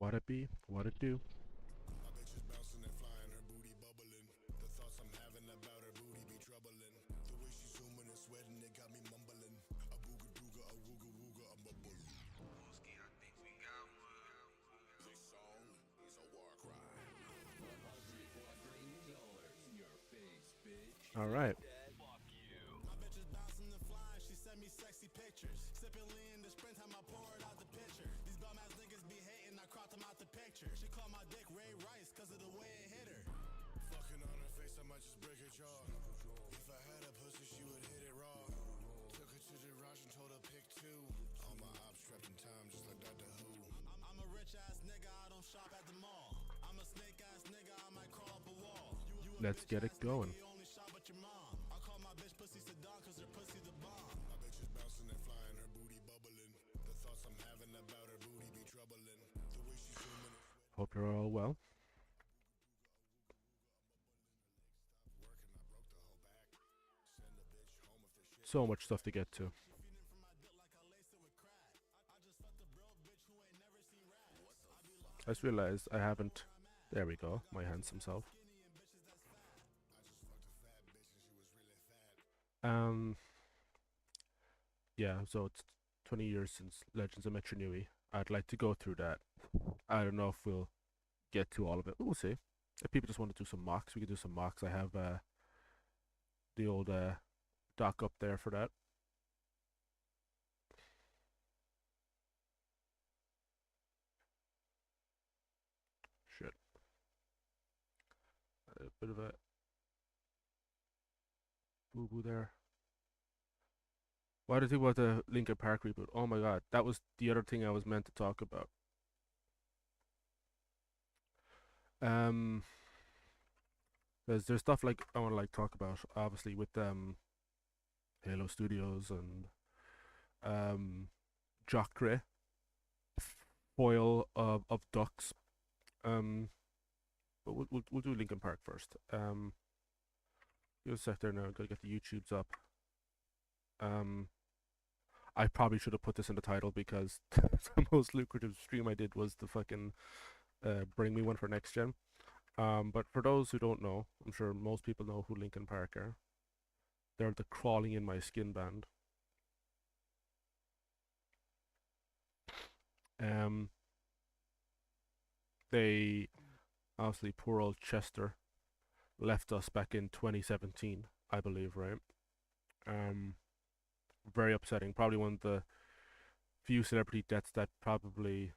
What it be? What it do? My bitch is bouncing and flying, her booty bubbling. The thoughts I'm having about her booty be troubling. The way she's zooming and sweating, it got me mumbling. A booga dooga, a wooga wooga, a bubble. Broski, I think we got one. This song is a war crime. $100 quadrillion in your face, bitch. All right. Fuck you. My bitch is bouncing and flying, she sent me sexy pictures. Sipping lean in the springtime, I pour it out the pitcher. These bum ass niggas be hating, I cropped them out the picture. She called my dick Ray Rice, cause of the way it hit her. Fucking on her face, I might just break her jaw. If I had a pussy, she would hit it raw. Took her to the garage and told her pick two. All my ops trapped in time, just like Doctor Who. I'm a rich ass nigga, I don't shop at the mall. I'm a snake ass nigga, I might crawl up a wall. You a Let's get it bitch ass going. nigga, you only shop at your mom. I call my bitch pussy Saddam, cause her pussy the bomb. My bitch is bouncing and flying, her booty bubbling. The thoughts I'm having about her booty be troubling. The way she's zooming and Hope you're all well. So much stuff to get to. I just realized I haven't. There we go, my handsome self. Yeah, so it's 20 years since Legends of Metro Nui. I'd like to go through that. I don't know if we'll get to all of it. We'll see. If people just want to do some mocks, we can do some mocks. I have the old doc up there for that. Shit. A bit of a boo boo there. Why do you think about the Linkin Park reboot? Oh my god, that was the other thing I was meant to talk about. Um, there's stuff like I want to like talk about, obviously with Halo Studios and Jacre, foil of ducks. But we'll do Linkin Park first. Give a sec there now. Gotta get the YouTubes up. I probably should have put this in the title because the most lucrative stream I did was the fucking Bring Me One for Next Gen. But for those who don't know, I'm sure most people know who Linkin Park are. They're the Crawling in My Skin band. They obviously poor old Chester left us back in 2017, I believe, right? Very upsetting. Probably one of the few celebrity deaths that probably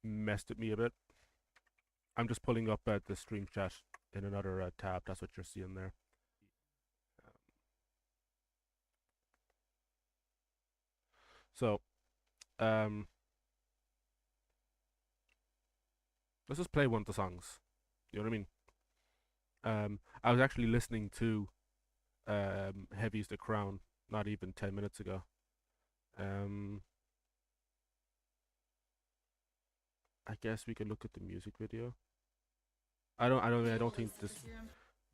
messed with me a bit. I'm just pulling up the stream chat in another tab. That's what you're seeing there. So, let's just play one of the songs. You know what I mean? I was actually listening to Heavy's The Crown not even 10 minutes ago. I guess we could look at the music video. I don't think this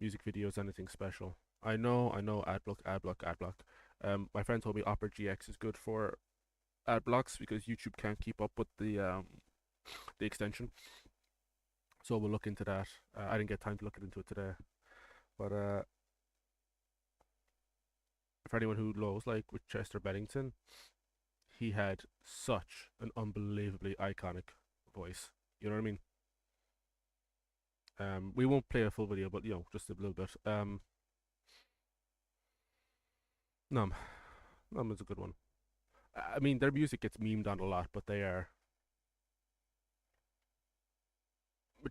music video is anything special. I know, ad block. My friend told me Opera GX is good for ad blocks because YouTube can't keep up with the extension. So we'll look into that. I didn't get time to look into it today, but for anyone who knows, like with Chester Bennington, he had such an unbelievably iconic voice. You know what I mean? We won't play a full video, but just a little bit. Num is a good one. I mean, their music gets memed on a lot, but they are.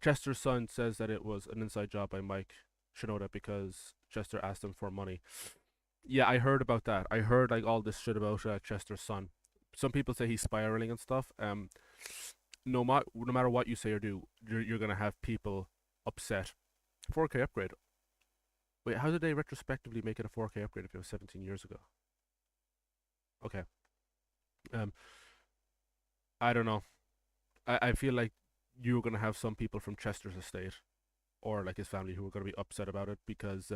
Chester's son says that it was an inside job by Mike Shinoda because Chester asked him for money. Yeah, I heard about that. I heard like all this shit about Chester's son. Some people say he's spiraling and stuff. No matter what you say or do, you're gonna have people upset. 4K upgrade. Wait, how did they retrospectively make it a 4K upgrade if it was 17 years ago? Okay. I don't know. I feel like you're gonna have some people from Chester's estate or like his family who are gonna be upset about it because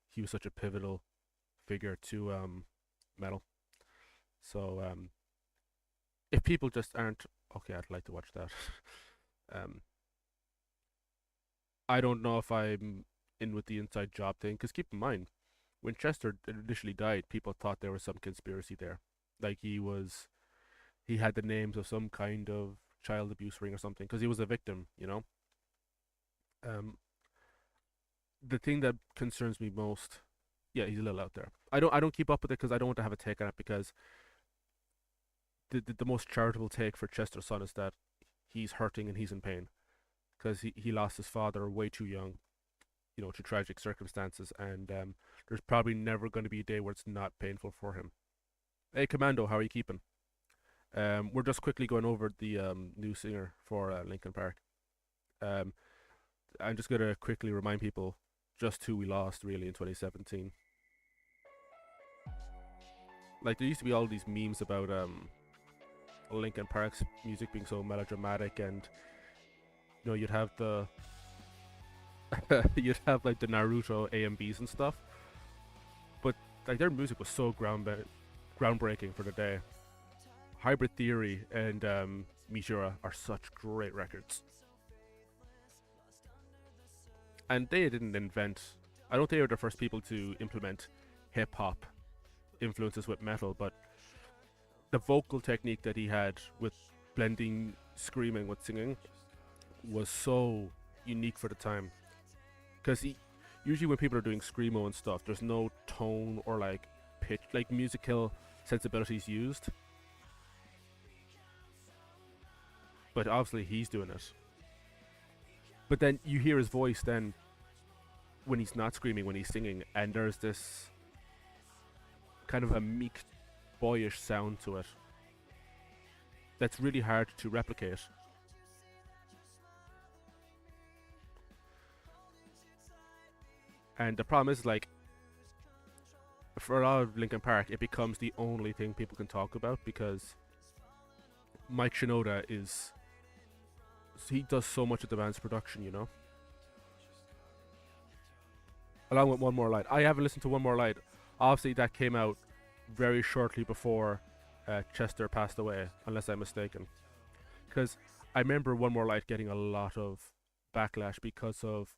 he was such a pivotal figure to metal. So if people just aren't okay, I'd like to watch that. Um, I don't know if I'm in with the inside job thing, because keep in mind, when Chester initially died, people thought there was some conspiracy there. Like he had the names of some kind of child abuse ring or something, because he was a victim, you know? Um, the thing that concerns me most, yeah, he's a little out there. I don't keep up with it because I don't want to have a take on it, because the most charitable take for Chester's son is that he's hurting and he's in pain because he lost his father way too young, to tragic circumstances, and there's probably never going to be a day where it's not painful for him. Hey, Commando, how are you keeping? We're just quickly going over the new singer for Linkin Park. Um, I'm just gonna quickly remind people just who we lost really in 2017. Like there used to be all these memes about Linkin Park's music being so melodramatic, and you'd have the you'd have like the Naruto AMVs and stuff, but like their music was so groundbreaking for the day. Hybrid Theory and Meteora are such great records, and they didn't invent. I don't think they were the first people to implement hip hop influences with metal, but the vocal technique that he had with blending screaming with singing was so unique for the time. Because usually when people are doing screamo and stuff, there's no tone or like pitch, like musical sensibilities used. But obviously he's doing it. But then you hear his voice then when he's not screaming, when he's singing, and there's this kind of a meek, boyish sound to it that's really hard to replicate. And the problem is, like, for a lot of Linkin Park, it becomes the only thing people can talk about because Mike Shinoda he does so much of the band's production. Along with One More Light. I haven't listened to One More Light. Obviously, that came out very shortly before Chester passed away, unless I'm mistaken. Because I remember One More Light getting a lot of backlash because of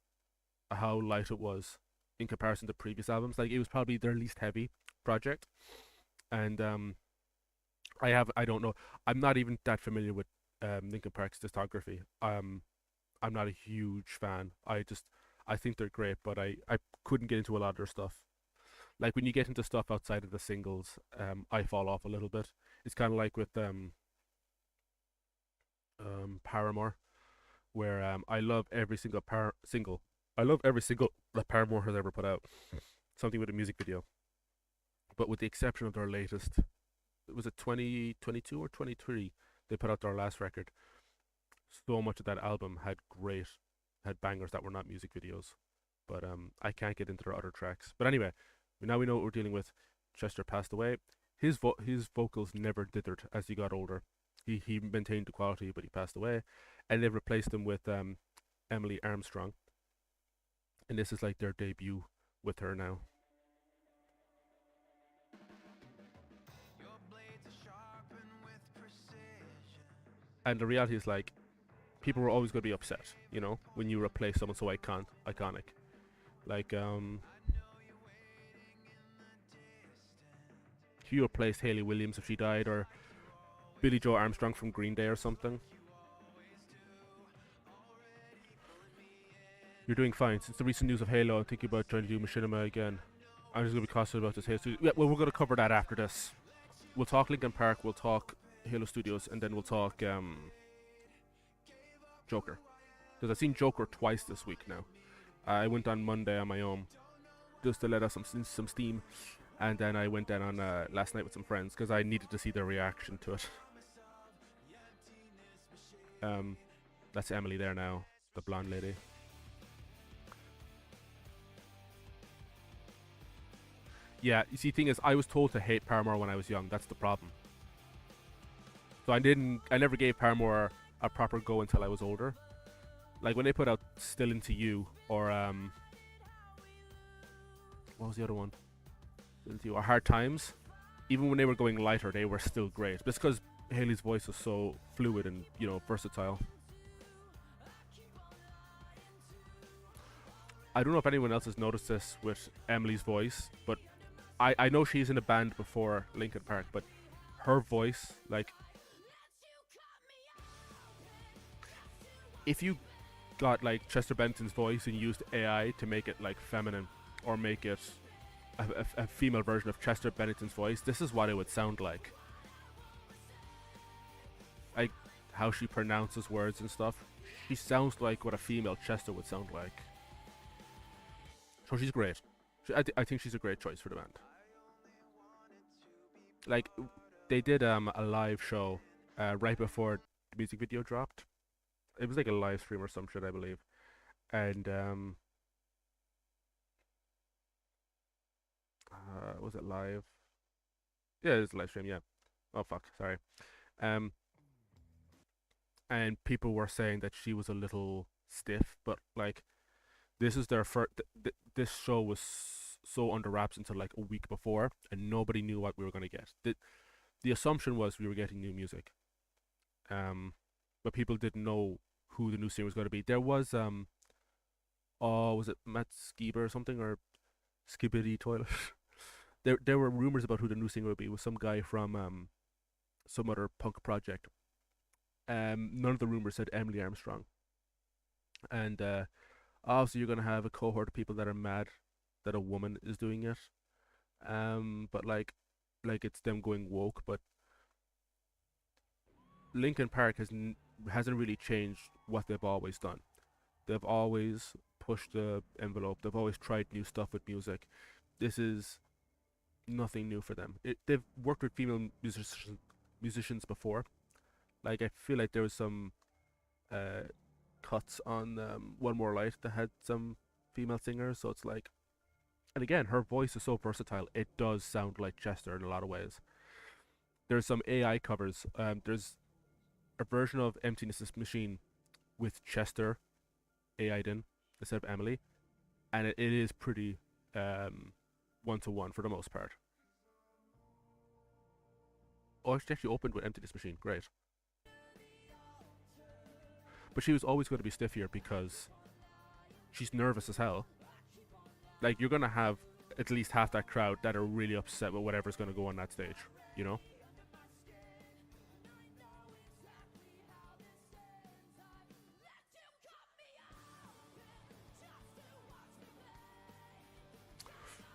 how light it was in comparison to previous albums. Like, it was probably their least heavy project. And I don't know. I'm not even that familiar with Linkin Park's discography. I'm not a huge fan. I think they're great, but I couldn't get into a lot of their stuff. Like when you get into stuff outside of the singles, I fall off a little bit. It's kind of like with Paramore, where I love every single single. I love every single that Paramore has ever put out. Something with a music video, but with the exception of their latest, was it 2022 or 23? They put out their last record. So much of that album had bangers that were not music videos, but I can't get into their other tracks. But anyway, now we know what we're dealing with. Chester passed away. His vocals never dithered as he got older. He maintained the quality, but he passed away, and they've replaced him with Emily Armstrong, and this is like their debut with her now. And the reality is, like, people were always going to be upset, when you replace someone so iconic. Like, if you replaced Hayley Williams if she died, or Billie Joe Armstrong from Green Day or something. You're doing fine. Since the recent news of Halo, I'm thinking about trying to do Machinima again. I'm just going to be cautious about this Halo Studios. Yeah, well, we're going to cover that after this. We'll talk Linkin Park, we'll talk Halo Studios, and then we'll talk Joker. Because I've seen Joker twice this week now. I went on Monday on my own, just to let us some steam. And then I went down on last night with some friends, because I needed to see their reaction to it. That's Emily there now, the blonde lady. Yeah, you see, the thing is, I was told to hate Paramore when I was young. That's the problem. So I never gave Paramore a proper go until I was older. Like when they put out Still Into You, or what was the other one? Still Into You, or Hard Times. Even when they were going lighter, they were still great. Just because Hayley's voice was so fluid and versatile. I don't know if anyone else has noticed this with Emily's voice, but I know she's in a band before Linkin Park, but her voice, like, if you got like Chester Bennington's voice and used AI to make it like feminine or make it a female version of Chester Bennington's voice, this is what it would sound like. Like how she pronounces words and stuff. She sounds like what a female Chester would sound like. So she's great. I think she's a great choice for the band. Like they did a live show right before the music video dropped. It was like a live stream or some shit, I believe. And was it live? Yeah, it was a live stream. Yeah. Oh fuck, sorry. Um, and people were saying that she was a little stiff, but like this is their first. This show was so under wraps until like a week before, and nobody knew what we were gonna get. The assumption was we were getting new music, but people didn't know who the new singer was going to be. There was oh, was it Matt Skiba or something, or Skibbity Toilet? There were rumors about who the new singer would be. It was some guy from some other punk project. None of the rumors said Emily Armstrong, and obviously you're gonna have a cohort of people that are mad that a woman is doing it. But like it's them going woke. But Linkin Park hasn't really changed what they've always done. They've always pushed the envelope. They've always tried new stuff with music. This is nothing new for them. They've worked with female musicians before. Like I feel like there was some uh, cuts on One More Light that had some female singers. So it's like, and again, her voice is so versatile. It does sound like Chester in a lot of ways. There's some AI covers. There's a version of Emptiness Machine with Chester AI'd in instead of Emily, and it is pretty one to one for the most part. Oh, she actually opened with Emptiness Machine. Great. But she was always going to be stiff here because she's nervous as hell. Like, you're going to have at least half that crowd that are really upset with whatever's going to go on that stage, you know?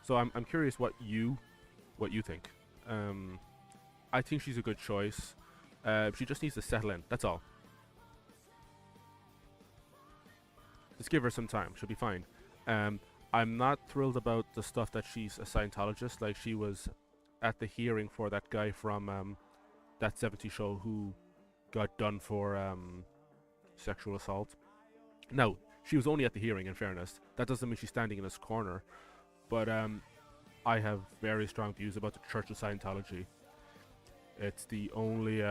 So I'm curious what you think. I think she's a good choice. She just needs to settle in. That's all. Just give her some time. She'll be fine. I'm not thrilled about the stuff that she's a Scientologist. Like she was at the hearing for that guy from that 70 show who got done for sexual assault. Now, she was only at the hearing, in fairness. That doesn't mean she's standing in his corner. But I have very strong views about the Church of Scientology. It's the only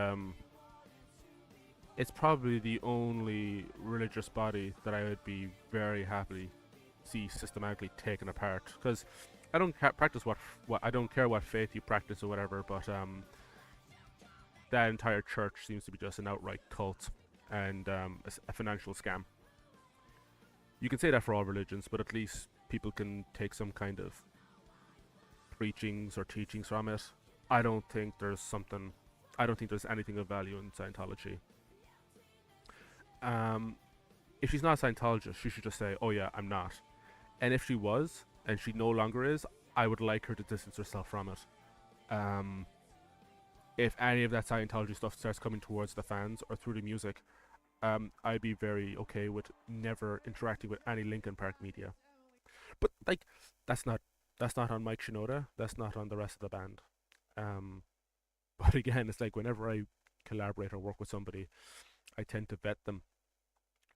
it's probably the only religious body that I would be very happy see systematically taken apart. Because I don't practice what I don't care what faith you practice or whatever, but that entire church seems to be just an outright cult and a financial scam. You can say that for all religions, but at least people can take some kind of preachings or teachings from it. I don't think there's anything of value in Scientology. If she's not a Scientologist, she should just say, "Oh yeah, I'm not." And if she was, and she no longer is, I would like her to distance herself from it. If any of that Scientology stuff starts coming towards the fans or through the music, I'd be very okay with never interacting with any Linkin Park media. But like, that's not on Mike Shinoda. That's not on the rest of the band. But again, it's like whenever I collaborate or work with somebody, I tend to vet them,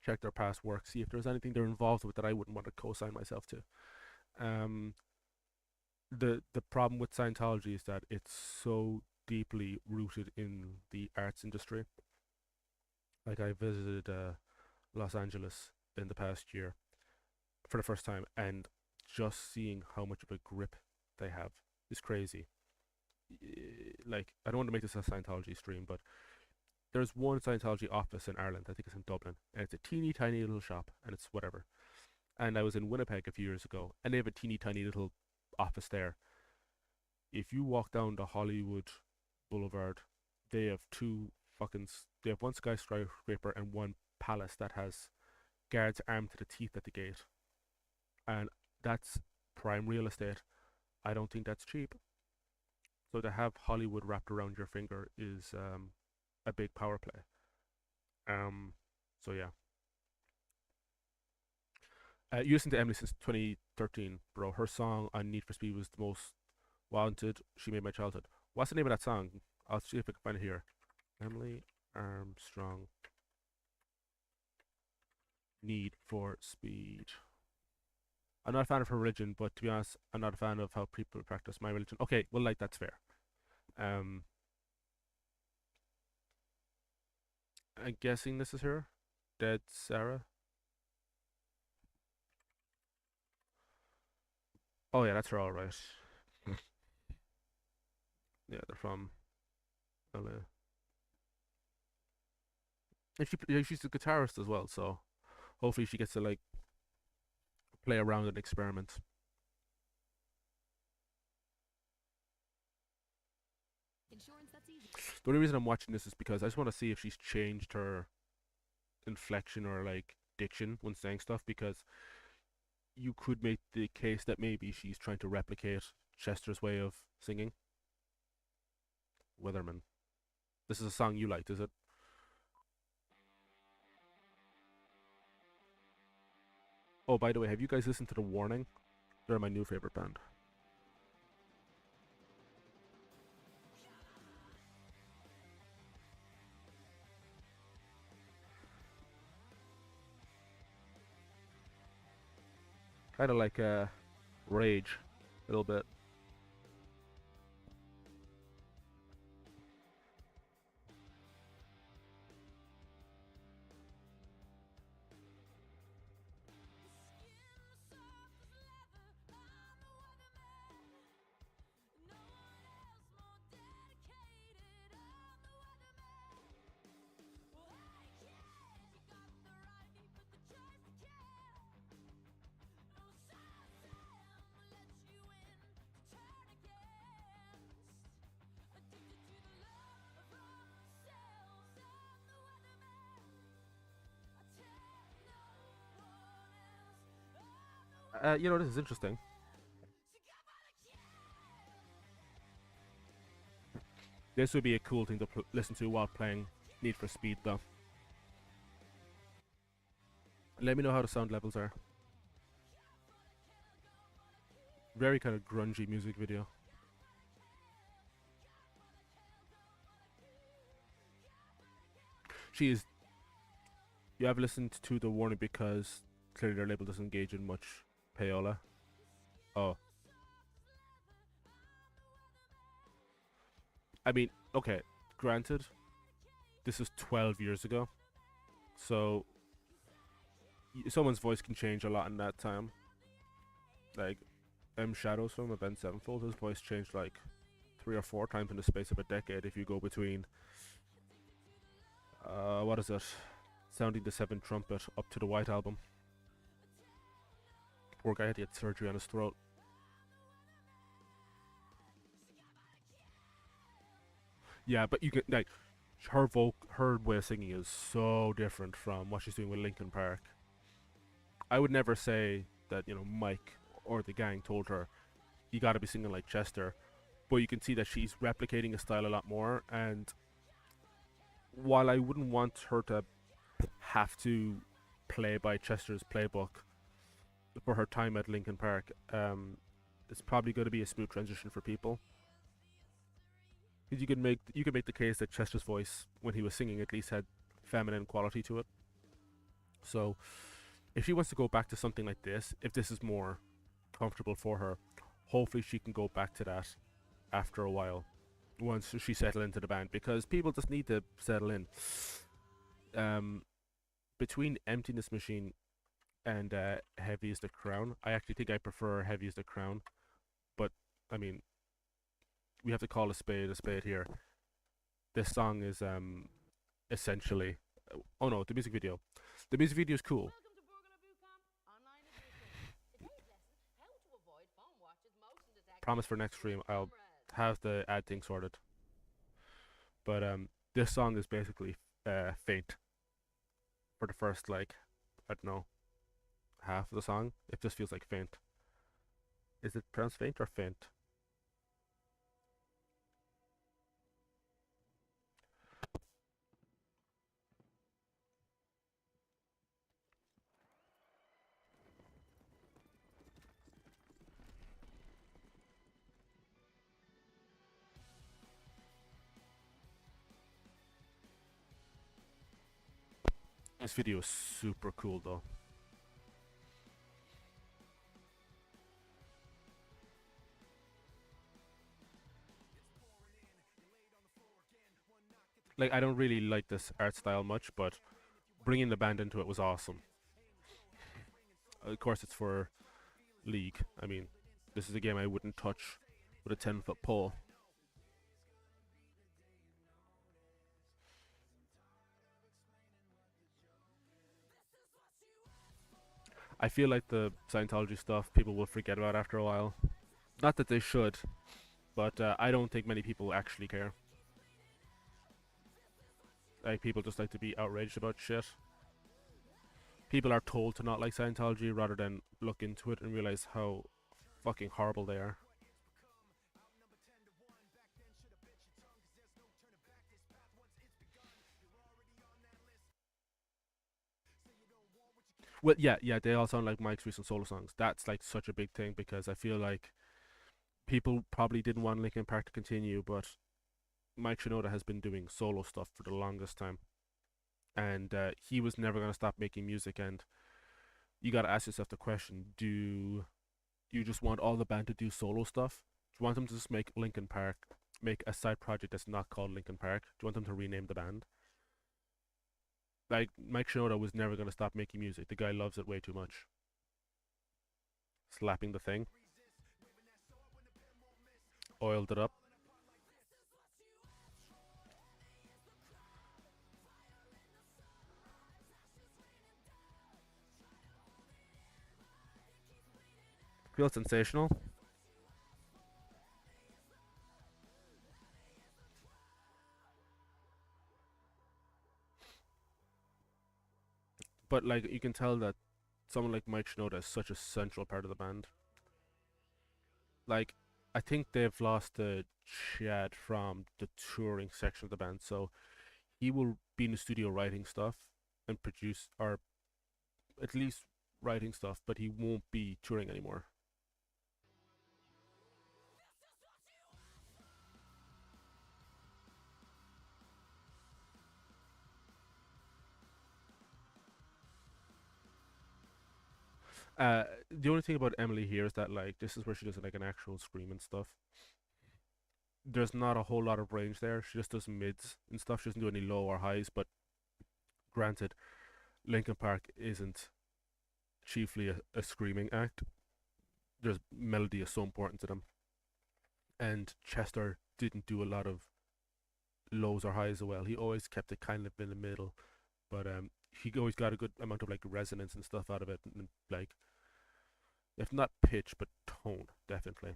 check their past work, see if there's anything they're involved with that I wouldn't want to co-sign myself to. The problem with Scientology is that it's so deeply rooted in the arts industry. Like I visited Los Angeles in the past year for the first time, and just seeing how much of a grip they have is crazy. Like, I don't want to make this a Scientology stream, but there's one Scientology office in Ireland. I think it's in Dublin, and it's a teeny tiny little shop, and it's whatever. and I was in Winnipeg a few years ago, and they have a teeny tiny little office there. If you walk down the Hollywood Boulevard, they have they have one skyscraper and one palace that has guards armed to the teeth at the gate, and that's prime real estate. I don't think that's cheap. So to have Hollywood wrapped around your finger is a big power play. So yeah, you listened to Emily since 2013, bro. Her song on Need for Speed was the most wanted. She made my childhood. What's the name of that song? I'll see if I can find it here. Emily Armstrong. Need for Speed. I'm not a fan of her religion, but to be honest, I'm not a fan of how people practice my religion. Okay, well, like that's fair. I'm guessing this is her. Dead Sarah. Oh yeah, that's her, all right. Yeah, they're from LA. And she's a guitarist as well, so hopefully she gets to like play around and experiment. Insurance that's easy. The only reason I'm watching this is because I just want to see if she's changed her inflection or like diction when saying stuff, because you could make the case that maybe she's trying to replicate Chester's way of singing. Weatherman. This is a song you liked, is it? Oh, by the way, have you guys listened to The Warning? They're my new favorite band. Kind of like Rage, a little bit. This is interesting. This would be a cool thing to listen to while playing Need for Speed, though. Let me know how the sound levels are. Very kind of grungy music video. She is. You have listened to The Warning because clearly their label doesn't engage in much payola. Oh. I mean, okay, granted, this is 12 years ago, so someone's voice can change a lot in that time. Like, M Shadows from Avenged Sevenfold, his voice changed like 3 or 4 times in the space of a decade if you go between, what is it? Sounding the Seventh Trumpet up to the White Album. Poor guy had to get surgery on his throat. Yeah, but you can like her way of singing is so different from what she's doing with Linkin Park. I would never say that Mike or the gang told her you got to be singing like Chester, but you can see that she's replicating a style a lot more. And while I wouldn't want her to have to play by Chester's playbook for her time at Linkin Park, it's probably going to be a smooth transition for people. Because you could make the case that Chester's voice, when he was singing, at least had feminine quality to it. So, if she wants to go back to something like this, if this is more comfortable for her, hopefully she can go back to that after a while, once she settled into the band, because people just need to settle in. Between Emptiness Machine and Heavy is the Crown, I actually think I prefer Heavy is the Crown, but I mean, we have to call a spade here. This song is essentially, oh no, the music video is cool. promise for next stream I'll have the ad thing sorted. But this song is basically faint for the first like I don't know half of the song. It just feels like faint. Is it pronounced faint or faint? This video is super cool though. Like I don't really like this art style much, but bringing the band into it was awesome. Of course, it's for League. I mean, this is a game I wouldn't touch with a 10-foot pole. I feel like the Scientology stuff people will forget about after a while. Not that they should, but I don't think many people actually care. Like people just like to be outraged about shit. People are told to not like Scientology rather than look into it and realize how fucking horrible they are. Well, yeah, they all sound like Mike's recent solo songs. That's like such a big thing because I feel like people probably didn't want Linkin Park to continue, but Mike Shinoda has been doing solo stuff for the longest time, and he was never gonna stop making music. And you gotta ask yourself the question: do you just want all the band to do solo stuff? Do you want them to just make Linkin Park, make a side project that's not called Linkin Park? Do you want them to rename the band? Like Mike Shinoda was never gonna stop making music. The guy loves it way too much. Slapping the thing. Oiled it up. Feels sensational. But like you can tell that someone like Mike Shinoda is such a central part of the band. Like I think they've lost Chad from the touring section of the band, so he will be in the studio writing stuff and produce, or at least writing stuff, but he won't be touring anymore. The only thing about Emily here is that like this is where she does like an actual scream and stuff. There's not a whole lot of range there. She just does mids and stuff. She doesn't do any low or highs. But granted, Linkin Park isn't chiefly a screaming act. There's melody is so important to them, and Chester didn't do a lot of lows or highs as well. He always kept it kind of in the middle, but he always got a good amount of like resonance and stuff out of it, and like if not pitch but tone, definitely.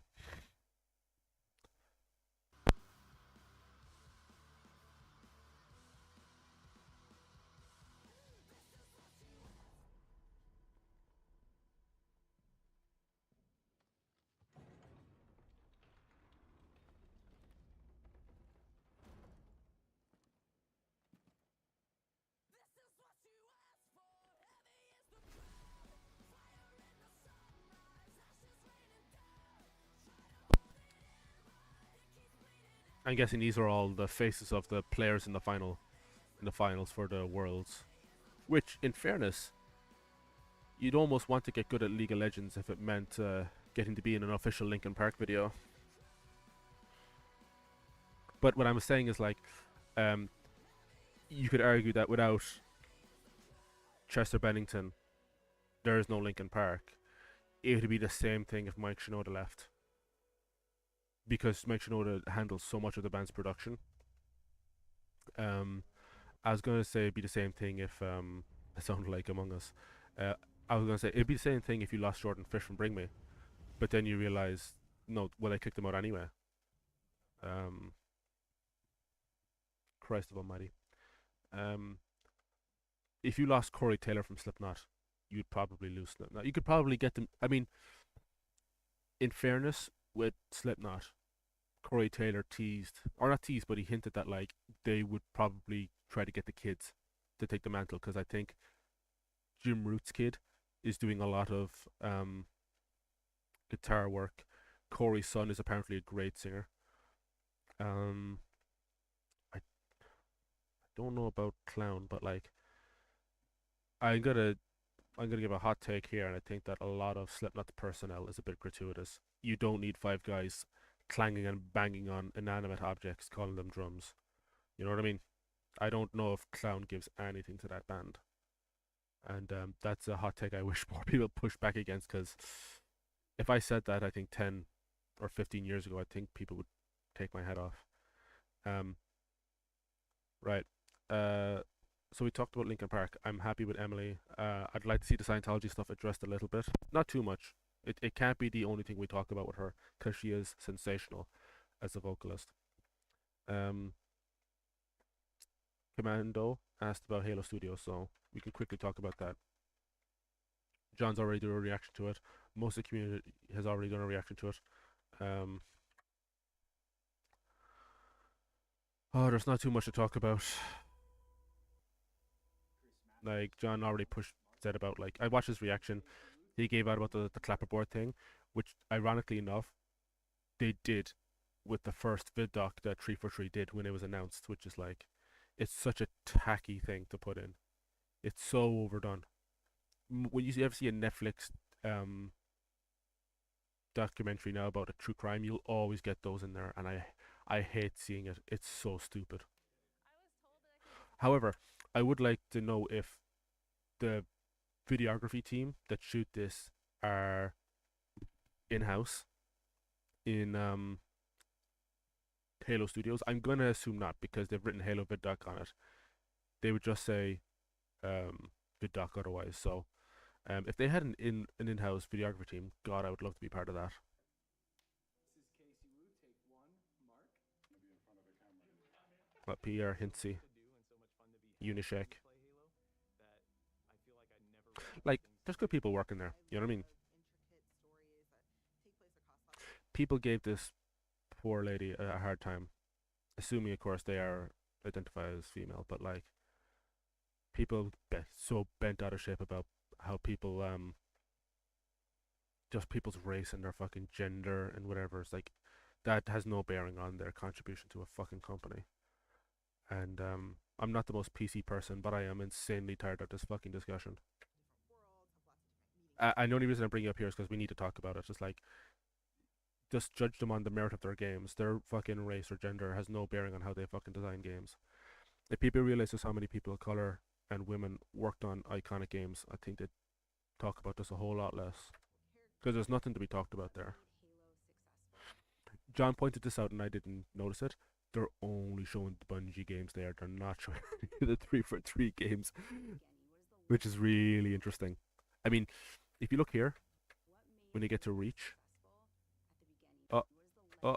I'm guessing these are all the faces of the players in the finals for the Worlds. Which, in fairness, you'd almost want to get good at League of Legends if it meant getting to be in an official Linkin Park video. But what I'm saying is like, you could argue that without Chester Bennington, there is no Linkin Park. It would be the same thing if Mike Shinoda left, because Mike Shinoda handles so much of the band's production. I was gonna say it'd be the same thing if it sounded like Among Us. I was gonna say it'd be the same thing if you lost Jordan Fish from Bring Me, but then you realize No, well, they kicked him out anyway. Um, Christ of Almighty. Um, if you lost Corey Taylor from Slipknot, you'd probably lose Slipknot. You could probably get them. I mean, in fairness, with Slipknot, Corey Taylor teased, or not teased, but he hinted that like they would probably try to get the kids to take the mantle because I think Jim Root's kid is doing a lot of guitar work. Corey's son is apparently a great singer. Um, I don't know about Clown, but like I'm gonna I'm gonna give a hot take here, and I think that a lot of Slipknot personnel is a bit gratuitous. You don't need five guys clanging and banging on inanimate objects, calling them drums. You know what I mean? I don't know if Clown gives anything to that band, and that's a hot take I wish more people push back against. Because if I said that, I think 10 or 15 years ago, I think people would take my head off. Um, right. Uh, so we talked about Linkin Park. I'm happy with Emily. I'd like to see the Scientology stuff addressed a little bit, not too much. It can't be the only thing we talk about with her because she is sensational as a vocalist. Um, Commando asked about Halo Studios, so we can quickly talk about that. John's already done a reaction to it. Most of the community has already done a reaction to it. Um, there's not too much to talk about. Like John already said about like I watched his reaction. He gave out about the clapperboard thing, which ironically enough, they did with the first vid doc that 343 did when it was announced, which is like it's such a tacky thing to put in. It's so overdone. When you ever see a Netflix documentary now about a true crime, you'll always get those in there, and I hate seeing it. It's so stupid. However, I would like to know if the videography team that shoot this are in house in Halo Studios. I'm gonna assume not because they've written Halo VidDoc on it. They would just say VidDoc otherwise. So if they had an in-house videography team, God, I would love to be part of that. What Pierre Hintsey, Unishek. Like, there's good people working there. You know what I mean? People gave this poor lady a hard time, assuming, of course, they are identified as female. But like, people so bent out of shape about how people just people's race and their fucking gender and whatever. It's like that has no bearing on their contribution to a fucking company. And I'm not the most PC person, but I am insanely tired of this fucking discussion. I the only reason I bring it up here is because we need to talk about it. Just like just judge them on the merit of their games. Their fucking race or gender has no bearing on how they fucking design games. If people realize just how many people of color and women worked on iconic games, I think they'd talk about this a whole lot less. Because there's nothing to be talked about there. John pointed this out and I didn't notice it. They're only showing the Bungie games there. They're not showing the 343 games, which is really interesting. I mean, if you look here, when you get to Reach, oh, oh,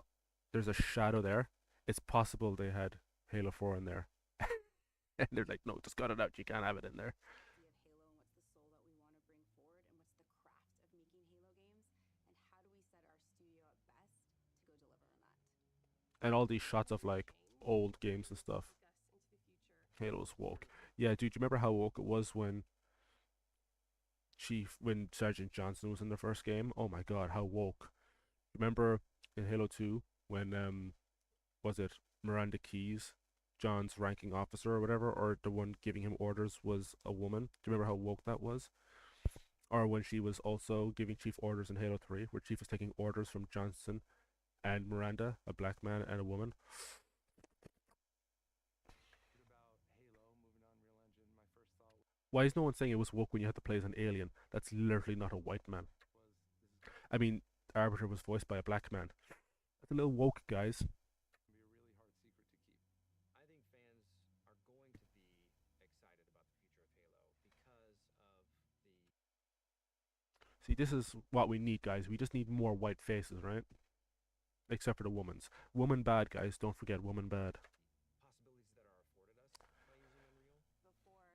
there's a shadow there. It's possible they had Halo 4 in there. And they're like, no, just cut it out. You can't have it in there. And all these shots of like old games and stuff. Halo's woke. Yeah, dude, you remember how woke it was when Sergeant Johnson was in the first game? Oh my god, how woke. Remember in Halo 2 when was it Miranda Keys, John's ranking officer or whatever, or the one giving him orders was a woman? Do you remember how woke that was? Or when she was also giving Chief orders in Halo 3, where Chief was taking orders from Johnson and Miranda, a black man and a woman. Why is no one saying it was woke when you had to play as an alien? That's literally not a white man. I mean, Arbiter was voiced by a black man. That's a little woke, guys. See, this is what we need, guys. We just need more white faces, right? except for the woman's. Woman bad, guys. Don't forget woman bad. Before,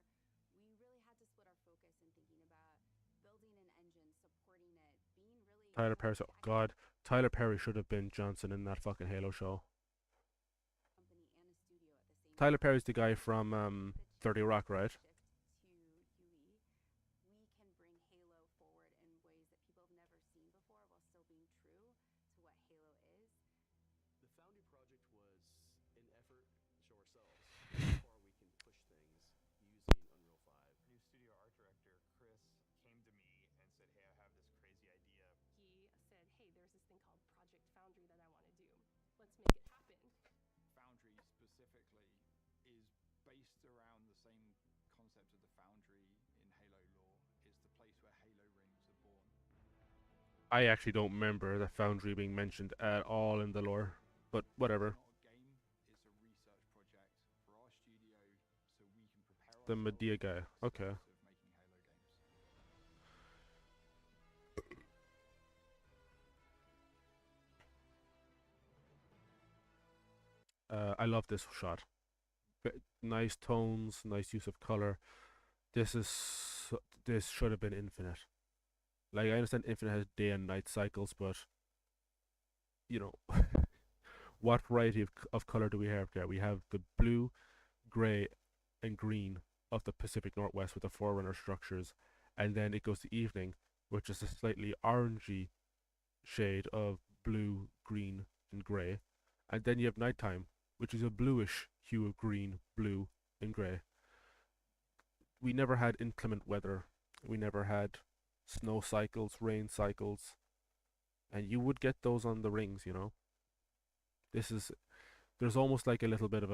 we really had to split our focus in thinking about building an engine, supporting it, being really Tyler Perry. like Oh God, Tyler Perry should have been Johnson in that fucking Halo show. company and a studio at the same Tyler time. Perry's the guy from With the 30 Rock, right? shift to UE, we can bring Halo forward in ways that people have never seen before while still being true to what Halo is. The Foundry project was an effort to show ourselves how far we can push things using Unreal 5. New studio art director Chris came to me and said, "Hey, I have this crazy idea." He said, hey, there's this thing called Project Foundry that I want to do. Let's make it happen. Foundry specifically is based around the same concept of the Foundry in Halo lore. It's the place where Halo rings are born. I actually don't remember the Foundry being mentioned at all in the lore, but whatever. It's not a game, it's a research project for our studio so we can prepare The ourselves Medea guy. for the Okay. success of making Halo games. I love this shot. Nice tones, nice use of color. This should have been Infinite. Like, I understand Infinite has day and night cycles, but you know, what variety of color do we have there? We have the blue, gray, and green of the Pacific Northwest with the Forerunner structures, and then it goes to evening, which is a slightly orangey shade of blue, green, and gray, and then you have nighttime, which is a bluish hue of green, blue, and gray. We never had inclement weather. We never had snow cycles, rain cycles, and you would get those on the rings, you know. There's almost like a little bit of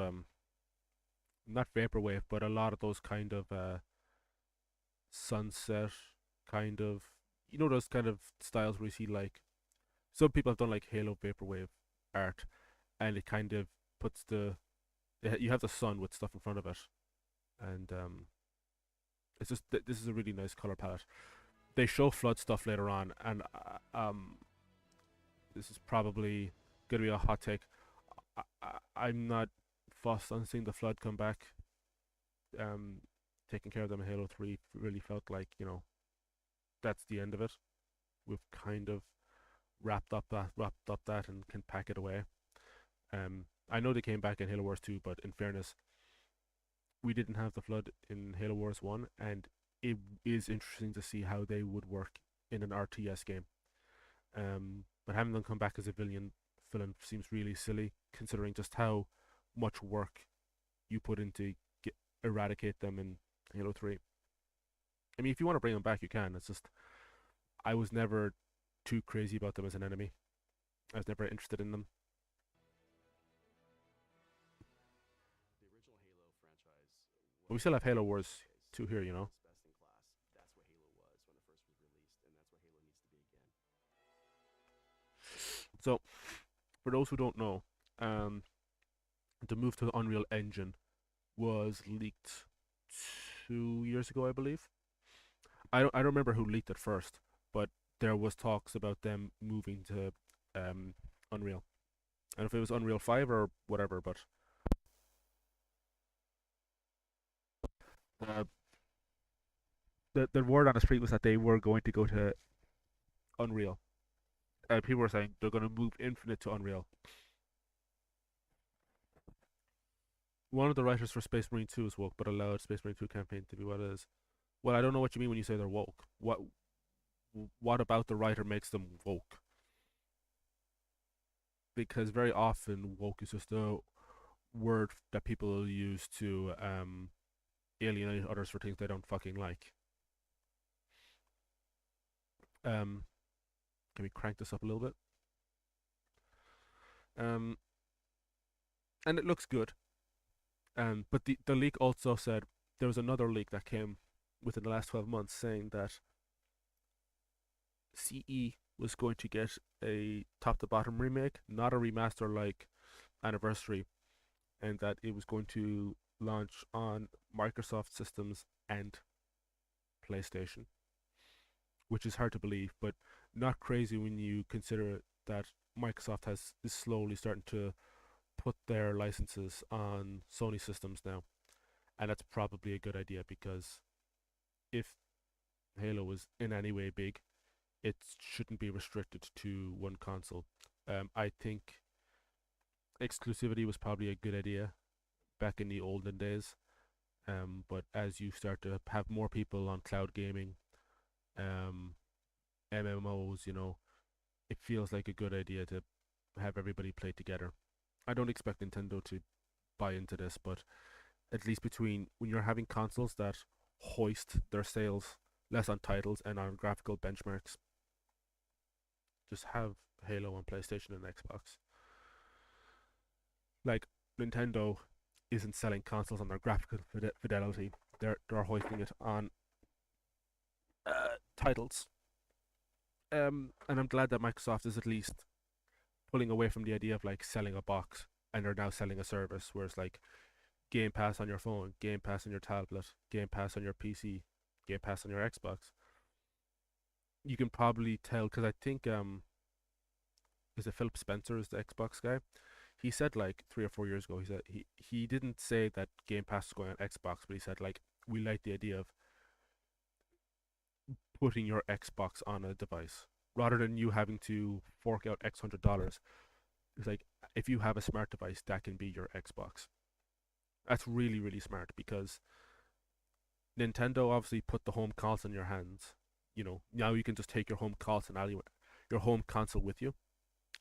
not vaporwave, but a lot of those kind of sunset kind of, you know, those kind of styles where you see like some people have done like Halo vaporwave art, and it kind of puts you have the sun with stuff in front of it, and it's just this is a really nice color palette. They show flood stuff later on, and this is probably gonna be a hot take. I'm not fussed on seeing the flood come back. Taking care of them in Halo 3 really felt like, you know, that's the end of it. We've kind of wrapped up that and can pack it away. I know they came back in Halo Wars 2, but in fairness, we didn't have the flood in Halo Wars 1, and it is interesting to see how they would work in an RTS game. But having them come back as a villain seems really silly, considering just how much work you put into eradicate them in Halo 3. I mean, if you want to bring them back, you can. It's just, I was never too crazy about them as an enemy. I was never interested in them. The original Halo franchise. But we still have Halo Wars 2 here, you know. Best in class. That's what Halo was when it first was released, and that's what Halo needs to be again. So, for those who don't know, the move to the Unreal Engine was leaked 2 years ago, I believe. I don't remember who leaked it first, but there was talks about them moving to Unreal. I don't know if it was Unreal 5 or whatever, but the word on the street was that they were going to go to Unreal. People were saying they're going to move Infinite to Unreal. One of the writers for Space Marine 2 is woke, but allowed Space Marine 2 campaign to be what it is. Well, I don't know what you mean when you say they're woke. What about the writer makes them woke? Because very often woke is just a word that people use to alienate others for things they don't fucking like. Can we crank this up a little bit? And it looks good. But the leak also said there was another leak that came within the last 12 months saying that CE was going to get a top to bottom remake, not a remaster like Anniversary, and that it was going to launch on Microsoft systems and PlayStation, which is hard to believe, but not crazy when you consider that Microsoft is slowly starting to put their licenses on Sony systems now, and that's probably a good idea because if Halo is in any way big, it shouldn't be restricted to one console. I think exclusivity was probably a good idea back in the olden days. But as you start to have more people on cloud gaming, um, MMOs, it feels like a good idea to have everybody play together. I don't expect Nintendo to buy into this, but at least between when you're having consoles that hoist their sales less on titles and on graphical benchmarks, just have Halo on PlayStation and Xbox. Like Nintendo isn't selling consoles on their graphical fidelity; they're hoisting it on titles. And I'm glad that Microsoft is at least pulling away from the idea of like selling a box and they're now selling a service, where it's like Game Pass on your phone, Game Pass on your tablet, Game Pass on your PC, Game Pass on your Xbox. You can probably tell because I think is it Philip Spencer is the Xbox guy? He said like 3 or 4 years ago, he said he didn't say that Game Pass is going on Xbox, but he said like we like the idea of putting your Xbox on a device rather than you having to fork out X $100. It's like if you have a smart device, that can be your Xbox. That's really, really smart because Nintendo obviously put the home console in your hands. Now you can just take your home console anywhere, your home console with you.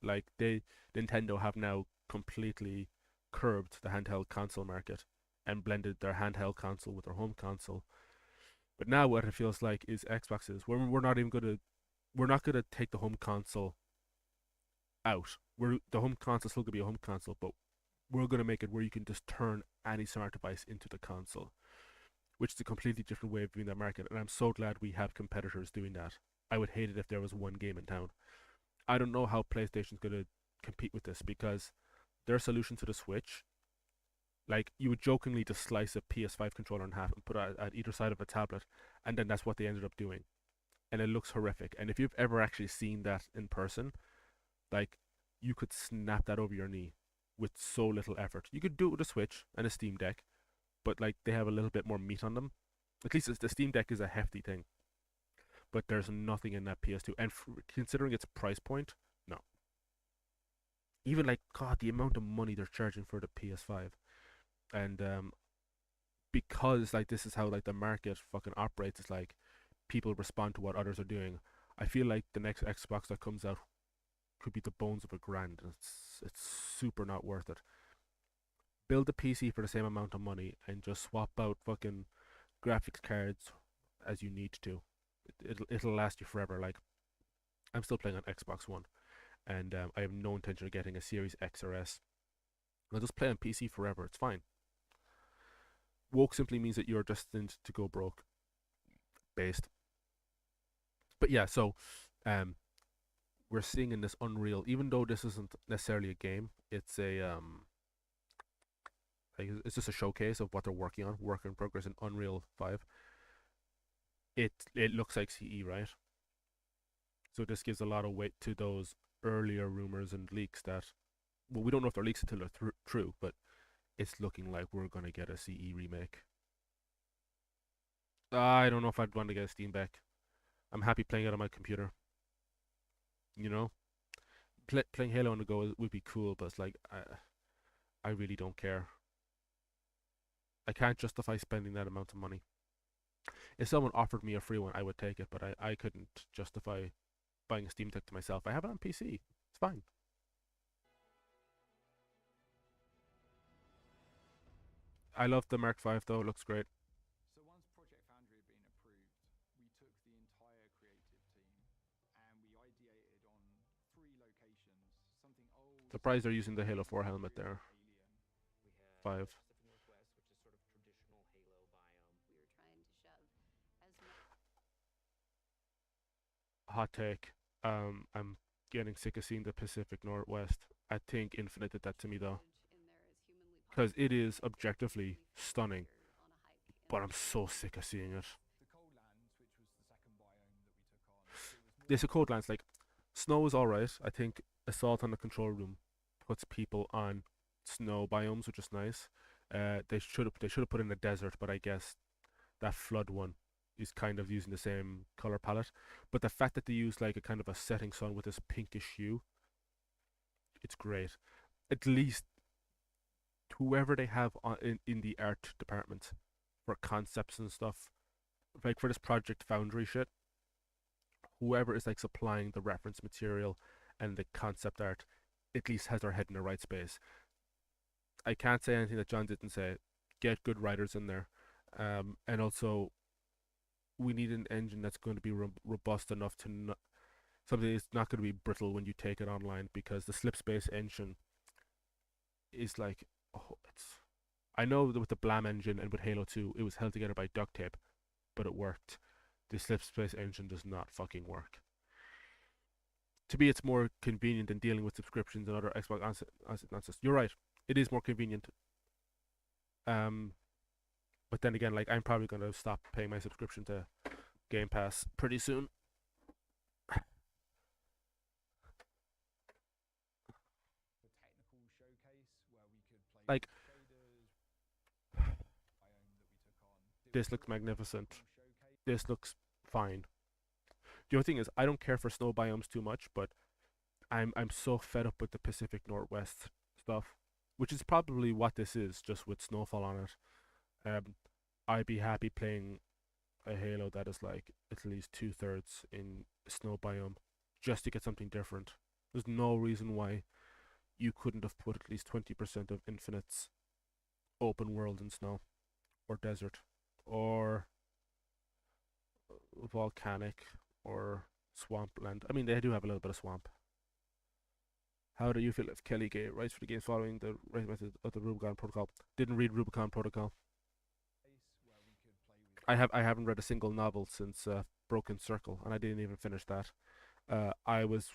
Like Nintendo have now completely curbed the handheld console market and blended their handheld console with their home console. But now what it feels like is Xbox is we're not gonna take the home console out. The home console still gonna be a home console, but we're gonna make it where you can just turn any smart device into the console, which is a completely different way of viewing that market. And I'm so glad we have competitors doing that. I would hate it if there was one game in town. I don't know how PlayStation's gonna compete with this because their solution to the Switch, like you would jokingly just slice a PS5 controller in half and put it at either side of a tablet, and then that's what they ended up doing, and it looks horrific. And if you've ever actually seen that in person, like you could snap that over your knee with so little effort. You could do it with a Switch and a Steam Deck, but like they have a little bit more meat on them. At least the Steam Deck is a hefty thing, but there's nothing in that PS2. And considering its price point, no. Even like God, the amount of money they're charging for the PS5, and because like this is how like the market fucking operates. It's like people respond to what others are doing. I feel like the next Xbox that comes out could be the bones of $1,000. It's super not worth it. Build a PC for the same amount of money and just swap out fucking graphics cards as you need to. It'll last you forever. Like I'm still playing on Xbox One, and I have no intention of getting a Series X or S. I'll just play on PC forever. It's fine. Woke simply means that you're destined to go broke. Based. But yeah, so we're seeing in this Unreal, even though this isn't necessarily a game, it's it's just a showcase of what they're working on, work in progress in Unreal 5. It looks like CE, right? So this gives a lot of weight to those earlier rumors and leaks that, well, we don't know if they're leaks until they're true, but it's looking like we're gonna get a CE remake. I don't know if I'd want to get a Steam Deck. I'm happy playing it on my computer. You know, playing Halo on the go would be cool, but it's like I really don't care. I can't justify spending that amount of money. If someone offered me a free one, I would take it, but I couldn't justify buying a Steam Deck to myself. I have it on PC. It's fine. I love the Mark V though. It looks great. So once Project Foundry had been approved, we took the entire creative team and we ideated on 3 locations, something old. Surprised they're using the Halo 4 helmet there. Alien. 5. Hot take. I'm getting sick of seeing the Pacific Northwest. I think Infinite did that to me though, because it is objectively stunning, but I'm so sick of seeing it. The Coldlands, which was the second biome that we took on, it was There's a Coldlands, like snow is alright. I think Assault on the Control Room puts people on snow biomes, which is nice. They should have put in a desert, but I guess that flood one is kind of using the same color palette. But the fact that they use like a kind of a setting sun with this pinkish hue, it's great. At least whoever they have in the art department for concepts and stuff, like for this Project Foundry shit, whoever is like supplying the reference material and the concept art at least has their head in the right space. I can't say anything that John didn't say. Get good writers in there, and also we need an engine that's going to be robust enough to not, something that's not going to be brittle when you take it online, because the Slipspace engine is like, oh, it's. I know that with the Blam engine and with Halo 2, it was held together by duct tape, but it worked. The Slipspace engine does not fucking work. To me, it's more convenient than dealing with subscriptions and other Xbox nonsense. You're right. It is more convenient. But then again, like I'm probably gonna stop paying my subscription to Game Pass pretty soon. The technical showcase where we could play Like- with shaders, biome that we took on. This looks magnificent. Showcase. This looks fine. The only thing is, I don't care for snow biomes too much, but I'm so fed up with the Pacific Northwest stuff, which is probably what this is, just with snowfall on it. I'd be happy playing a Halo that is like at least 2/3 in snow biome, just to get something different. There's no reason why you couldn't have put at least 20% of Infinite's open world in snow, or desert, or volcanic, or swampland. I mean, they do have a little bit of swamp. How do you feel if Kelly Gay writes for the games following the writing method of the Rubicon Protocol? Didn't read Rubicon Protocol. Where we could play with I haven't read a single novel since Broken Circle, and I didn't even finish that. I was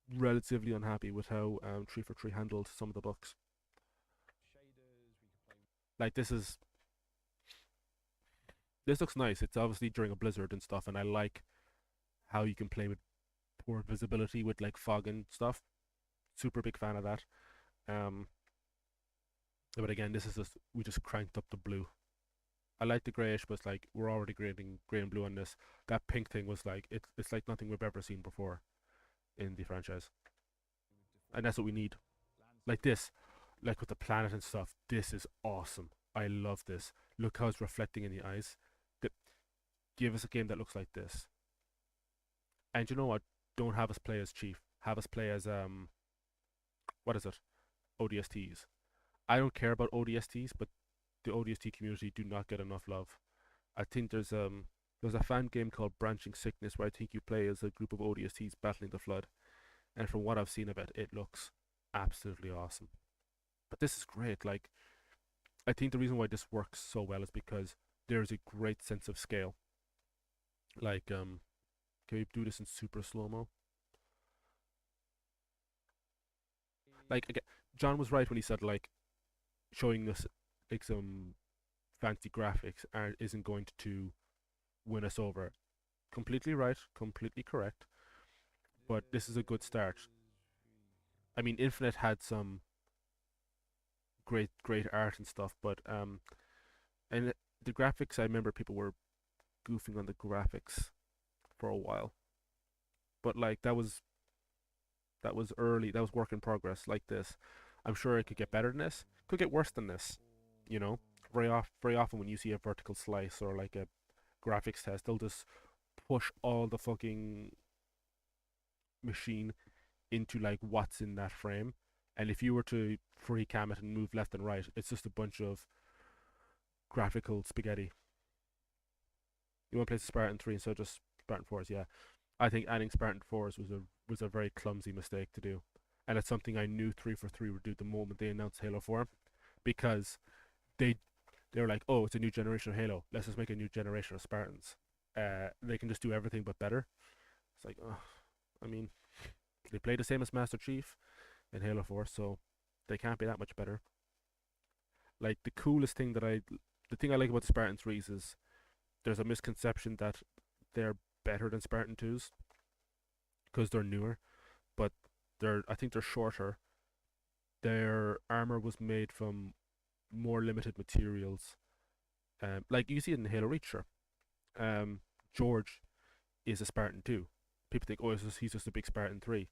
relatively unhappy with how 343 handled some of the books. shaders, we could play with Like this looks nice. It's obviously during a blizzard and stuff, and I like how you can play with poor visibility with like fog and stuff. Super big fan of that. But again, this is just we just cranked up the blue. I like the grayish, but it's like we're already grading gray and blue on this. That pink thing was like it's like nothing we've ever seen before in the franchise, and that's what we need. Like this, like with the planet and stuff. This is awesome. I love this. Look how it's reflecting in the eyes. Give us a game that looks like this. And you know what? Don't have us play as Chief. Have us play as what is it? ODSTs. I don't care about ODSTs, but the ODST community do not get enough love. I think there's a fan game called Branching Sickness where I think you play as a group of ODSTs battling the flood, and from what I've seen of it, it looks absolutely awesome. But this is great. Like, I think the reason why this works so well is because there's a great sense of scale. Like, can we do this in super slow mo? Like, again, John was right when he said like showing us like some fancy graphics isn't going to win us over. Completely right, completely correct. But this is a good start. I mean, Infinite had some great art and stuff, but and the graphics, I remember people were goofing on the graphics for a while. But like that was early, that was work in progress like this. I'm sure it could get better than this. Could get worse than this. You know? Very often when you see a vertical slice or like a graphics test, they'll just push all the fucking machine into like what's in that frame. And if you were to free cam it and move left and right, it's just a bunch of graphical spaghetti. You want to play Spartan 3 instead of just Spartan 4s, yeah. I think adding Spartan 4s was a very clumsy mistake to do. And it's something I knew 343 would do the moment they announced Halo 4, because they were like, oh, it's a new generation of Halo. Let's just make a new generation of Spartans. They can just do everything but better. It's like, oh, I mean, they play the same as Master Chief in Halo 4, so they can't be that much better. Like the thing I like about the Spartan 3s is there's a misconception that they're better than Spartan 2s because they're newer, but I think they're shorter. Their armor was made from more limited materials. Like you see it in Halo Reach, sure. George is a Spartan too. People think, oh, he's just a big Spartan 3.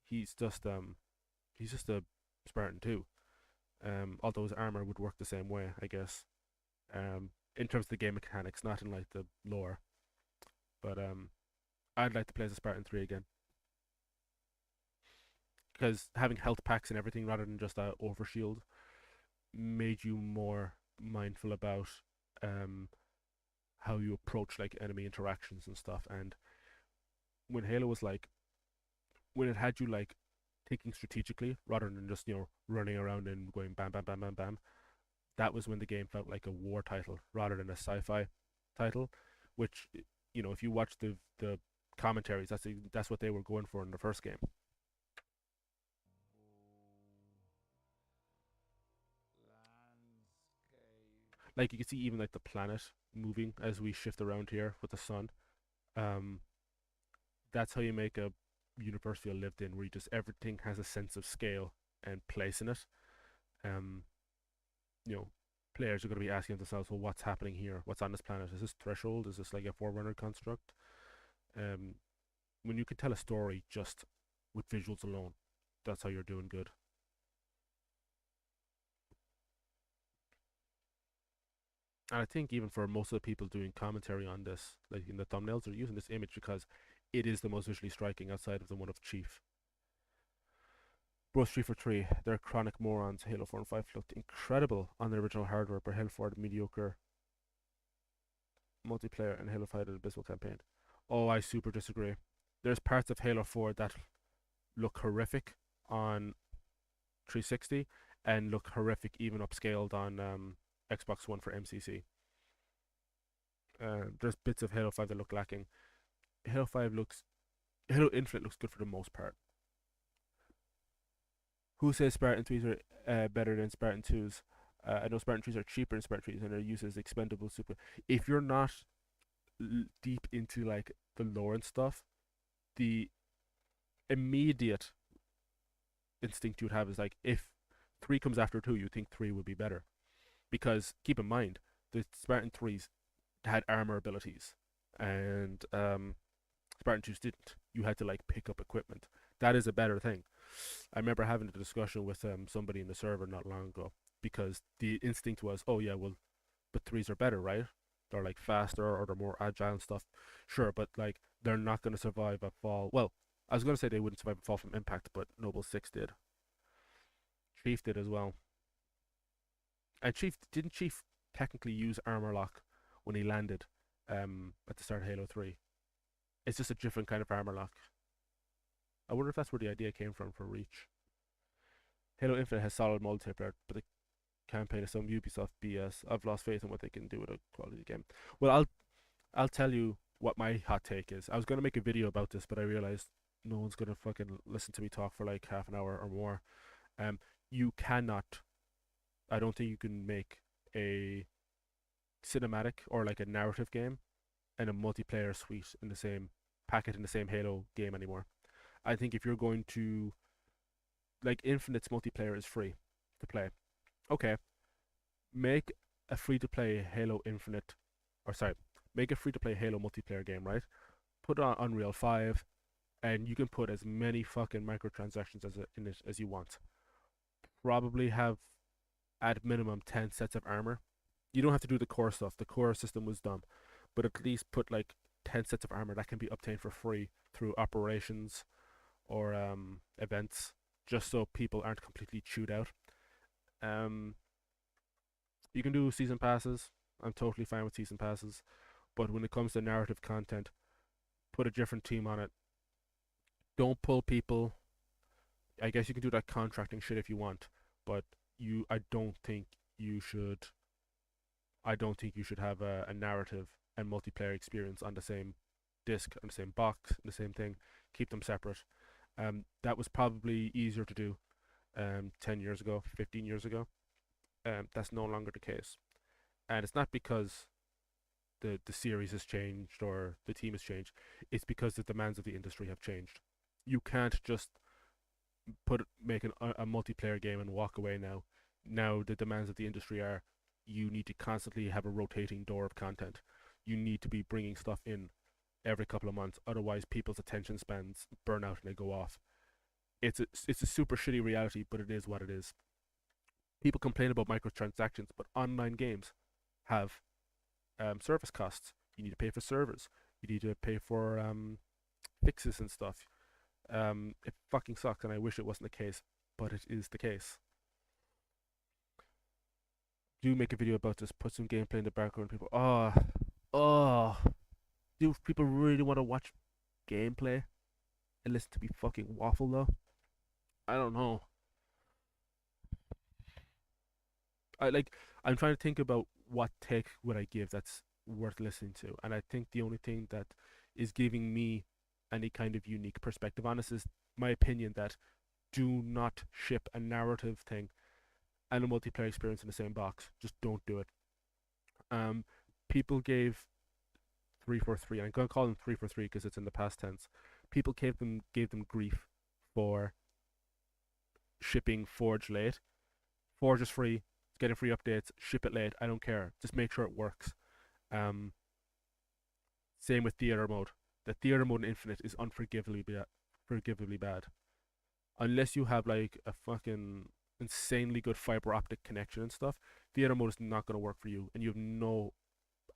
He's just a Spartan 2. Although his armor would work the same way, I guess. In terms of the game mechanics, not in like the lore. But I'd like to play as a Spartan 3 again. Because having health packs and everything rather than just a overshield made you more mindful about how you approach like enemy interactions and stuff. And when Halo was like, when it had you like thinking strategically rather than just running around and going bam bam bam bam bam, that was when the game felt like a war title rather than a sci-fi title. Which if you watch the commentaries, that's what they were going for in the first game. Like you can see even like the planet moving as we shift around here with the sun. That's how you make a universe feel lived in, where you just everything has a sense of scale and place in it. Players are going to be asking themselves, well, what's happening here? What's on this planet? Is this Threshold? Is this like a Forerunner construct? When you can tell a story just with visuals alone, that's how you're doing good. And I think even for most of the people doing commentary on this, like in the thumbnails, they're using this image because it is the most visually striking outside of the one of Chief. Bros 3 for 3, they're chronic morons. Halo 4 and 5 looked incredible on the original hardware, but Halo 4 had mediocre multiplayer and Halo 5 had an abysmal campaign. Oh, I super disagree. There's parts of Halo 4 that look horrific on 360 and look horrific even upscaled on Xbox One for MCC. There's bits of Halo 5 that look lacking. Halo Infinite looks good for the most part. Who says Spartan 3s are better than Spartan 2s? I know Spartan 3s are cheaper than Spartan 3s and they're used as expendable super. If you're not deep into like the lore and stuff, the immediate instinct you would have is like, if 3 comes after 2, you think 3 would be better. Because keep in mind, the Spartan 3s had armor abilities and Spartan 2s didn't. You had to like pick up equipment. That is a better thing. I remember having a discussion with somebody in the server not long ago because the instinct was, oh yeah, well, but 3s are better, right? They're like faster or they're more agile and stuff. Sure, but like they're not going to survive a fall. Well, I was going to say they wouldn't survive a fall from impact, but Noble 6 did. Chief did as well. And Chief technically use armor lock when he landed at the start of Halo 3. It's just a different kind of armor lock. I wonder if that's where the idea came from for Reach. Halo Infinite has solid multiplayer, but the campaign is some Ubisoft BS. I've lost faith in what they can do with a quality game. Well, I'll tell you what my hot take is. I was going to make a video about this, but I realized no one's going to fucking listen to me talk for like half an hour or more. You cannot, I don't think you can make a cinematic or like a narrative game and a multiplayer suite in the same packet in the same Halo game anymore. I think if you're going to, like, Infinite's multiplayer is free to play. Okay, make a free-to-play Halo Infinite, or sorry, make a free-to-play Halo multiplayer game, right? Put it on Unreal 5, and you can put as many fucking microtransactions in it as you want. Probably have, at minimum, 10 sets of armor. You don't have to do the core stuff. The core system was dumb. But at least put, like, 10 sets of armor that can be obtained for free through operations or events, just so people aren't completely chewed out. You can do season passes. I'm totally fine with season passes. But when it comes to narrative content, put a different team on it. Don't pull people. I guess you can do that contracting shit if you want, but I don't think you should have a narrative and multiplayer experience on the same disc, on the same box, the same thing. Keep them separate. That was probably easier to do 10 years ago, 15 years ago. That's no longer the case. And it's not because the series has changed or the team has changed. It's because the demands of the industry have changed. You can't just make a multiplayer game and walk away now. Now the demands of the industry are you need to constantly have a rotating door of content. You need to be bringing stuff in every couple of months, otherwise people's attention spans burn out and they go off. It's a super shitty reality, but it is what it is. People complain about microtransactions, but online games have service costs. You need to pay for servers. You need to pay for fixes and stuff. It fucking sucks, and I wish it wasn't the case, but it is the case. Do make a video about this. Put some gameplay in the background. People, do people really want to watch gameplay and listen to me fucking waffle though? I don't know. I'm trying to think about what take would I give that's worth listening to, and I think the only thing that is giving me any kind of unique perspective on this is my opinion that do not ship a narrative thing and a multiplayer experience in the same box. Just don't do it. People gave 343, and I'm going to call them 343 because it's in the past tense. People gave them grief for shipping Forge late. Forge is free. It's getting free updates. Ship it late. I don't care. Just make sure it works. Same with theater mode. The theater mode in Infinite is unforgivably bad. Unless you have like a fucking insanely good fiber optic connection and stuff, theater mode is not going to work for you, and you have no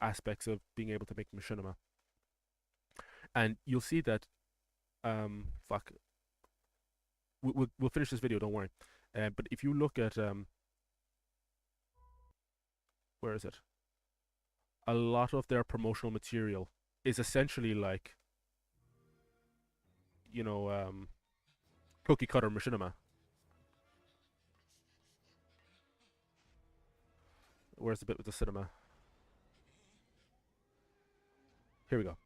aspects of being able to make machinima. And you'll see that. We'll finish this video. Don't worry. But if you look at where is it? A lot of their promotional material is essentially like, cookie cutter machinima. Where's the bit with the cinema? Here we go.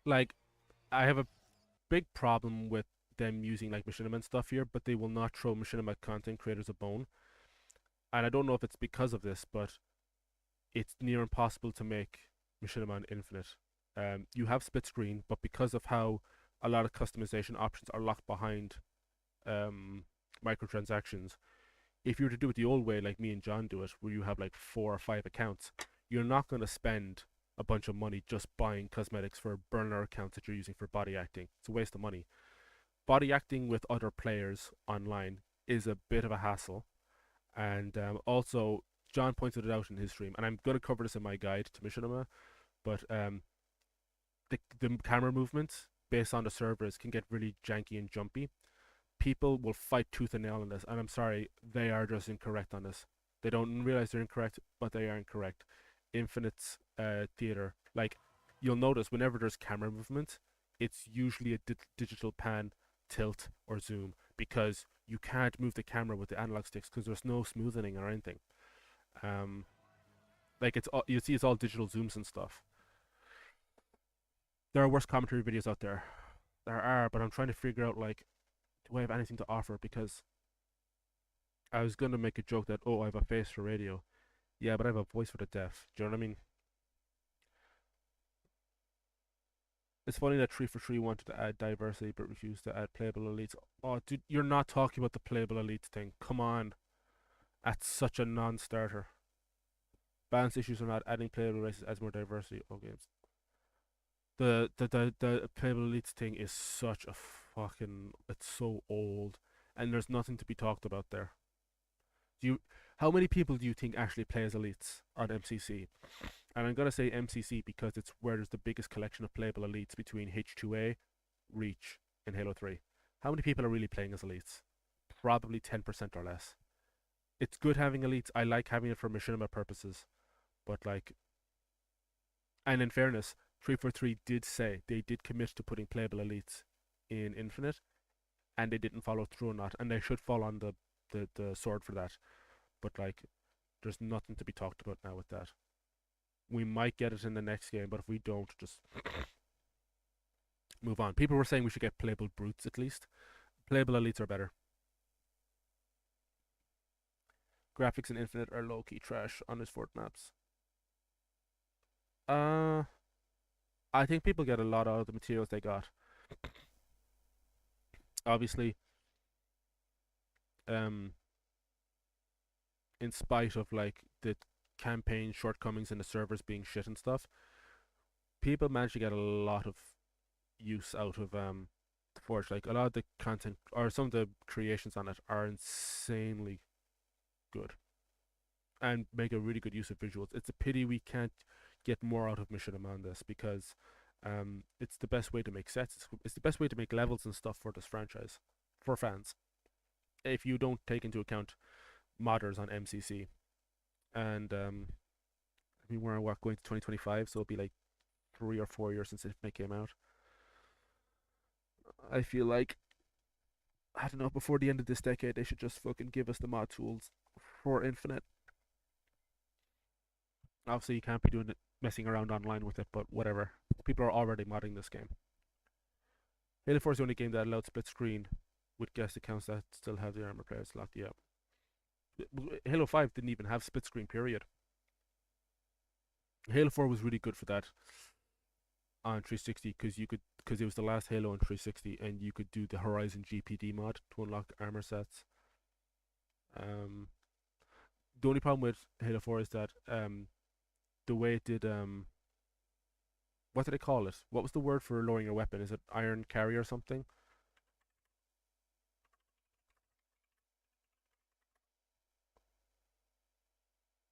Like, I have a big problem with them using like machinima and stuff here, but they will not throw machinima content creators a bone. And I don't know if it's because of this, but it's near impossible to make machinima on Infinite. You have split screen, but because of how a lot of customization options are locked behind microtransactions, if you were to do it the old way, like me and John do it, where you have like 4 or 5 accounts, you're not going to spend a bunch of money just buying cosmetics for burner accounts that you're using for body acting. It's a waste of money. Body acting with other players online is a bit of a hassle, and also John pointed it out in his stream, and I'm going to cover this in my guide to machinima, but the camera movements based on the servers can get really janky and jumpy. People will fight tooth and nail on this, and I'm sorry, they are just incorrect on this. They don't realize they're incorrect, but they are incorrect. Infinite's theater, like, you'll notice whenever there's camera movement, it's usually a digital pan, tilt, or zoom, because you can't move the camera with the analog sticks because there's no smoothing or anything. Like, you see it's all digital zooms and stuff. There are worse commentary videos out there. There are, but I'm trying to figure out, like, do I have anything to offer? Because I was going to make a joke that, oh, I have a face for radio. Yeah, but I have a voice for the deaf. Do you know what I mean? It's funny that 343 wanted to add diversity but refused to add playable elites. Oh, dude, you're not talking about the playable elites thing. Come on. That's such a non-starter. Balance issues are not adding playable races adds more diversity. Oh, games. The playable elites thing is such a fucking... It's so old. And there's nothing to be talked about there. How many people do you think actually play as elites on MCC? And I'm going to say MCC because it's where there's the biggest collection of playable elites between H2A, Reach, and Halo 3. How many people are really playing as elites? Probably 10% or less. It's good having elites. I like having it for machinima purposes. But like... And in fairness, 343 did say they did commit to putting playable elites in Infinite, and they didn't follow through on that, and they should fall on the sword for that. But like, there's nothing to be talked about now with that. We might get it in the next game, but if we don't, just move on. People were saying we should get playable brutes at least. Playable elites are better. graphics in Infinite are low key trash on his Fort maps. Uh, I think people get a lot out of the materials they got. Obviously, um, in spite of like the campaign shortcomings and the servers being shit and stuff, people managed to get a lot of use out of Forge. Like a lot of the content or some of the creations on it are insanely good and make a really good use of visuals. It's a pity we can't get more out of Machinima on this because it's the best way to make sets. It's the best way to make levels and stuff for this franchise for fans. If you don't take into account modders on MCC, and I mean we're going to 2025, so it'll be like 3 or 4 years since Infinite came out. I feel like I don't know, before the end of this decade they should just fucking give us the mod tools for Infinite. Obviously you can't be doing it messing around online with it, but whatever. People are already modding this game. Halo 4 is the only game that allowed split screen with guest accounts that still have the armor player slot. Yeah. Halo 5 didn't even have split screen, period. Halo 4 was really good for that on 360 because it was the last Halo on 360 and you could do the Horizon GPD mod to unlock armor sets. The only problem with Halo 4 is that the way it did what did they call it? What was the word for lowering your weapon? Is it iron carry or something?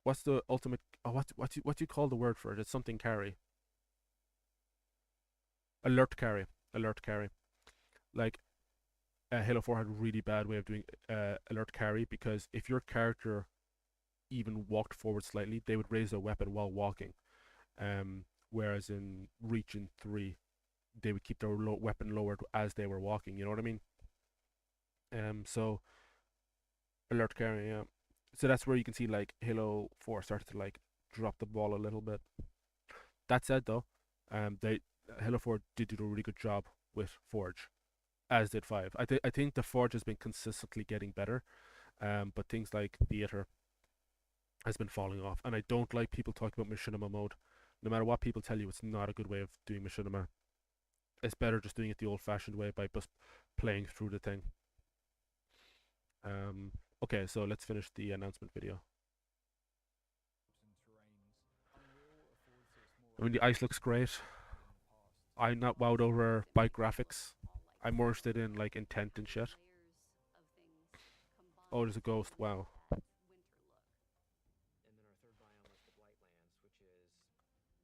What's the ultimate? Oh, what do you call the word for it? It's something carry. Alert carry. Alert carry. Like Halo 4 had a really bad way of doing alert carry because if your character even walked forward slightly, they would raise their weapon while walking. Whereas in Reach and 3, they would keep their weapon lowered as they were walking. You know what I mean? So alert carry, yeah. So that's where you can see like Halo 4 started to like drop the ball a little bit. That said, though, Halo 4 did do a really good job with Forge, as did 5. I think the Forge has been consistently getting better, but things like Theater has been falling off, and I don't like people talking about Machinima mode. No matter what people tell you, it's not a good way of doing Machinima. It's better just doing it the old-fashioned way by just playing through the thing. Okay, so let's finish the announcement video. I mean, the ice looks great. I'm not wowed over bike graphics. I'm more interested in like intent and shit. Oh, there's a ghost. Wow.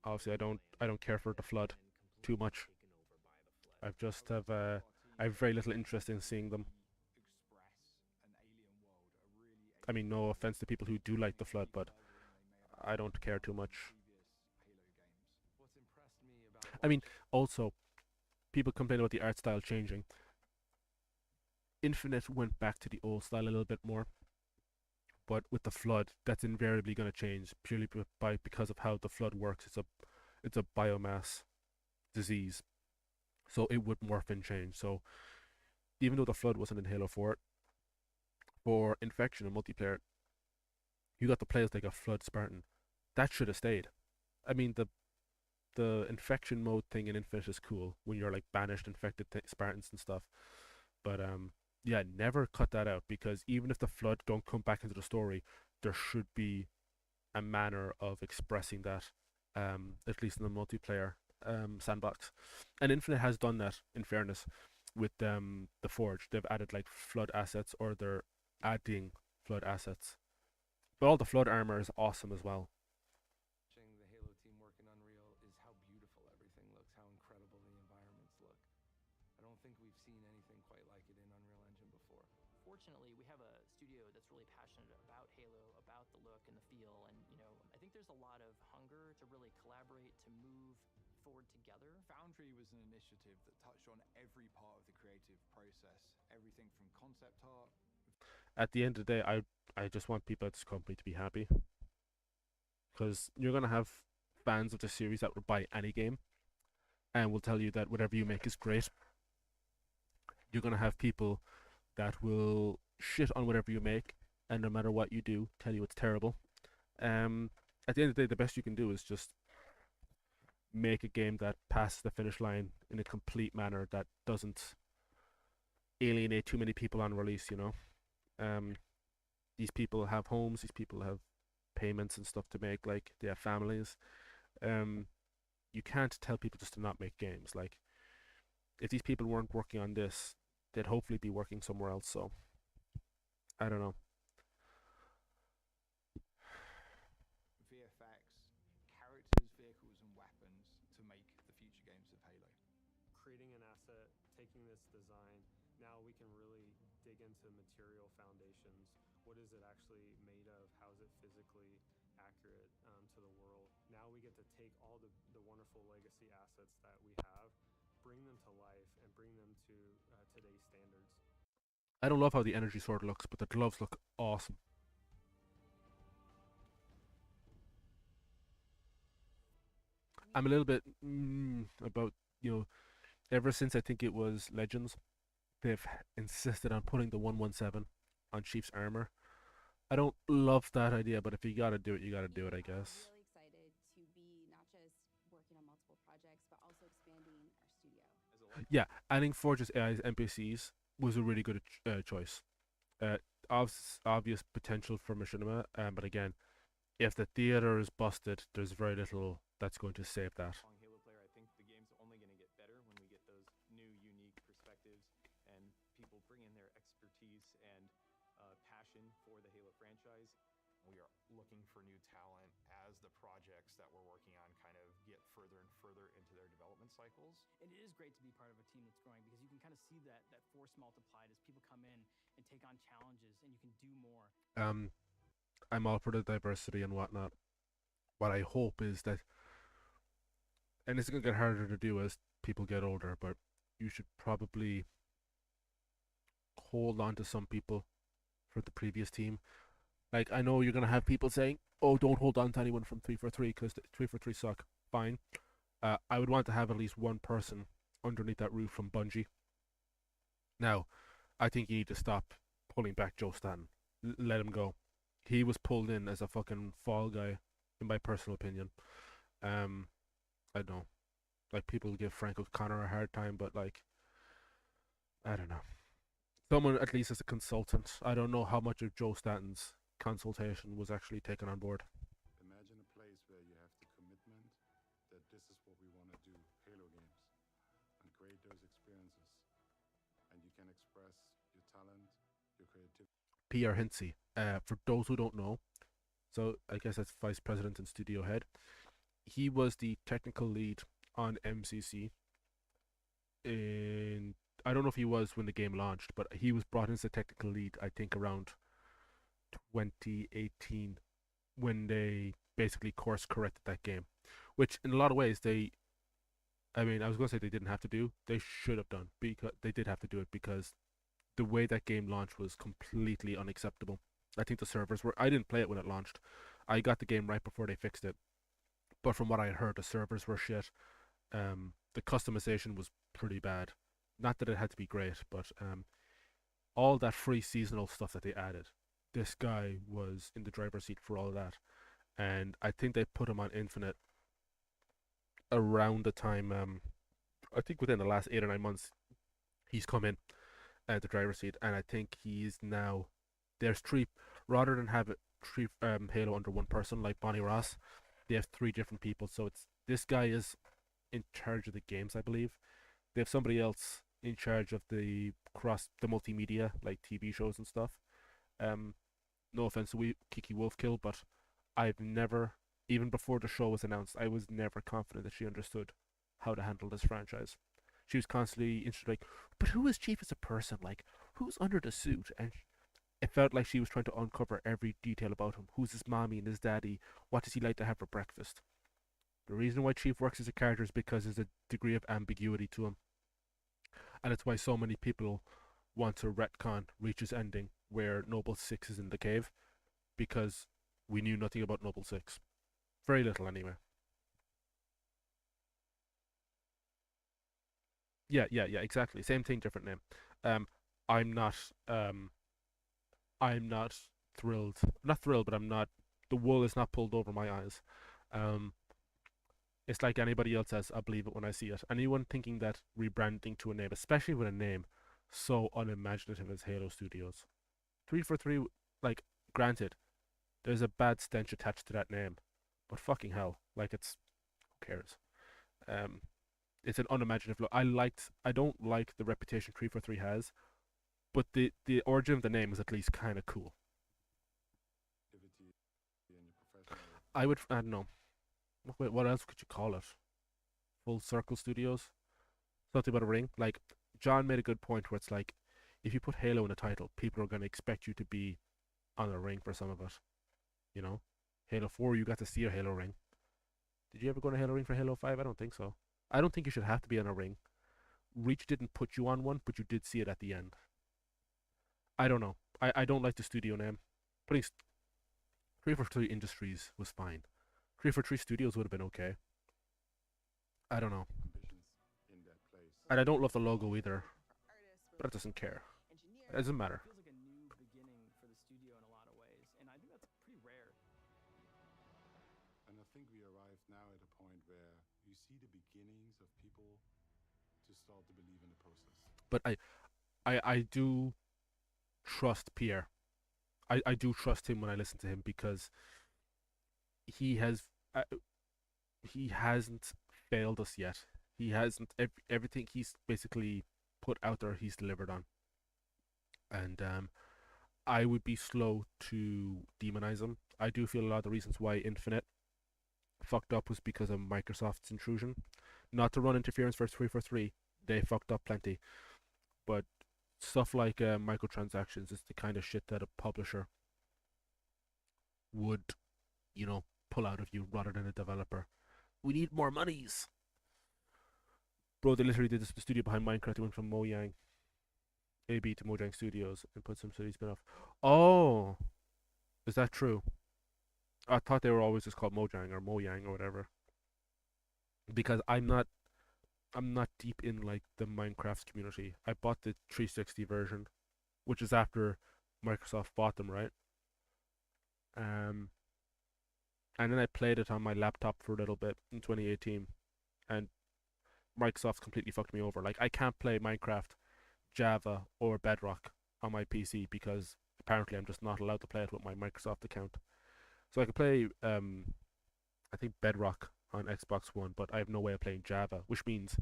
Obviously, I don't care for the flood too much. I have very little interest in seeing them. I mean, no offense to people who do like the flood, but I don't care too much. I mean, also, people complain about the art style changing. Infinite went back to the old style a little bit more, but with the flood, that's invariably going to change purely because of how the flood works. It's a biomass disease, so it would morph and change. So even though the flood wasn't in Halo 4, for Infection and multiplayer, you got to play as like a flood Spartan. That should have stayed. I mean, the infection mode thing in Infinite is cool when you're like banished infected Spartans and stuff. But yeah, never cut that out because even if the flood don't come back into the story, there should be a manner of expressing that, at least in the multiplayer sandbox. And Infinite has done that, in fairness, with the Forge. They've added like flood assets, or they're adding flood assets. But all the flood armor is awesome as well. Watching the Halo team work in Unreal is how beautiful everything looks, how incredible the environments look. I don't think we've seen anything quite like it in Unreal Engine before. Fortunately, we have a studio that's really passionate about Halo, about the look and the feel, and I think there's a lot of hunger to really collaborate, to move forward together. Foundry was an initiative that touched on every part of the creative process, everything from concept art. At the end of the day, I just want people at this company to be happy, because you're gonna have fans of the series that will buy any game and will tell you that whatever you make is great. You're gonna have people that will shit on whatever you make and no matter what you do, tell you it's terrible. At the end of the day, the best you can do is just make a game that passes the finish line in a complete manner that doesn't alienate too many people on release. Um, these people have homes, these people have payments and stuff to make, like they have families. Um, you can't tell people just to not make games. Like if these people weren't working on this, they'd hopefully be working somewhere else. So I don't know. VFX, characters, vehicles, and weapons to make the future games of Halo. Creating an asset, taking this design, now we can really dig into material foundations. What is it actually made of? How is it physically accurate to the world? Now we get to take all the wonderful legacy assets that we have, bring them to life, and bring them to today's standards. I don't love how the energy sword looks, but the gloves look awesome. I'm a little bit about, ever since I think it was Legends, they've insisted on putting the 117 on Chief's armor. I don't love that idea, but if you gotta do it, you gotta do it, I guess. I'm really excited to be not just working on multiple projects, but also expanding our studio. Yeah, adding Forge's AI's NPCs was a really good choice. Obvious potential for Machinima, but again, if the theater is busted, there's very little that's going to save that. Halo player, I think the game's only going to get better when we get those new, unique perspectives and people bring in their expertise and passion for the Halo franchise. We are looking for new talent as the projects that we're working on kind of get further and further into their development cycles. And it is great to be part of a team that's growing because you can kind of see that force multiplied as people come in and take on challenges and you can do more. I'm all for the diversity and whatnot. What I hope is that, and it's going to get harder to do as people get older, but you should probably hold on to some people for the previous team. Like, I know you're going to have people saying, oh, don't hold on to anyone from 343 because 343 suck. Fine. I would want to have at least one person underneath that roof from Bungie. Now, I think you need to stop pulling back Joe Stanton. Let him go. He was pulled in as a fucking fall guy, in my personal opinion. I don't know. Like, people give Frank O'Connor a hard time, but, like, I don't know. Someone at least as a consultant. I don't know how much of Joe Stanton's consultation was actually taken on board. Imagine a place where you have the commitment that this is what we want to do, Halo games, and create those experiences. And you can express your talent, your creativity. Pierre Hintze, for those who don't know, so I guess that's vice president and studio head. He was the technical lead on MCC. I don't know if he was when the game launched, but he was brought in as a technical lead, I think, around 2018 when they basically course corrected that game, which in a lot of ways I was going to say they didn't have to do. They should have done, because they did have to do it, because the way that game launched was completely unacceptable. I think the servers were, I didn't play it when it launched. I got the game right before they fixed it. But from what I heard, the servers were shit. The customization was pretty bad. Not that it had to be great, but all that free seasonal stuff that they added, this guy was in the driver's seat for all of that. And I think they put him on Infinite around the time, I think within the last 8 or 9 months, he's come in at the driver's seat. And I think he's now, there's three, rather than have it three Halo under one person like Bonnie Ross, they have 3 different people. So it's, this guy is in charge of the games, I believe. They have somebody else in charge of the multimedia, like TV shows and stuff. No offense to Kiki Wolfkill, but I've never, even before the show was announced, I was never confident that she understood how to handle this franchise. She was constantly interested, like, but who is Chief as a person? Like, who's under the suit? And it felt like she was trying to uncover every detail about him. Who's his mommy and his daddy? What does he like to have for breakfast? The reason why Chief works as a character is because there's a degree of ambiguity to him. And it's why so many people want to retcon Reach's ending where Noble 6 is in the cave, because we knew nothing about Noble 6. Very little anyway. Yeah, exactly. Same thing, different name. I'm not thrilled. Not thrilled, but I'm not. The wool is not pulled over my eyes. Um, it's like anybody else says. I believe it when I see it. Anyone thinking that rebranding to a name, especially with a name so unimaginative as Halo Studios, 343. Like, granted, there's a bad stench attached to that name, but fucking hell, like it's who cares? Um, it's an unimaginative look. I don't like the reputation 343 has, but the origin of the name is at least kind of cool. Activity in your professional. I don't know. What else could you call it? Full Circle Studios? Something about a ring? Like, John made a good point where it's like, if you put Halo in the title, people are going to expect you to be on a ring for some of it. You know? Halo 4, you got to see a Halo ring. Did you ever go on a Halo ring for Halo 5? I don't think so. I don't think you should have to be on a ring. Reach didn't put you on one, but you did see it at the end. I don't know. I don't like the studio name. Putting 343 Industries was fine. 343 Studios would have been okay. I don't know. Ambitions in that place. And I don't love the logo either. But it doesn't care. It doesn't matter. It feels like a new beginning for the studio in a lot of ways, and I think that's pretty rare. And I think we arrived now at a point where you see the beginnings of people to start to believe in the process. But I do trust Pierre. I do trust him when I listen to him because he hasn't failed us yet. He hasn't everything he's basically put out there he's delivered on. And I would be slow to demonize him. I do feel a lot of the reasons why Infinite fucked up was because of Microsoft's intrusion. Not to run interference for 343, they fucked up plenty. But stuff like microtransactions is the kind of shit that a publisher would, pull out of you rather than a developer. We need more monies. Bro, they literally did this. The studio behind Minecraft. They went from Mojang AB to Mojang Studios and put some city spin-off. Oh, is that true? I thought they were always just called Mojang or Mojang or whatever. Because I'm not deep in like the Minecraft community. I bought the 360 version, which is after Microsoft bought them, right? And then I played it on my laptop for a little bit in 2018, and Microsoft completely fucked me over. Like, I can't play Minecraft, Java, or Bedrock on my PC because apparently I'm just not allowed to play it with my Microsoft account. So I could play, I think Bedrock on Xbox One, but I have no way of playing Java, which means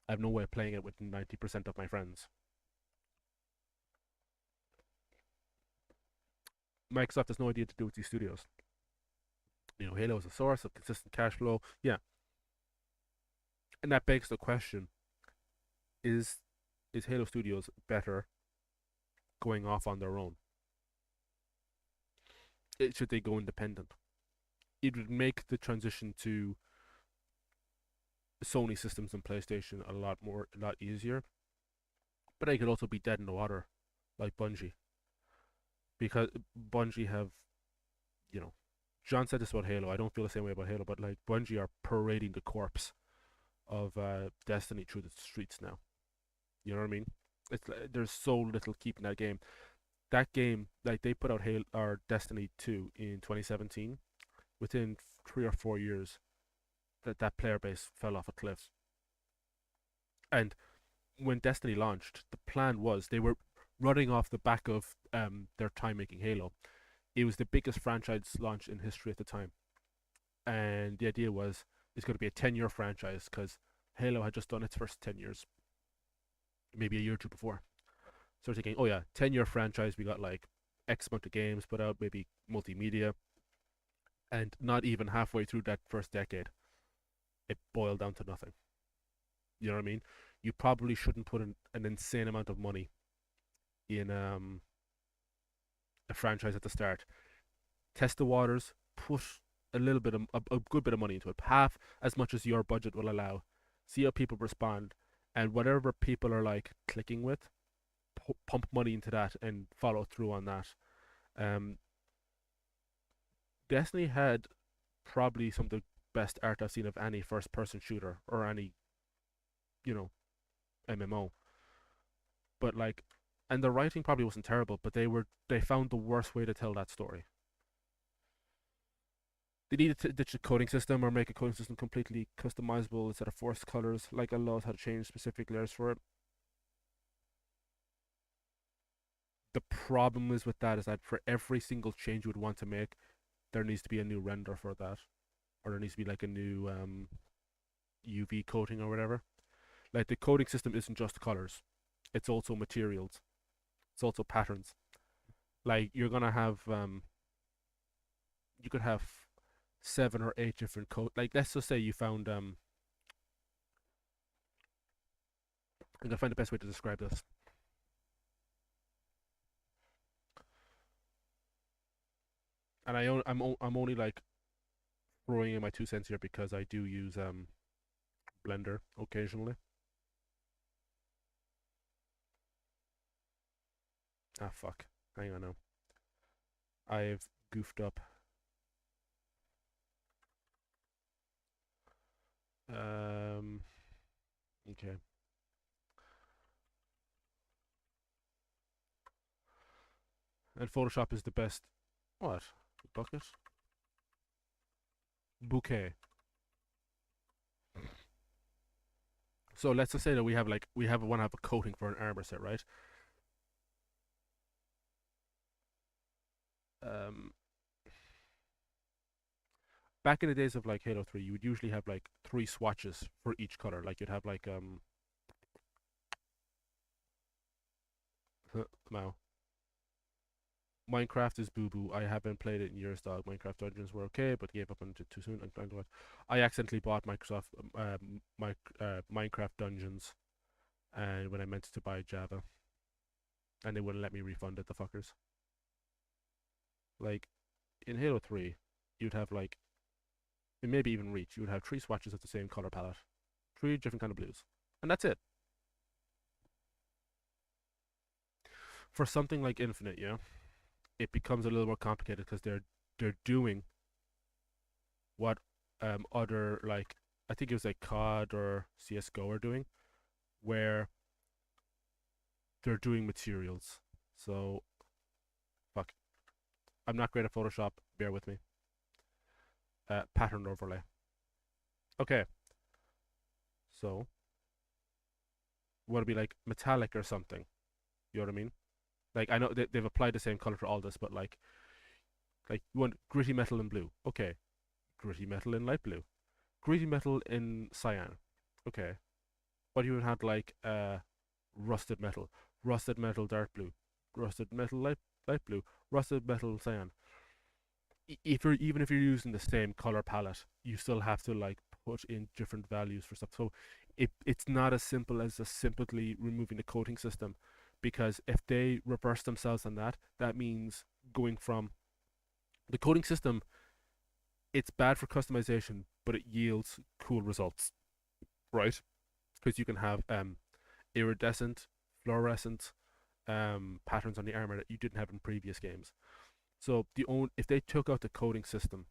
I have no way of playing it with 90% of my friends. Microsoft has no idea what to do with these studios. Halo is a source of consistent cash flow. Yeah. And that begs the question, is Halo Studios better going off on their own? Should they go independent? It would make the transition to Sony systems and PlayStation a lot easier. But they could also be dead in the water, like Bungie. Because Bungie have, John said this about Halo. I don't feel the same way about Halo, but like Bungie are parading the corpse of Destiny through the streets now. You know what I mean? It's like, there's so little keeping that game. That game, like they put out Halo or Destiny 2 in 2017. Within 3 or 4 years, that player base fell off a cliff. And when Destiny launched, the plan was they were running off the back of their time making Halo. It was the biggest franchise launch in history at the time. And the idea was it's going to be a 10-year franchise because Halo had just done its first 10 years. Maybe a year or two before. So we're thinking, oh yeah, 10-year franchise, we got like X amount of games put out, maybe multimedia. And not even halfway through that first decade, it boiled down to nothing. You know what I mean? You probably shouldn't put an insane amount of money in a franchise at the start. Test the waters, put a little bit of a good bit of money into it, half as much as your budget will allow. See how people respond, and whatever people are like clicking with, pump money into that and follow through on that. Destiny had probably some of the best art I've seen of any first-person shooter or any, MMO. But like, And the writing probably wasn't terrible, but they found the worst way to tell that story. They needed to ditch the coding system or make a coding system completely customizable instead of forced colors, like allows how to change specific layers for it. The problem is with that is that for every single change you would want to make, there needs to be a new render for that, or there needs to be like a new UV coating or whatever. Like the coding system isn't just colors; it's also materials. It's also patterns. Like you're gonna have you could have 7 or 8 different code. Like let's just say you found I'm gonna find the best way to describe this. And I'm only like throwing in my 2 cents here because I do use Blender occasionally. Ah fuck. Hang on now. I've goofed up. Okay. And Photoshop is the best. What? Bucket? Bouquet. So let's just say that we want to have a coating for an armor set, right? Back in the days of like Halo 3, you would usually have like 3 swatches for each color. Like you'd have like Wow. Minecraft is boo boo. I haven't played it in years, dog. Minecraft Dungeons were okay, but gave up on it too soon. I accidentally bought Minecraft Dungeons, and when I meant to buy Java, and they wouldn't let me refund it, the fuckers. Like in Halo 3, you'd have like, and maybe even Reach, you would have 3 swatches of the same color palette, 3 different kind of blues, and that's it. For something like Infinite, yeah, it becomes a little more complicated because they're doing what other, like I think it was like COD or CS:GO are doing, where they're doing materials. So fuck, I'm not great at Photoshop. Bear with me. Pattern overlay. Okay. So would it be like metallic or something? You know what I mean? Like I know they've applied the same color to all this, but like you want gritty metal in blue. Okay. Gritty metal in light blue. Gritty metal in cyan. Okay. But you would have like rusted metal dark blue, rusted metal light blue, rusted metal cyan. Even if you're using the same color palette, you still have to like put in different values for stuff. So it's not as simple as just simply removing the coating system, because if they reverse themselves on that, that means going from the coding system, it's bad for customization, but it yields cool results, right? Because you can have iridescent, fluorescent patterns on the armor that you didn't have in previous games. So if they took out the coding system,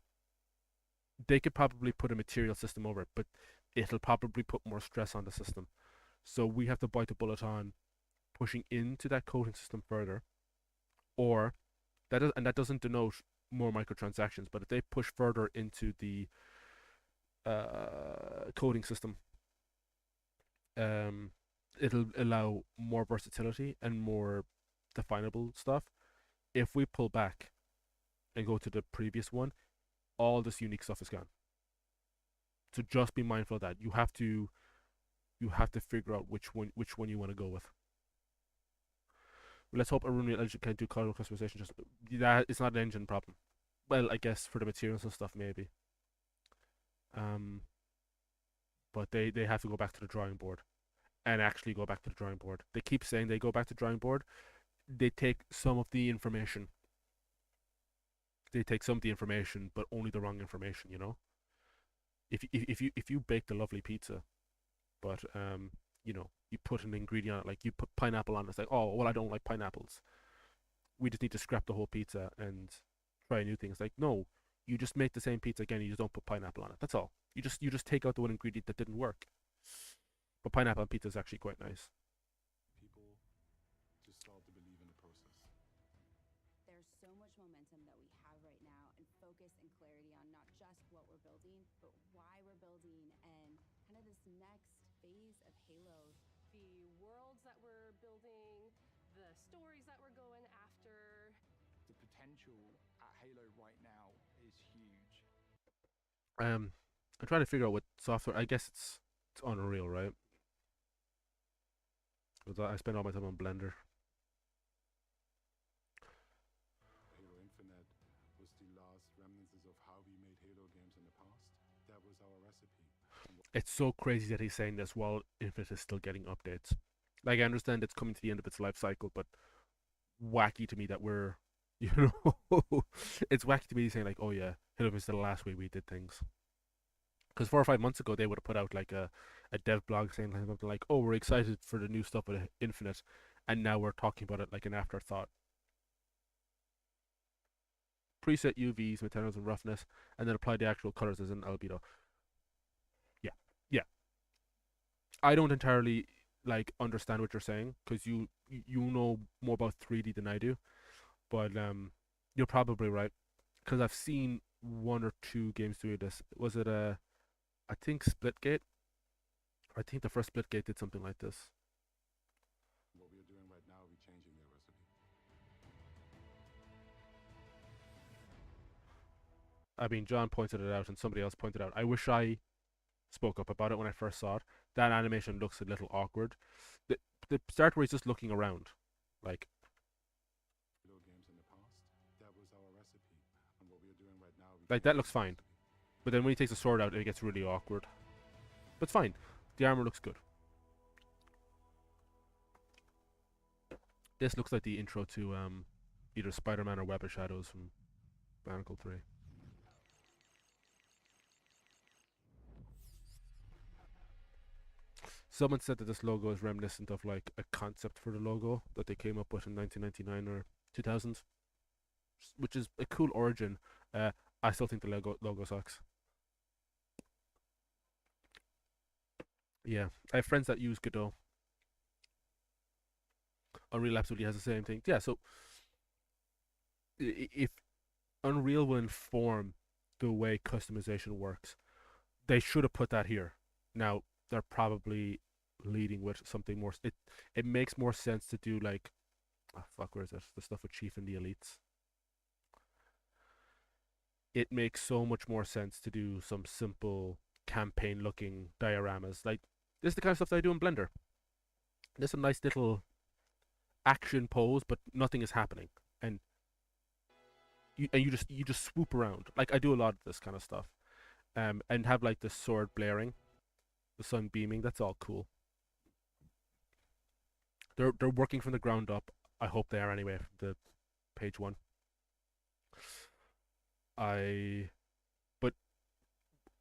they could probably put a material system over it, but it'll probably put more stress on the system. So we have to bite the bullet on pushing into that coding system further, or that doesn't denote more microtransactions, but if they push further into the coding system, it'll allow more versatility and more definable stuff. If we pull back and go to the previous one, all this unique stuff is gone. So just be mindful of that. You have to figure out which one you want to go with. Let's hope Unreal Engine can do color customization. Just that it's not an engine problem. Well, I guess for the materials and stuff maybe. But they have to go back to the drawing board, and actually go back to the drawing board. They keep saying they go back to the drawing board. They take some of the information. But only the wrong information. You know. If you baked a lovely pizza, but you know, you put an ingredient on it, like you put pineapple on it, it's like, oh well, I don't like pineapples. We just need to scrap the whole pizza and try new things. Like, no, you just make the same pizza again. You just don't put pineapple on it. That's all. You just take out the one ingredient that didn't work. But pineapple on pizza is actually quite nice. People just start to believe in the process. There's so much momentum that we have right now, and focus and clarity on not just what we're building, but why we're building, and kind of this next phase of Halo. The worlds that we're building, the stories that we're going after. The potential at Halo right now is huge. I'm trying to figure out what software. I guess it's Unreal, right? 'Cause I spend all my time on Blender. Halo Infinite was the last remnants of how we made Halo games in the past. That was our recipe. It's so crazy that he's saying this while Infinite is still getting updates. Like, I understand it's coming to the end of its life cycle, but wacky to me that we're, you know, it's wacky to me saying like, oh yeah, Halo is the last way we did things. Because 4 or 5 months ago, they would have put out like a dev blog saying something like, oh, we're excited for the new stuff with Infinite, and now we're talking about it like an afterthought. Preset UVs, materials, and roughness, and then apply the actual colors as an albedo. Yeah. I don't entirely like understand what you're saying, because you know more about 3D than I do, but you're probably right, because I've seen 1 or 2 games doing this. Was it I think Splitgate? I think the first Splitgate did something like this. What we are doing right now, we're changing their recipe. I mean, John pointed it out, and somebody else pointed out. I wish I spoke up about it when I first saw it. That animation looks a little awkward. The start where he's just looking around, like. Halo games in the past. That was our recipe. And what we are doing right now, Like, that looks fine. But then when he takes the sword out, it gets really awkward. But it's fine. The armor looks good. This looks like the intro to either Spider-Man or Web of Shadows from Barnacle 3. Someone said that this logo is reminiscent of like a concept for the logo that they came up with in 1999 or 2000, which is a cool origin. I still think the logo sucks. Yeah, I have friends that use Godot. Unreal absolutely has the same thing. Yeah, so if Unreal will inform the way customization works, they should have put that here. Now, they're probably leading with something more. It makes more sense to do like, oh fuck, where is it? The stuff with Chief and the Elites. It makes so much more sense to do some simple campaign-looking dioramas. Like, this is the kind of stuff that I do in Blender. There's a nice little action pose, but nothing is happening, and you just swoop around. Like, I do a lot of this kind of stuff, and have like the sword blaring, the sun beaming. That's all cool. They're working from the ground up. I hope they are anyway. From the page 1. But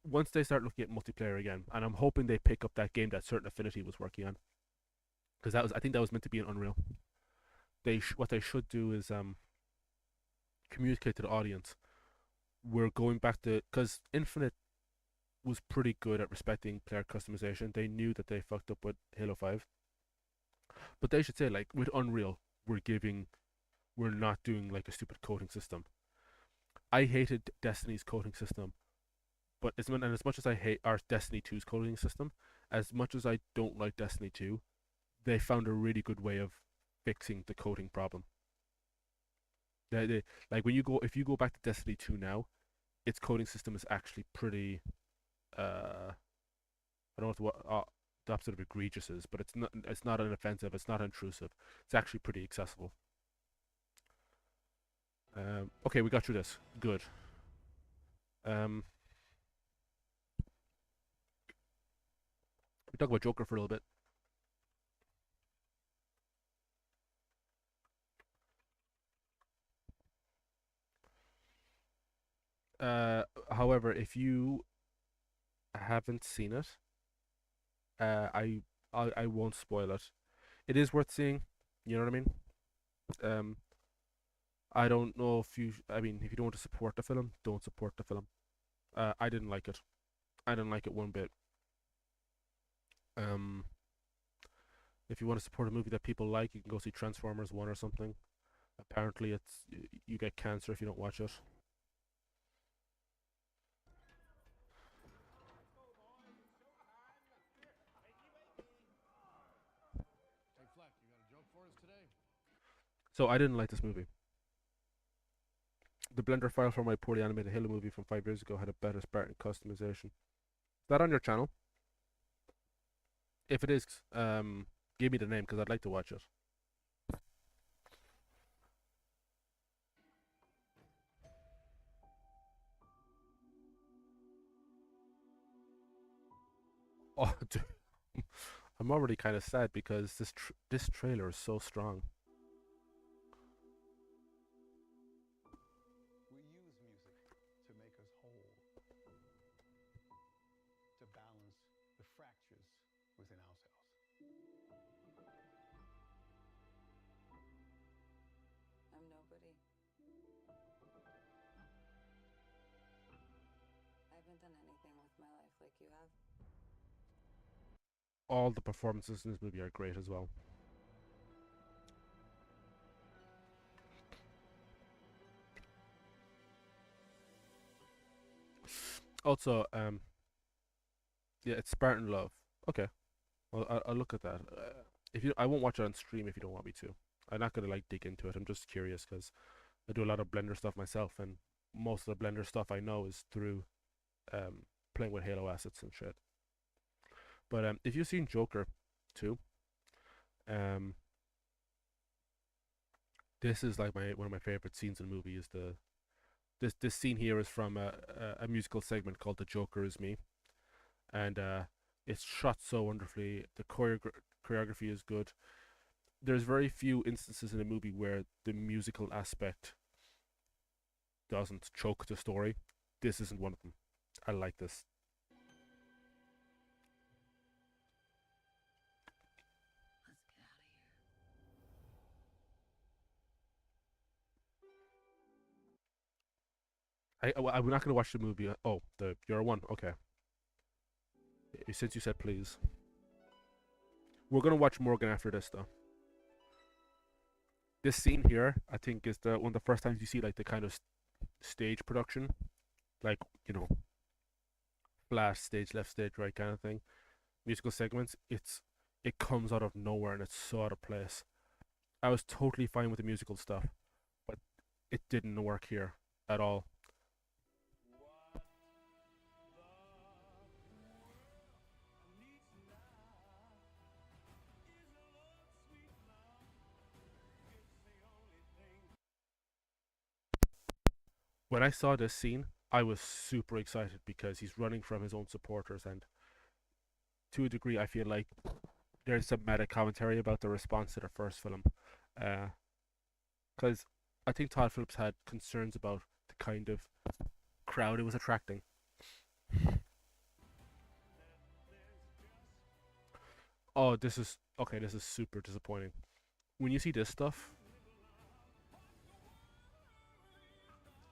once they start looking at multiplayer again, and I'm hoping they pick up that game that Certain Affinity was working on, because I think that was meant to be an Unreal. What they should do is communicate to the audience. We're going back to, because Infinite was pretty good at respecting player customization. They knew that they fucked up with Halo 5, but they should say, like, with Unreal, we're not doing like a stupid coding system. I hated Destiny's coding system, but as much as I hate our Destiny 2's coding system, as much as I don't like Destiny 2, they found a really good way of fixing the coding problem. Like, if you go back to Destiny 2 now, its coding system is actually pretty. I don't know what the opposite of egregious is, but it's not. It's not inoffensive. It's not intrusive. It's actually pretty accessible. Okay, we got through this. Good. We talk about Joker for a little bit. However, if you haven't seen it, I won't spoil it. It is worth seeing. You know what I mean? I don't know if you. I mean, if you don't want to support the film, don't support the film. I didn't like it. I didn't like it one bit. If you want to support a movie that people like, you can go see Transformers 1 or something. Apparently, you get cancer if you don't watch it. Hey Fleck, you got a joke for us today? So I didn't like this movie. The Blender file for my poorly animated Halo movie from 5 years ago had a better Spartan customization. Is that on your channel? If it is, give me the name because I'd like to watch it. Oh, dude. I'm already kind of sad because this trailer is so strong. We use music to make us whole, to balance the fractures within ourselves. I'm nobody. I haven't done anything with my life like you have. All the performances in this movie are great as well. Also, yeah, it's Spartan Love. Okay, well, I'll look at that. If you, I won't watch it on stream if you don't want me to. I'm not gonna like dig into it. I'm just curious because I do a lot of Blender stuff myself, and most of the Blender stuff I know is through playing with Halo assets and shit. But if you've seen Joker 2, this is like one of my favorite scenes in the movie. Is this scene here is from a musical segment called "The Joker Is Me," and it's shot so wonderfully. The choreography is good. There's very few instances in a movie where the musical aspect doesn't choke the story. This isn't one of them. I like this. I'm not gonna watch the movie. Oh, you're one. Okay. Since you said please, we're gonna watch Morgan after this though. This scene here, I think, is one of the first times you see like the kind of stage production, like flat stage, left stage, right kind of thing. Musical segments. It comes out of nowhere and it's so out of place. I was totally fine with the musical stuff, but it didn't work here at all. When I saw this scene, I was super excited because he's running from his own supporters, and to a degree, I feel like there's some meta commentary about the response to the first film, because I think Todd Phillips had concerns about the kind of crowd it was attracting. Oh, this is okay. This is super disappointing. When you see this stuff,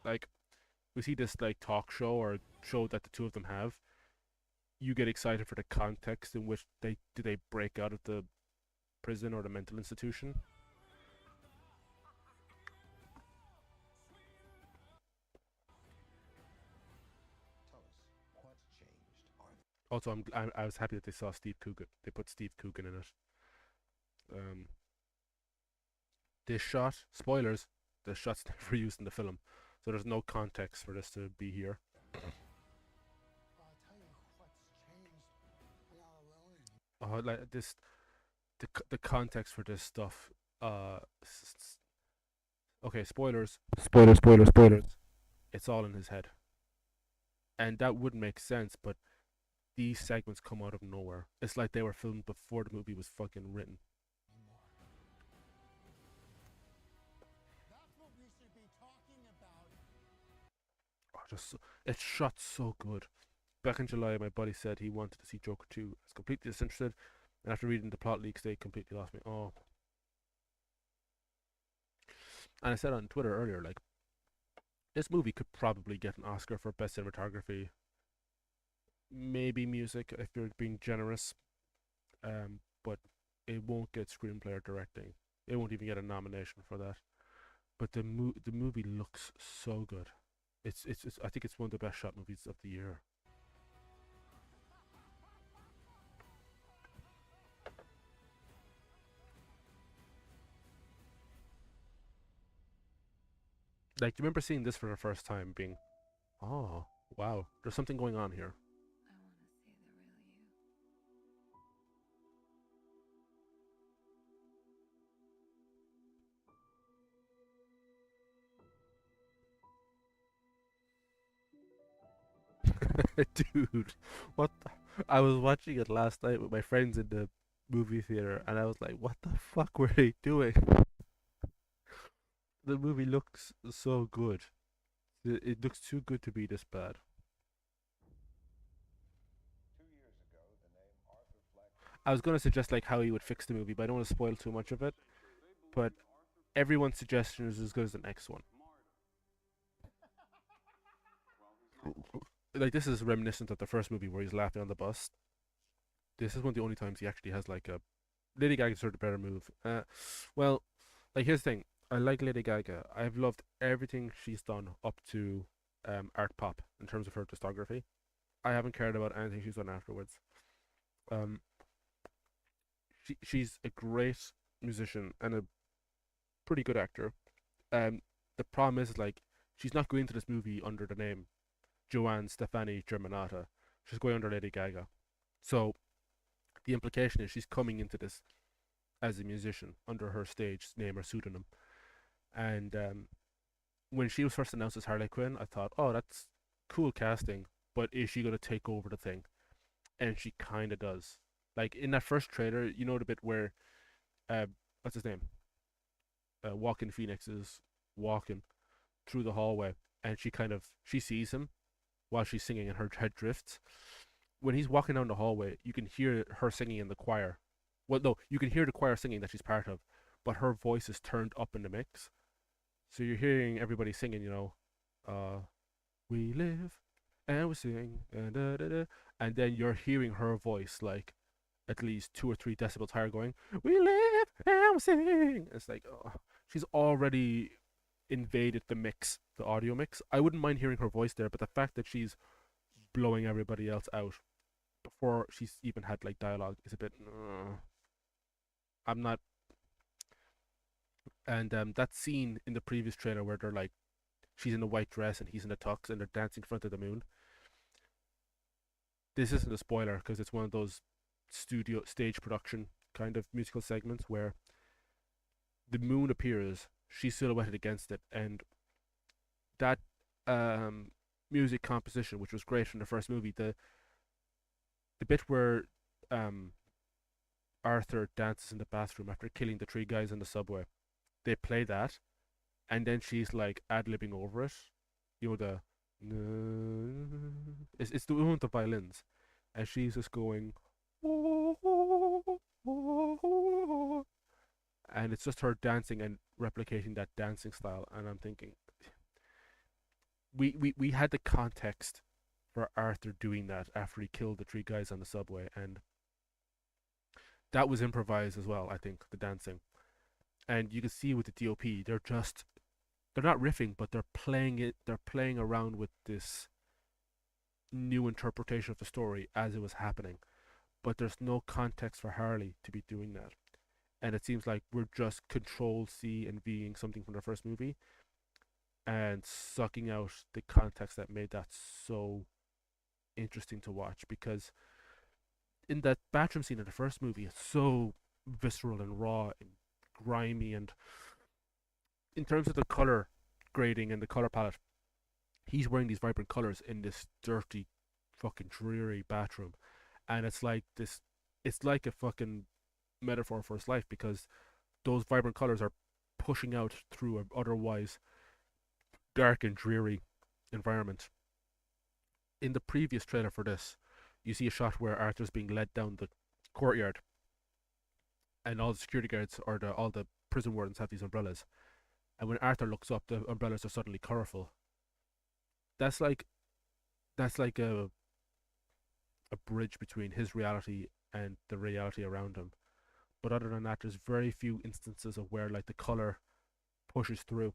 like we see this like talk show or show that the two of them have, you get excited for the context in which they break out of the prison or the mental institution. Also, I was happy that they saw Steve Coogan. They put Steve Coogan in it. This shot, spoilers, the shot's never used in the film, so there's no context for this to be here. Oh, like this, the context for this stuff. Okay, spoilers. Spoilers. It's all in his head, and that wouldn't make sense, but these segments come out of nowhere. It's like they were filmed before the movie was fucking written. That's what we should be talking about. Oh, it's shot so good. Back in July, my buddy said he wanted to see Joker 2. I was completely disinterested, and after reading the plot leaks, they completely lost me. Oh. And I said on Twitter earlier, like, this movie could probably get an Oscar for best cinematography. Maybe music if you're being generous, but it won't get screenplay or directing. It won't even get a nomination for that. But the movie looks so good. It's I think it's one of the best shot movies of the year. Like, do you remember seeing this for the first time, being, oh wow, there's something going on here. I want to see the real you. Dude, what the? I was watching it last night with my friends in the movie theater, and I was like, what the fuck were they doing? The movie looks so good. It looks too good to be this bad. I was gonna suggest like how he would fix the movie, but I don't want to spoil too much of it. But everyone's suggestion is as good as the next one. Like, this is reminiscent of the first movie where he's laughing on the bus. This is one of the only times he actually has like a. Lady Gaga's sort of better move. Well, like, here's the thing. I like Lady Gaga. I've loved everything she's done up to Art Pop in terms of her discography. I haven't cared about anything she's done afterwards. Um, she's a great musician and a pretty good actor. The problem is, like, she's not going into this movie under the name Joanne Stefani Germanata. She's going under Lady Gaga. So the implication is she's coming into this as a musician under her stage name or pseudonym. And when she was first announced as Harley Quinn, I thought, oh, that's cool casting, but is she going to take over the thing? And she kind of does. Like, in that first trailer, you know the bit where, what's his name? Joaquin Phoenix is walking through the hallway, and she sees him while she's singing, and her head drifts. When he's walking down the hallway, you can hear her singing in the choir. Well, no, you can hear the choir singing that she's part of, but her voice is turned up in the mix. So you're hearing everybody singing, we live and we sing, and and then you're hearing her voice like at least 2 or 3 decibels higher, going, we live and we sing. It's like, oh, she's already invaded the mix, the audio mix. I wouldn't mind hearing her voice there, but the fact that she's blowing everybody else out before she's even had like dialogue is a bit. I'm not. And that scene in the previous trailer where they're like, she's in a white dress and he's in a tux and they're dancing in front of the moon. This isn't a spoiler because it's one of those studio stage production kind of musical segments where the moon appears, she's silhouetted against it, and that music composition, which was great from the first movie, the bit where Arthur dances in the bathroom after killing the 3 guys in the subway, they play that, and then she's like ad-libbing over it. You know, it's the one with the violins, and she's just going, and it's just her dancing and replicating that dancing style. And I'm thinking, we had the context for Arthur doing that after he killed the 3 guys on the subway, and that was improvised as well, I think, the dancing. And you can see with the DOP, they're not riffing, but they're playing around with this new interpretation of the story as it was happening. But there's no context for Harley to be doing that. And it seems like we're just Control C and Ving something from the first movie and sucking out the context that made that so interesting to watch. Because in that bathroom scene in the first movie, it's so visceral and raw and grimy, and in terms of the color grading and the color palette, he's wearing these vibrant colors in this dirty, fucking dreary bathroom, and it's like a fucking metaphor for his life, because those vibrant colors are pushing out through an otherwise dark and dreary environment. In the previous trailer for this, you see a shot where Arthur's being led down the courtyard, and all the security guards or all the prison wardens have these umbrellas, and when Arthur looks up, the umbrellas are suddenly colorful. That's like a bridge between his reality and the reality around him. but other than that, there's very few instances of where like the color pushes through.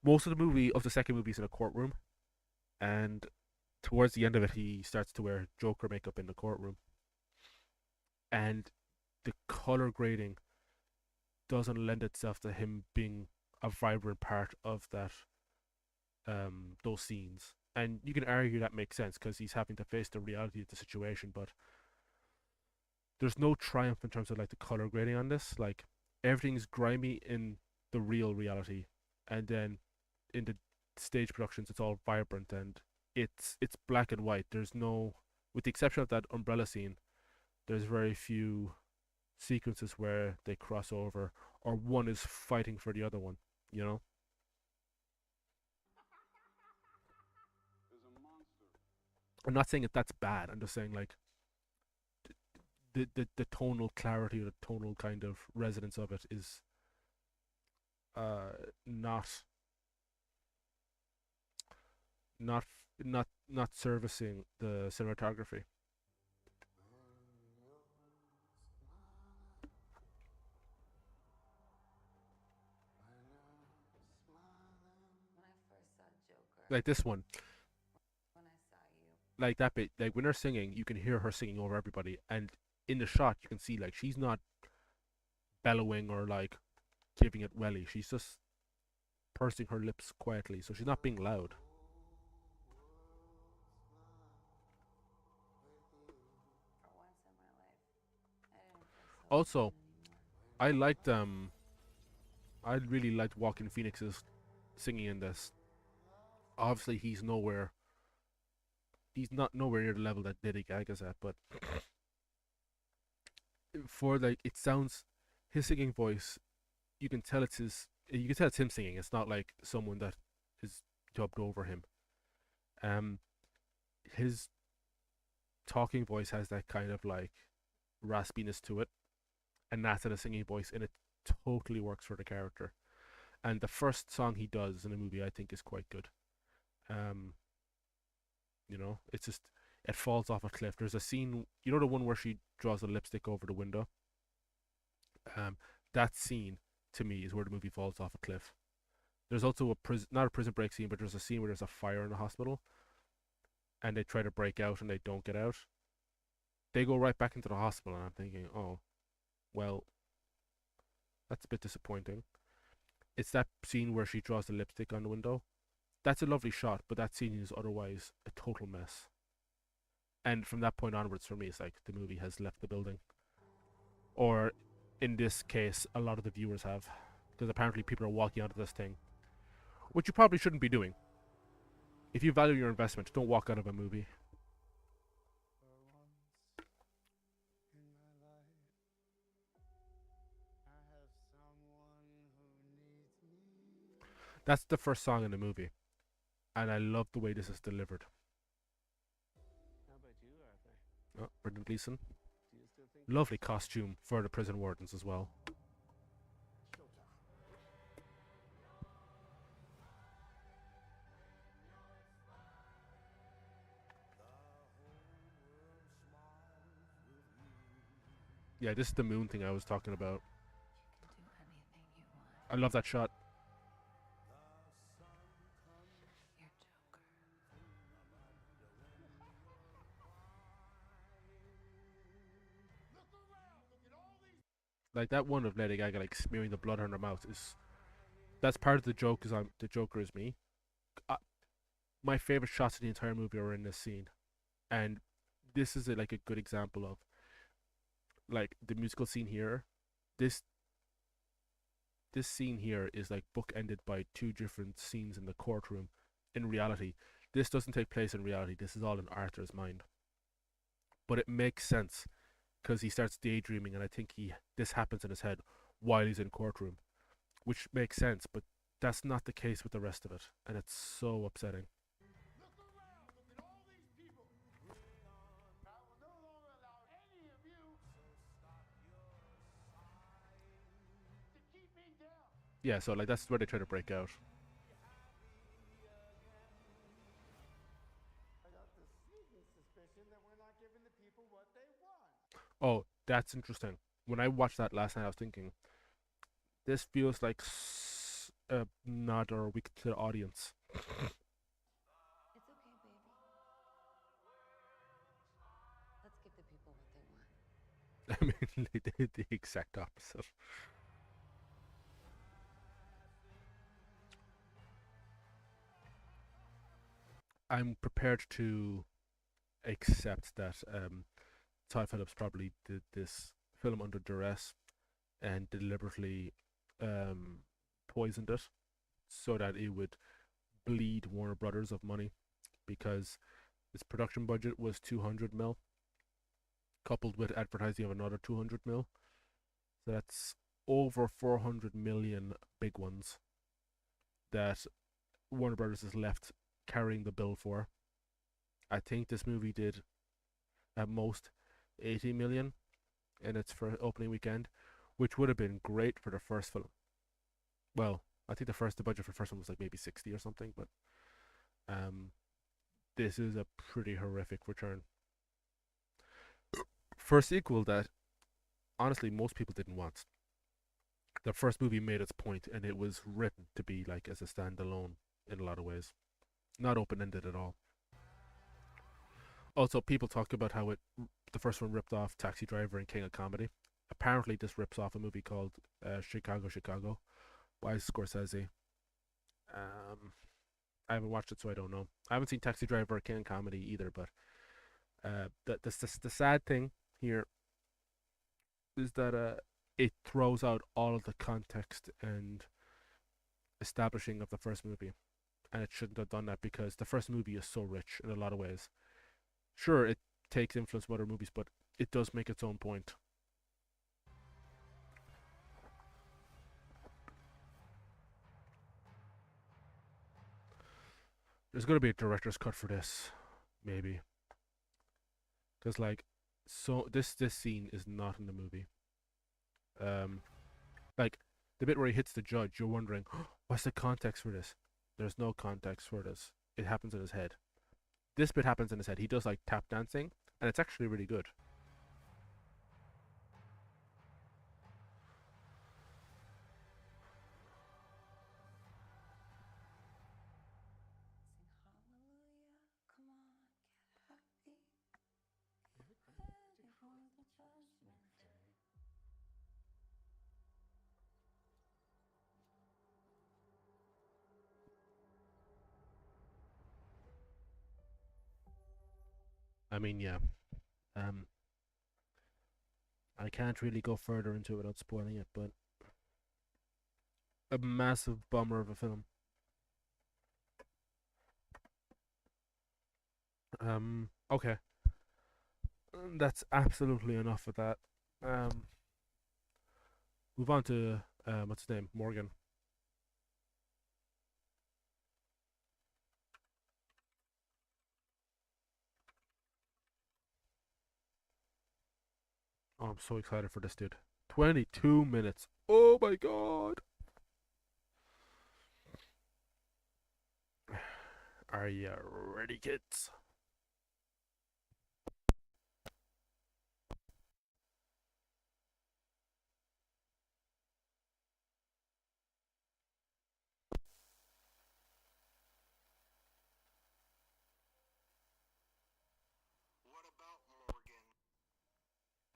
Most of the movie of the second movie is in a courtroom, and towards the end of it, he starts to wear Joker makeup in the courtroom, and the color grading doesn't lend itself to him being a vibrant part of that those scenes. And you can argue that makes sense because he's having to face the reality of the situation, but there's no triumph in terms of like the color grading on this. Like everything is grimy in the real reality, and then in the stage productions, it's all vibrant and it's black and white. There's no, with the exception of that umbrella scene, there's very few sequences where they cross over or one is fighting for the other one. You know. I'm not saying that that's bad. I'm just saying like the tonal clarity or the tonal kind of resonance of it is not not servicing the cinematography. When I first saw Joker, Like this one, when I saw you, like that bit, like when they're singing, you can hear her singing over everybody, and in the shot you can see like she's not bellowing or like giving it welly. She's just pursing her lips quietly, so she's not being loud. for once in my life, I didn't feel so Also, alone anymore. I liked I really liked Joaquin Phoenix's singing in this. Obviously, he's not nowhere near the level that Lady Gaga's at, but for like it sounds, his singing voice, you can tell you can tell it's him singing. It's not like someone that is dubbed over him. Um, his talking voice has that kind of like raspiness to it, and that's in a singing voice, and it totally works for the character. And the first song he does in the movie, I think, is quite good. Um, it's just it falls off a cliff. There's a scene, the one where she draws a lipstick over the window. Um, that scene to me is where the movie falls off a cliff. There's also not a prison break scene, but there's a scene where there's a fire in the hospital, and they try to break out and they don't get out. They go right back into the hospital, and I'm thinking, oh, well, that's a bit disappointing. It's that scene where she draws the lipstick on the window. That's a lovely shot, but that scene is otherwise a total mess. And from that point onwards, for me, it's like the movie has left the building. Or, in this case, a lot of the viewers have. Because apparently people are walking out of this thing. Which you probably shouldn't be doing. If you value your investment, don't walk out of a movie. That's the first song in the movie. And I love the way this is delivered. How about you, Arthur? Oh, Brendan Gleeson. Do you still think Lovely costume for the prison wardens as well. Yeah, this is the moon thing I was talking about. You can do anything you want. I love that shot. You're Joker. Like that one of Lady Gaga like smearing the blood on her mouth that's part of the joke. Is the Joker is me. My favorite shots of the entire movie are in this scene, and this is like a good example of like the musical scene here. This scene here is like bookended by two different scenes in the courtroom. In reality, this doesn't take place in reality. This is all in Arthur's mind, but it makes sense because he starts daydreaming, and I think this happens in his head while he's in courtroom, which makes sense. But that's not the case with the rest of it, and it's so upsetting. Yeah, so like that's where they try to break out. I got the sneaking suspicion that we're not giving the people what they want. Oh, that's interesting. when I watched that last night, I was thinking, this feels like a nod or a wink to the audience. It's okay, baby. Let's give the people what they want. I mean, they did the exact opposite. I'm prepared to accept that Todd Phillips probably did this film under duress and deliberately poisoned it so that it would bleed Warner Brothers of money, because its production budget was 200 mil, coupled with advertising of another 200 mil. So that's over 400 million big ones that Warner Brothers is left carrying the bill for. I think this movie did at most 80 million in its first opening weekend, which would have been great for the first film. Well, I think the budget for the first one was like maybe 60 or something, but this is a pretty horrific return for a sequel that honestly most people didn't want. The first movie made its point, and it was written to be like as a standalone in a lot of ways, not open-ended at all. Also, people talk about how the first one ripped off Taxi Driver and King of Comedy. Apparently, this rips off a movie called Chicago, Chicago by Scorsese. I haven't watched it, so I don't know. I haven't seen Taxi Driver or King of Comedy either, but the sad thing here is that it throws out all of the context and establishing of the first movie, and it shouldn't have done that because the first movie is so rich in a lot of ways. Sure, it takes influence from other movies, but it does make its own point. There's going to be a director's cut for this, maybe, because like, so this scene is not in the movie. Like the bit where he hits the judge, you're wondering, oh, what's the context for this? There's no context for this. It happens in his head. This bit happens in his head. He does like tap dancing, and it's actually really good. I mean, yeah. I can't really go further into it without spoiling it, but a massive bummer of a film. Okay. That's absolutely enough of that. Move on to what's his name? Morgan. Oh, I'm so excited for this, dude. 22 minutes. Oh my god. Are you ready, kids?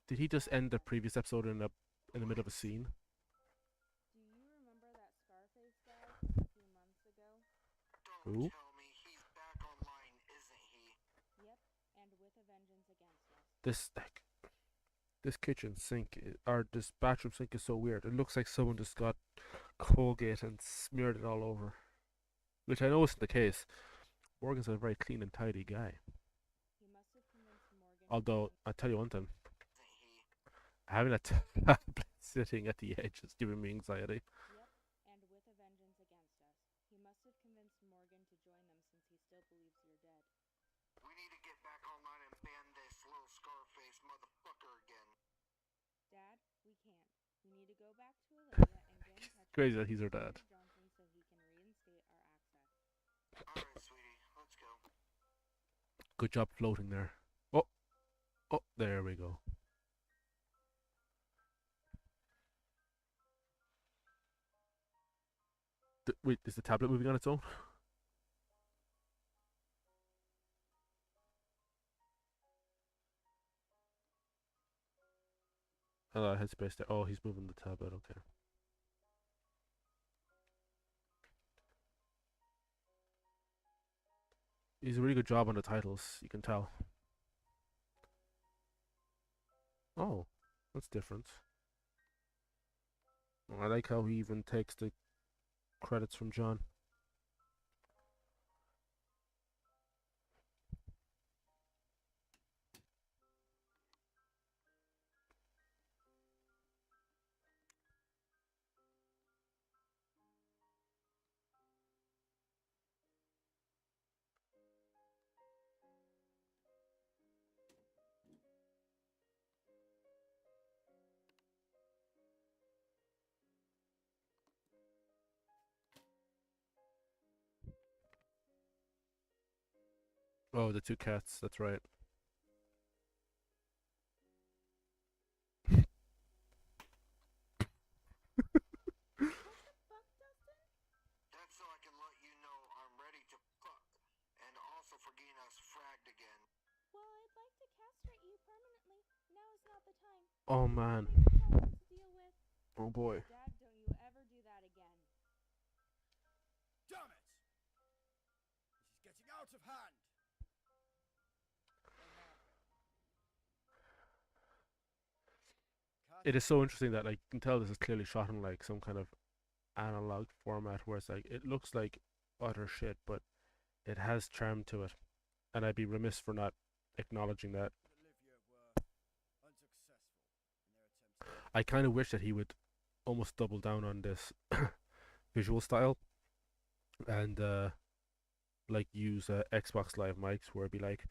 Did he just end the previous episode in the middle of a scene? Do you remember that Scarface guy from a few months ago? Who? Tell me he's back online, isn't he? Yep, and with a vengeance against us. This kitchen sink or this bathroom sink is so weird. It looks like someone just got Colgate and smeared it all over, which I know isn't the case. Morgan's a very clean and tidy guy. He must have convinced Morgan. Although I tell you one thing, having a tablet sitting at the edge is giving me anxiety. Yep, and with a vengeance against us. He must have convinced Morgan to join them since he still believes you're dead. We need to get back online and ban this little Scarface motherfucker again. Dad, we can't. We need to go back to Olivia and get in touch Crazy that he's her dad. Johnson so he can reinstate our access. Alright, sweetie, let's go. Good job floating there. Oh, there we go. Wait, is the tablet moving on its own? Oh, headspace there. Oh, he's moving the tablet. Okay. He's a really good job on the titles. You can tell. Oh, that's different. I like how he even takes the credits from John. Oh, the two cats. That's right. That's so I can let you know I'm ready to fuck. And also for getting us fragged again. Well, I'd like to castrate you permanently. Now is not the time. Oh man. To deal with. Oh boy. Dad, don't you ever do that again. Damn it! This is getting out of hand. It is so interesting that like you can tell this is clearly shot in like some kind of analog format where it's like it looks like utter shit, but it has charm to it. And I'd be remiss for not acknowledging that. I kind of wish that he would almost double down on this visual style and like use Xbox Live mics where it'd be like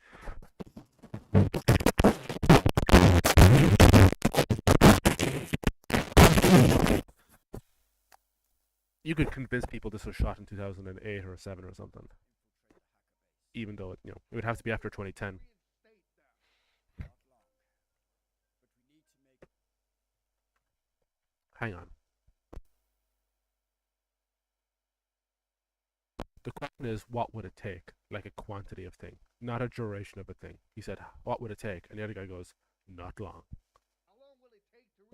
you could convince people this was shot in 2008 or 7 or something, even though it would have to be after 2010. Hang on. The question is, what would it take? Like a quantity of thing, not a duration of a thing. He said, what would it take? And the other guy goes, not long.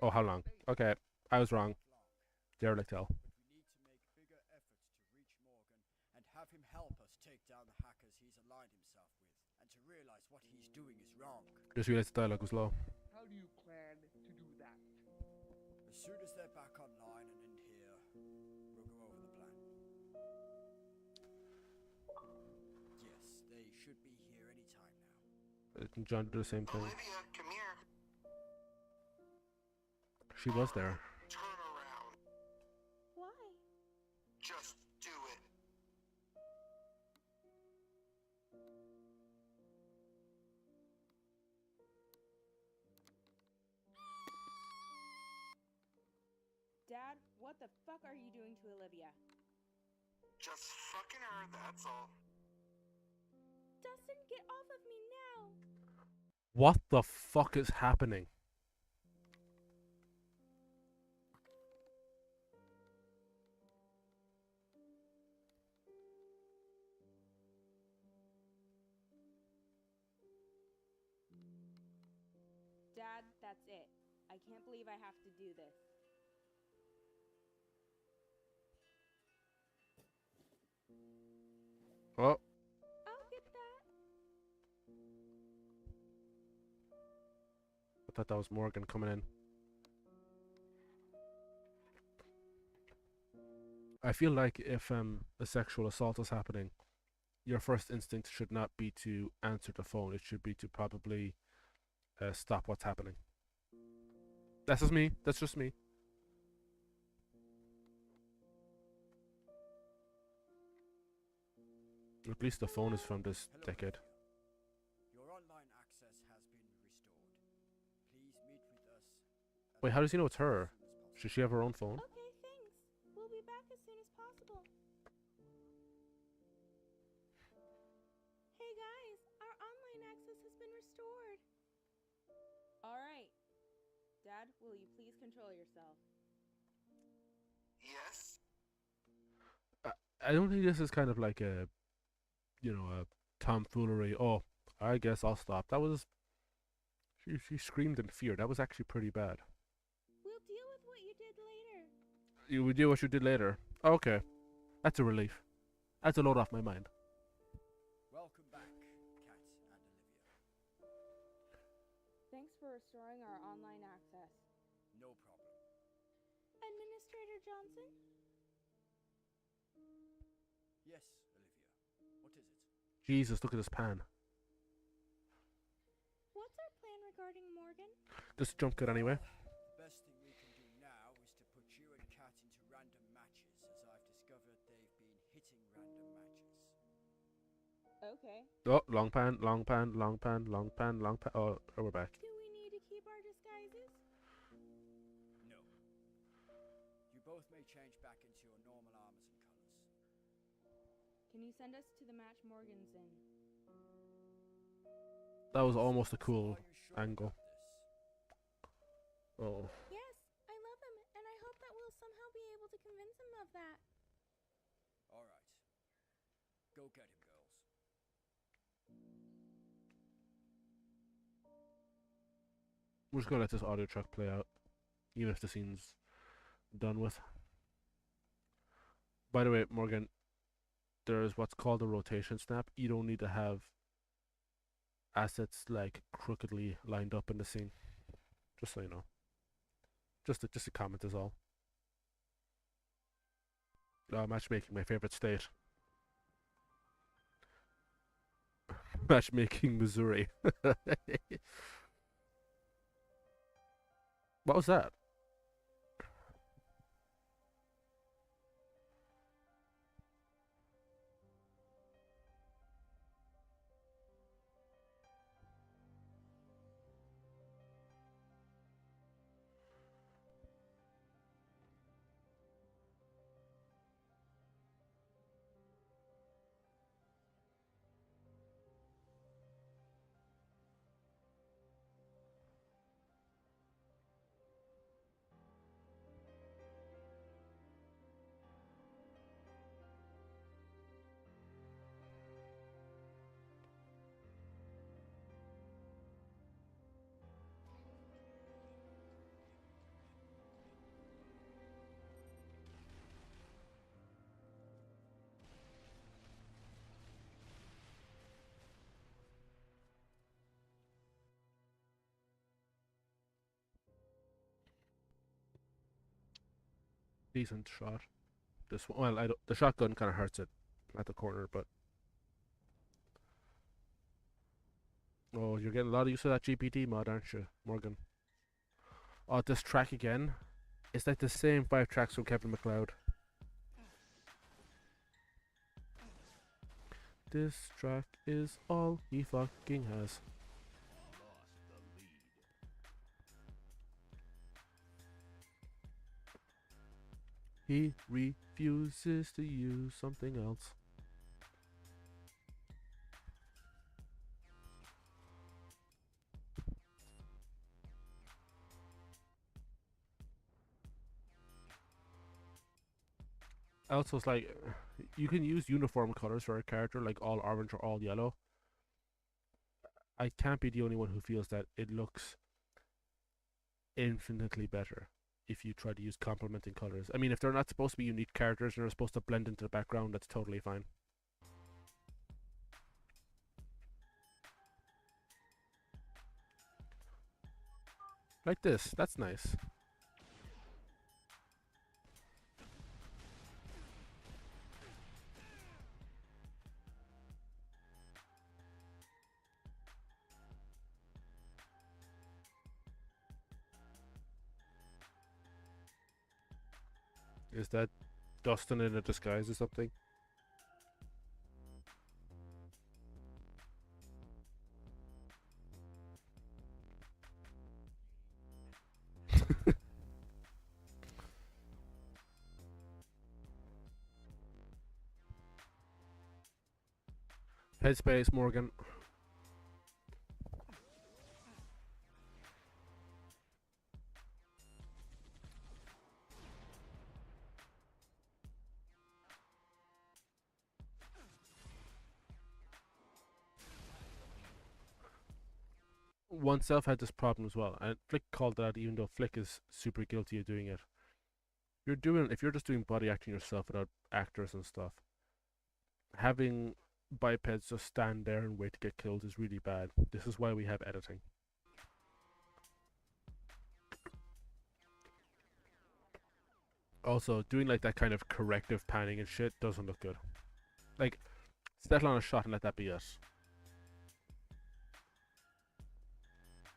Oh, how long? Okay, I was wrong. Derelict L. And have him help us take down the hackers he's aligned himself with, and to realize what he's doing is wrong. Just realized the dialogue was low. How do you plan to do that? As soon as they're back online and in here, we'll go over the plan. Yes, they should be here any time now. Can John do the same thing? Olivia, come here. She was there. Turn around. Why? Just do it. Dad, what the fuck are you doing to Olivia? Just fucking her, that's all. Dustin, get off of me now! What the fuck is happening? Dad, that's it. I can't believe I have to do this. Oh. I'll get that. I thought that was Morgan coming in. I feel like if a sexual assault is happening, your first instinct should not be to answer the phone. It should be to probably stop what's happening. That's just me. That's just me. At least the phone is from this decade. Your online access has been restored. Please meet with us. Wait, how does he know it's her? Should she have her own phone? Okay, thanks. We'll be back as soon as possible. Hey guys, our online access has been restored. Alright. Dad, will you please control yourself? Yes? I don't think this is kind of like a, a tomfoolery. Oh, I guess I'll stop. That was. She screamed in fear. That was actually pretty bad. We'll deal with what you did later. You would do what you did later. Okay, that's a relief. That's a load off my mind. Welcome back, Kat and Olivia. Thanks for restoring our online access. No problem. Administrator Johnson? Yes, Olivia. What is it? Jesus, look at this pan. What's our plan regarding Morgan? Just jump cut anyway. The best thing we can do now is to put you and Kat into random matches, as I've discovered they've been hitting random matches. Okay. Oh, long pan, long pan, long pan, long pan, long pan. Oh, we're back. Do we need to keep our disguises? No. You both may change back into your normal armors and colors. Can you send us to the match Morgan's in? That was almost a cool angle. Oh. Yes, I love him, and I hope that we'll somehow be able to convince him of that. All right. Go get him, girls. We're just gonna let this audio track play out, even if the scene's done with. By the way, Morgan, there's what's called a rotation snap. You don't need to have assets like crookedly lined up in the scene. Just so you know. Just a comment is all. Matchmaking, my favorite state. Matchmaking, Missouri. What was that? Decent shot. This one, well, the shotgun kind of hurts it at the corner, but oh, you're getting a lot of use of that GPT mod, aren't you, Morgan? Oh, this track again. It's like the same 5 tracks from Kevin MacLeod. This track is all he fucking has. He refuses to use something else. Also, it's like, you can use uniform colors for a character, like all orange or all yellow. I can't be the only one who feels that it looks infinitely better if you try to use complementing colors. I mean, if they're not supposed to be unique characters and they're supposed to blend into the background, that's totally fine. Like this, that's nice. Is that Dustin in a disguise or something? Headspace, Morgan. oneself had this problem as well, and Flick called it out, even though Flick is super guilty of doing it. If you're just doing body acting yourself without actors and stuff, having bipeds just stand there and wait to get killed is really bad. This is why we have editing. Also, doing like that kind of corrective panning and shit doesn't look good. Like, settle on a shot and let that be it.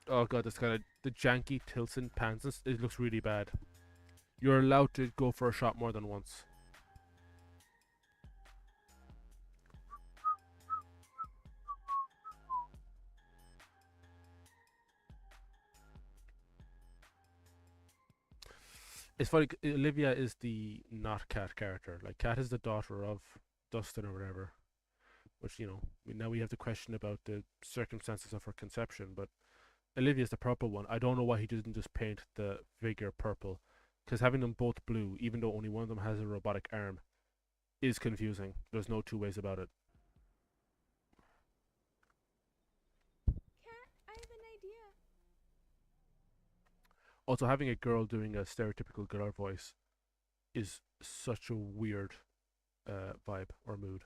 Oh god, this kind of the janky tilts and pans. It looks really bad. You're allowed to go for a shot more than once. It's funny. Olivia is the not Cat character. Like Cat is the daughter of Dustin or whatever, which now we have the question about the circumstances of her conception. But Olivia's the purple one. I don't know why he didn't just paint the figure purple, because having them both blue, even though only one of them has a robotic arm, is confusing. There's no two ways about it. Cat, I have an idea. Also, having a girl doing a stereotypical girl voice is such a weird vibe or mood.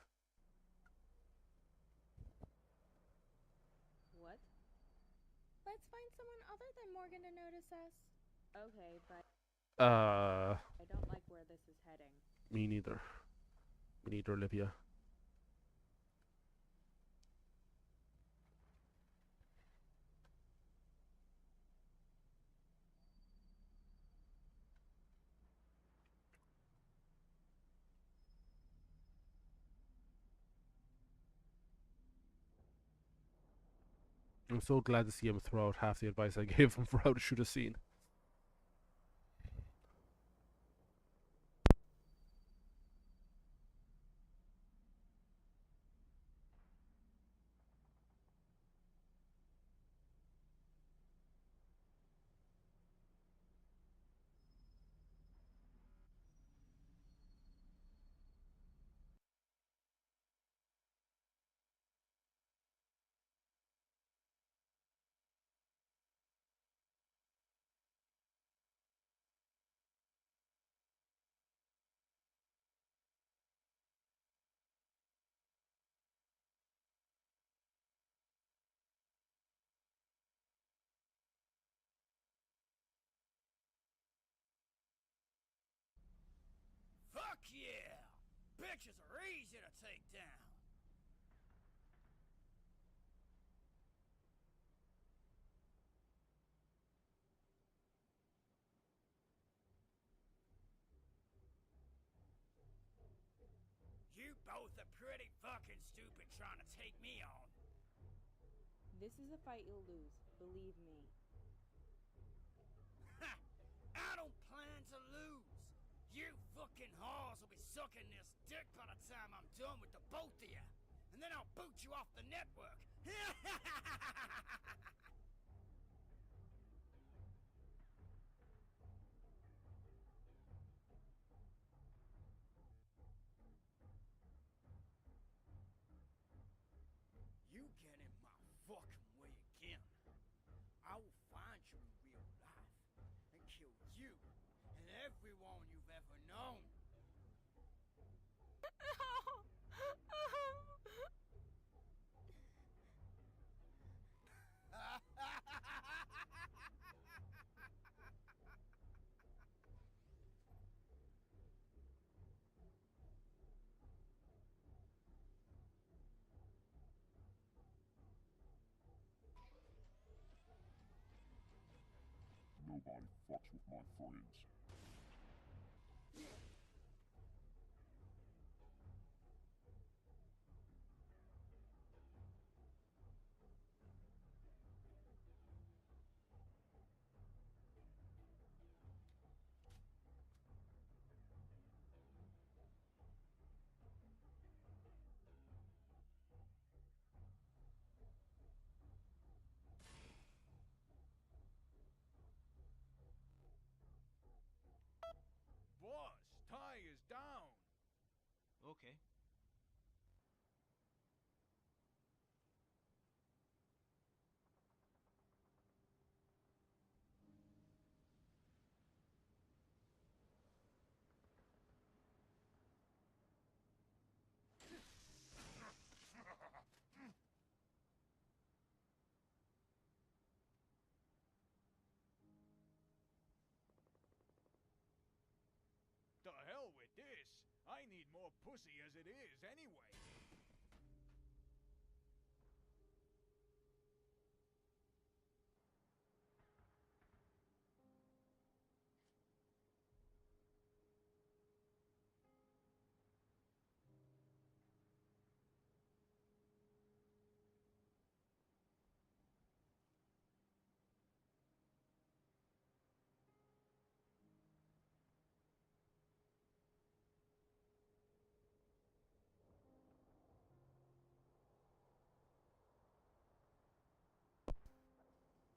What? Let's find someone other than Morgan to notice us. Okay, but I don't like where this is heading. Me neither. Me neither, Olivia. I'm so glad to see him throw out half the advice I gave him for how to shoot a scene. Fuck yeah! Bitches are easy to take down. You both are pretty fucking stupid trying to take me on. This is a fight you'll lose, believe me. Ha! I don't plan to lose. You fucking whores will be sucking this dick by the time I'm done with the both of you. And then I'll boot you off the network. You get in my fucking way again. I will find you in real life and kill you and everyone you've ever known. Nobody fucks with my friends. pussy as it is, anyway.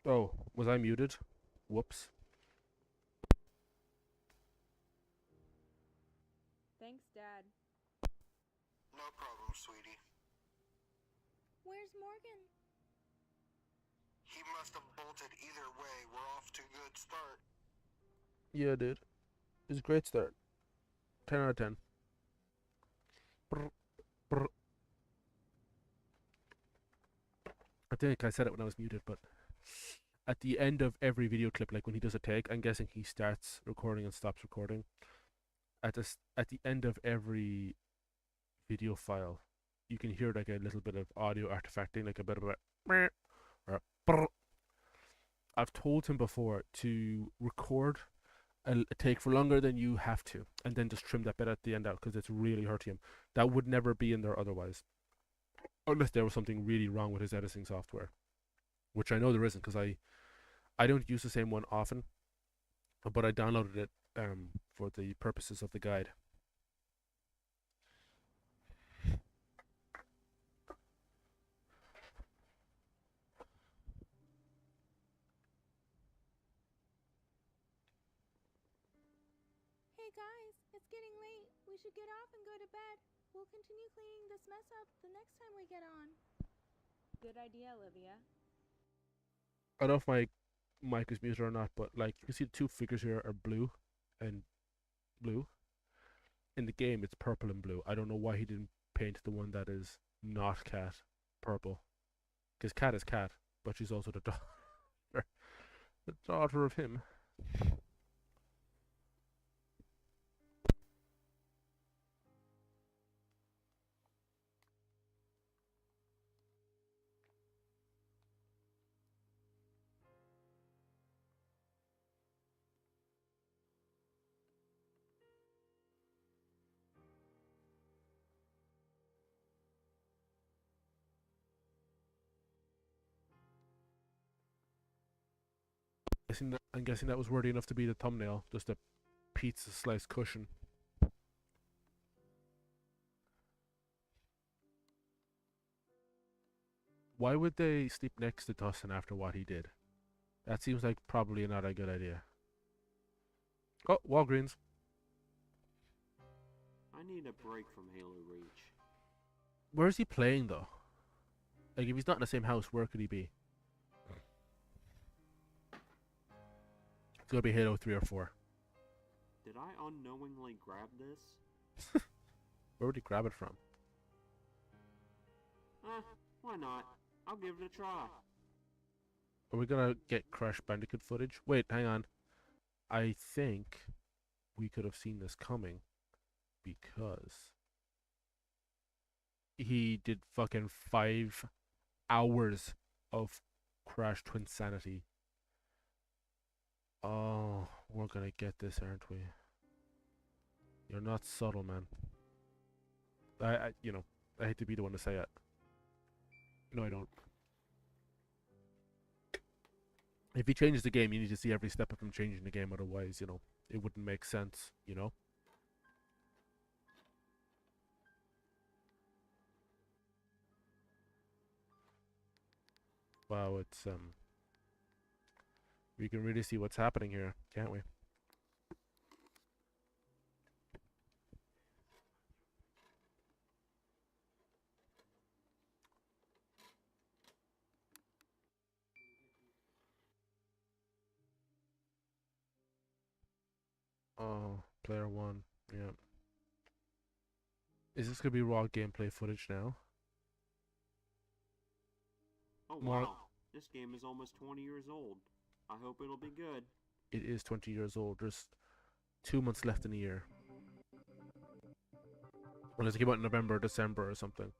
Oh, was I muted? Whoops. Thanks, Dad. No problem, sweetie. Where's Morgan? He must have bolted either way. We're off to a good start. Yeah, dude. It was a great start. 10 out of 10. Brr, brr. I think I said it when I was muted, but at the end of every video clip, like when he does a take, I'm guessing he starts recording and stops recording. At the end of every video file, you can hear like a little bit of audio artifacting, like a bit of a meh or a brr. I've told him before to record a take for longer than you have to, and then just trim that bit at the end out because it's really hurting him. That would never be in there otherwise, unless there was something really wrong with his editing software, which I know there isn't because I don't use the same one often, but I downloaded it for the purposes of the guide. Hey guys, it's getting late. We should get off and go to bed. We'll continue cleaning this mess up the next time we get on. Good idea, Olivia. I don't know if my mic is muted or not, but like you can see the two figures here are blue and blue. In the game it's purple and blue. I don't know why he didn't paint the one that is not cat purple. Because cat is cat, but she's also the daughter the daughter of him. I'm guessing that was worthy enough to be the thumbnail, just a pizza slice cushion. Why would they sleep next to Dustin after what he did? That seems like probably not a good idea. Oh, Walgreens. I need a break from Halo Reach. Where is he playing though? Like if he's not in the same house, where could he be? It's gonna be Halo 3 or 4. Did I unknowingly grab this? Where would he grab it from? Why not? I'll give it a try. Are we gonna get Crash Bandicoot footage? Wait, hang on. I think we could have seen this coming because he did fucking 5 hours of Crash Twinsanity. Oh, we're gonna get this, aren't we? You're not subtle, man. I hate to be the one to say it. No, I don't. If he changes the game, you need to see every step of him changing the game. Otherwise, it wouldn't make sense, Wow, it's, we can really see what's happening here, can't we? Oh, player 1, yeah. Is this gonna be raw gameplay footage now? Oh More- wow, this game is almost 20 years old. I hope it'll be good. It is 20 years old. There's 2 months left in the year. Unless it came out in November or December or something.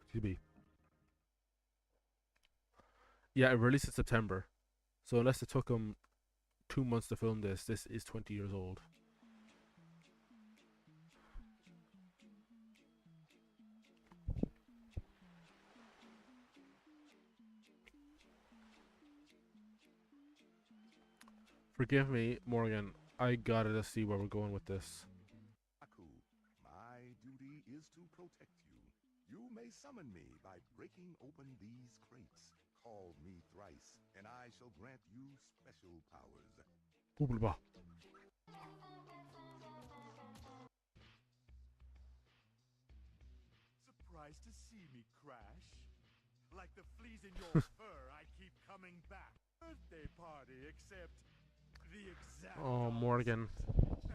Excuse me. Yeah, it released in September. So unless it took them 2 months to film this, this is 20 years old. Forgive me, Morgan. I gotta see where we're going with this. My duty is to protect you. You may summon me by breaking open these crates. Call me thrice, and I shall grant you special powers. Blah. Surprised to see me, Crash? Like the fleas in your fur, I keep coming back. Birthday party, except the exact Oh, Morgan.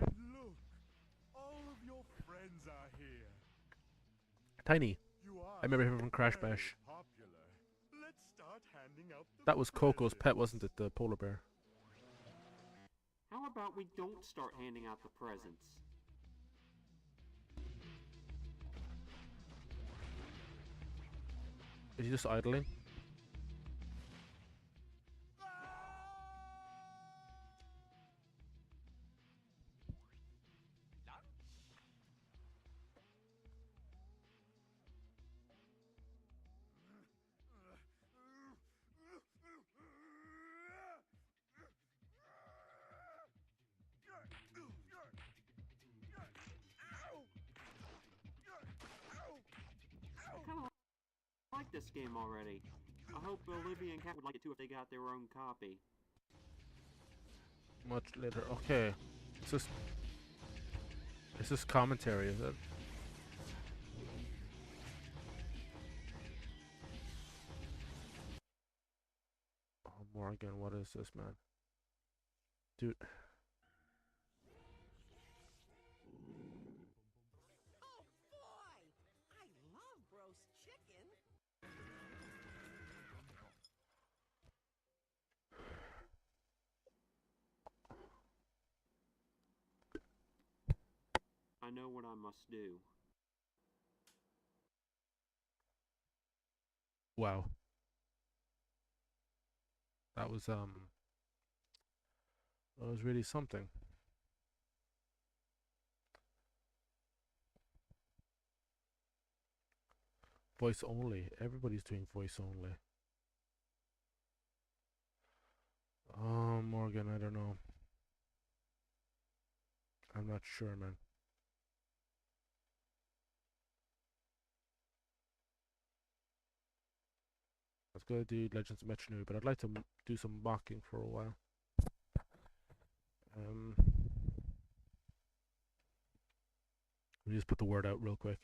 And look, all of your friends are here. Tiny. You are I remember him from Crash very Bash. popular. Let's start handing out the That was Coco's pet, wasn't it? The polar bear. How about we don't start handing out the presents? Is he just idling? I like this game already. I hope Olivia and Kat would like it too if they got their own copy. Much later. Okay. Is this commentary, is it? Oh, Morgan, what is this, man? Dude. I know what I must do. Wow. That was really something. Voice only. Everybody's doing voice only. Oh, Morgan, I don't know. I'm not sure, man. I was gonna do Legends of Metro New, but I'd like to do some mocking for a while. Let me just put the word out real quick.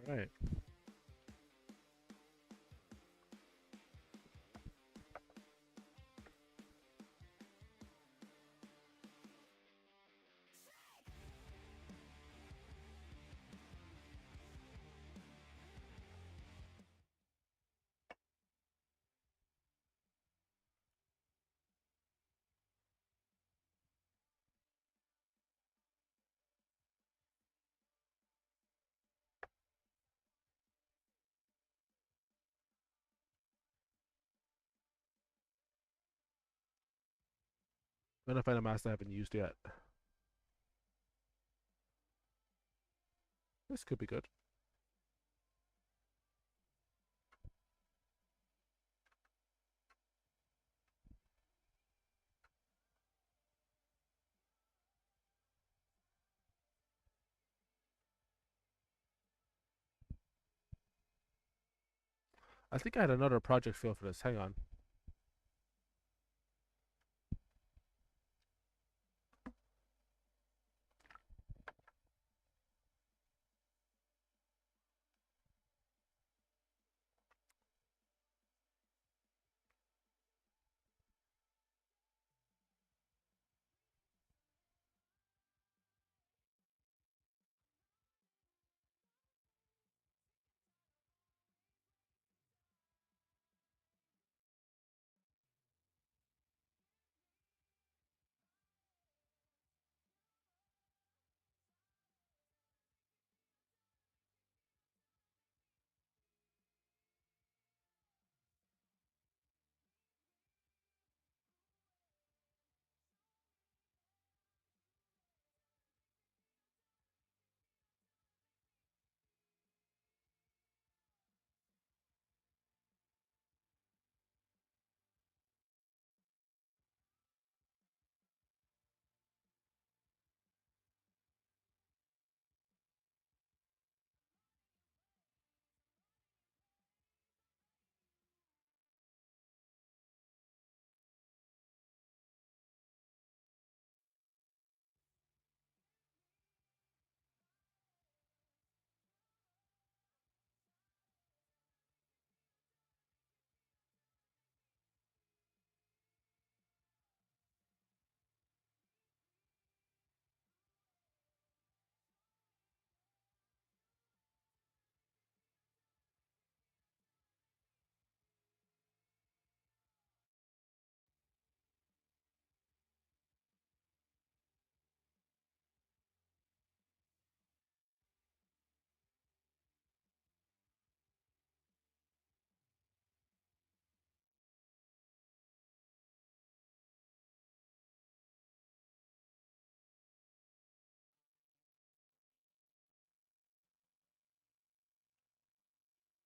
right. I'm gonna find a mask I haven't used yet. This could be good. I think I had another project feel for this. Hang on.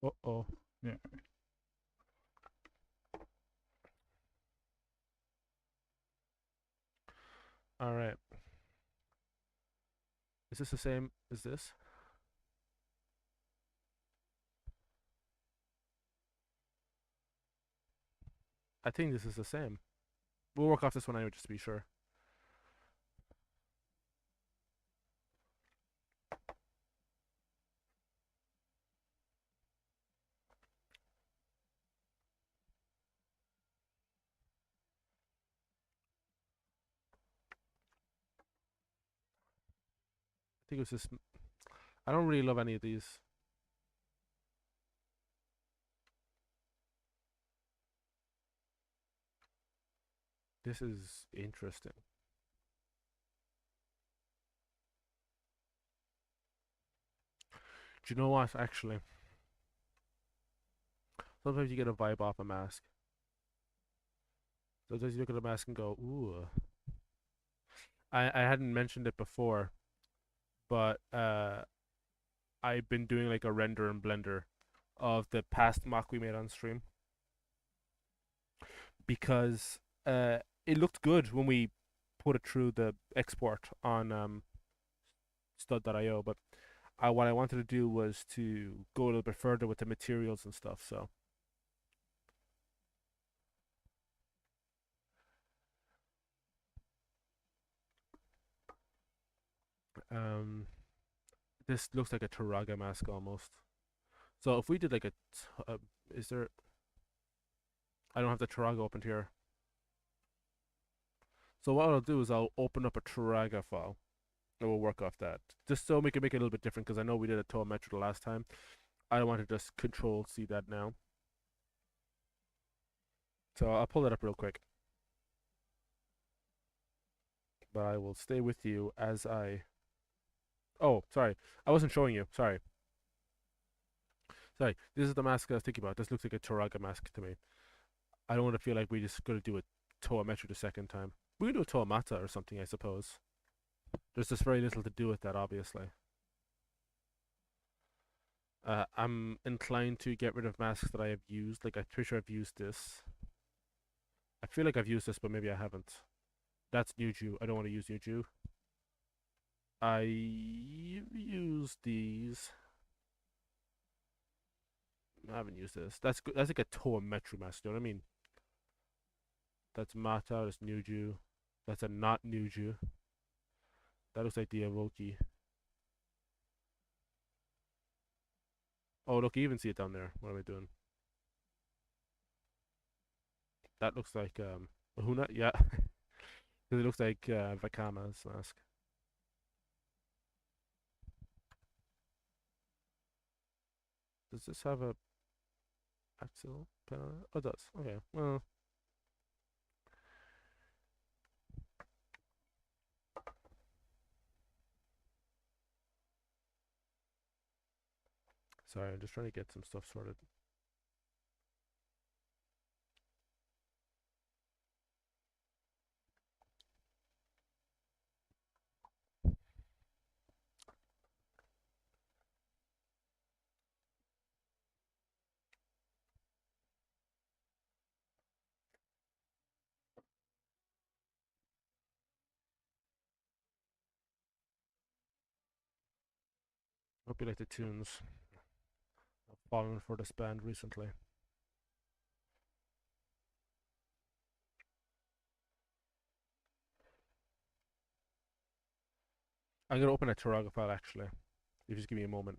Uh-oh. Yeah. All right. Is this the same as this? I think this is the same. We'll work off this one anyway just to be sure. I think it was this. I don't really love any of these. This is interesting. Do you know what, actually? Sometimes you get a vibe off a mask. Sometimes you look at a mask and go, ooh. I hadn't mentioned it before, but I've been doing like a render in Blender of the past mock we made on stream. Because it looked good when we put it through the export on stud.io, but what I wanted to do was to go a little bit further with the materials and stuff, so this looks like a Turaga mask almost. So if we did like is there? I don't have the Turaga opened here. So what I'll do is I'll open up a Turaga file, and we'll work off that. Just so we can make it a little bit different, because I know we did a Toa Metro the last time. I don't want to just Control C that now. So I'll pull that up real quick. But I will stay with you as I... Oh, sorry. I wasn't showing you. Sorry. Sorry. This is the mask I was thinking about. This looks like a Turaga mask to me. I don't want to feel like we just got to do a Toa Metro the second time. We can do a Toa Mata or something, I suppose. There's just very little to do with that, obviously. I'm inclined to get rid of masks that I have used. Like, I'm pretty sure I've used this. I feel like I've used this, but maybe I haven't. That's Nuju. I don't want to use Nuju. I used these. I haven't used this. That's good. That's like a Toa Metro mask. You know what I mean? That's Mata. That's Nuju. That's a not Nuju. That looks like the Evoki. Oh, look, you even see it down there. What am I doing? That looks like Mahuna. Yeah. Because it looks like Vakama's mask. Does this have a Axel pen on it? Oh, it does. Okay. Well. Sorry, I'm just trying to get some stuff sorted. Hope you like the tunes. I've fallen for this band recently. I'm gonna open a Turaga file actually. If you just give me a moment.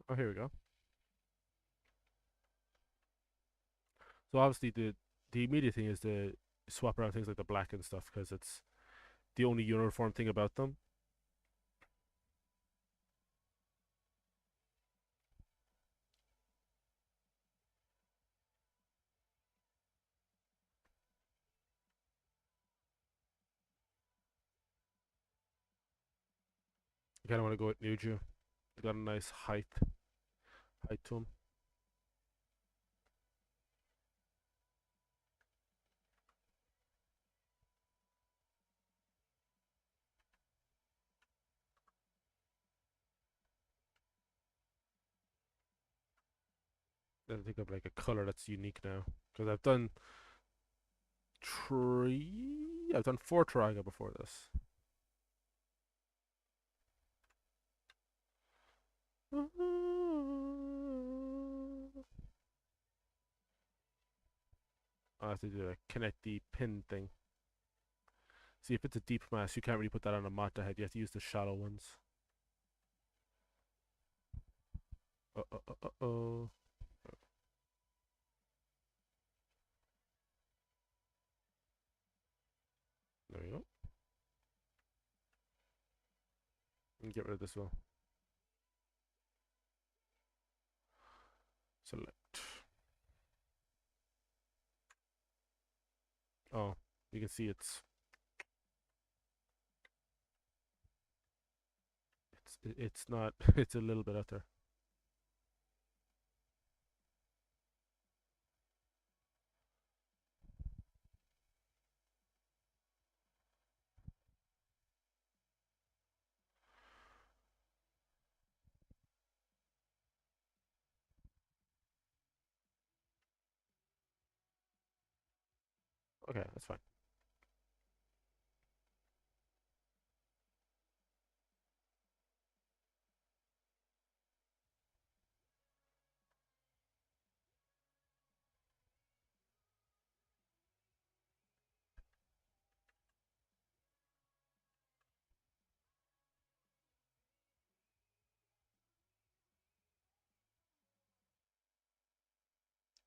Oh, here we go. So obviously the immediate thing is to swap around things like the black and stuff because it's the only uniform thing about them. I kind of want to go with Nuju. They got a nice height to them. Then I think of like a color that's unique now because I've done I've done 4 Turaga before this. I have to do a connect the pin thing. See, if it's a deep mask, you can't really put that on a Mata head. You have to use the shallow ones. Uh-oh. There we go. And get rid of this one. Select. Oh, You can see it's not it's a little bit out there. Okay, that's fine.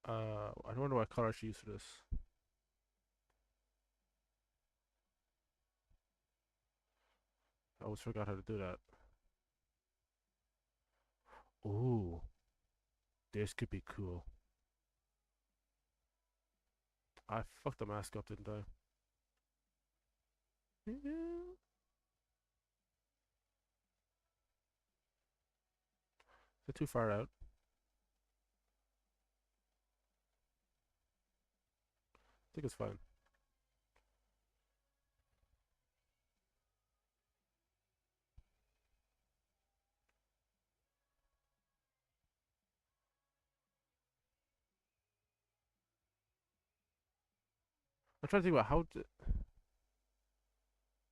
I don't know what color I should use for this. I always forgot how to do that. Ooh, this could be cool. I fucked the mask up, didn't I? Is it too far out? I think it's fine. I'm trying to think about how to...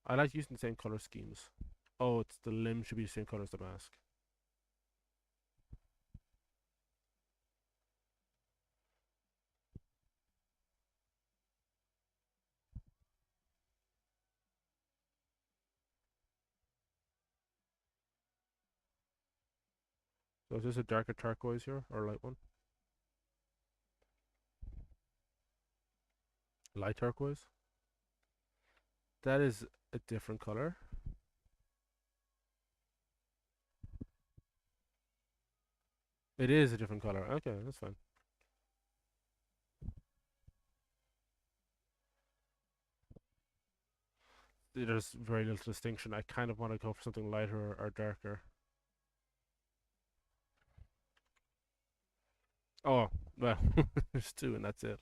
I like using the same color schemes. Oh, it's the limb should be the same color as the mask. So is this a darker turquoise here, or a light one? Light turquoise? That is a different color. It is a different color. Okay, that's fine. There's very little distinction. I kind of want to go for something lighter or darker. Oh, well, there's two and that's it.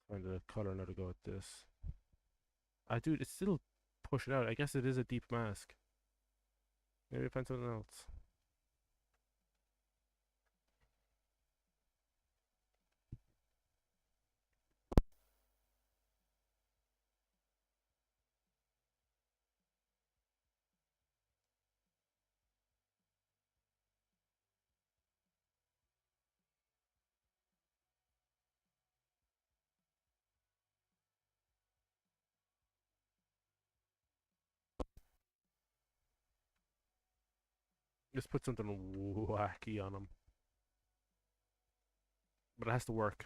Find the color now to go with this. Dude, it's still pushing out. I guess it is a deep mask. Maybe find something else. Just put something wacky on them. But it has to work.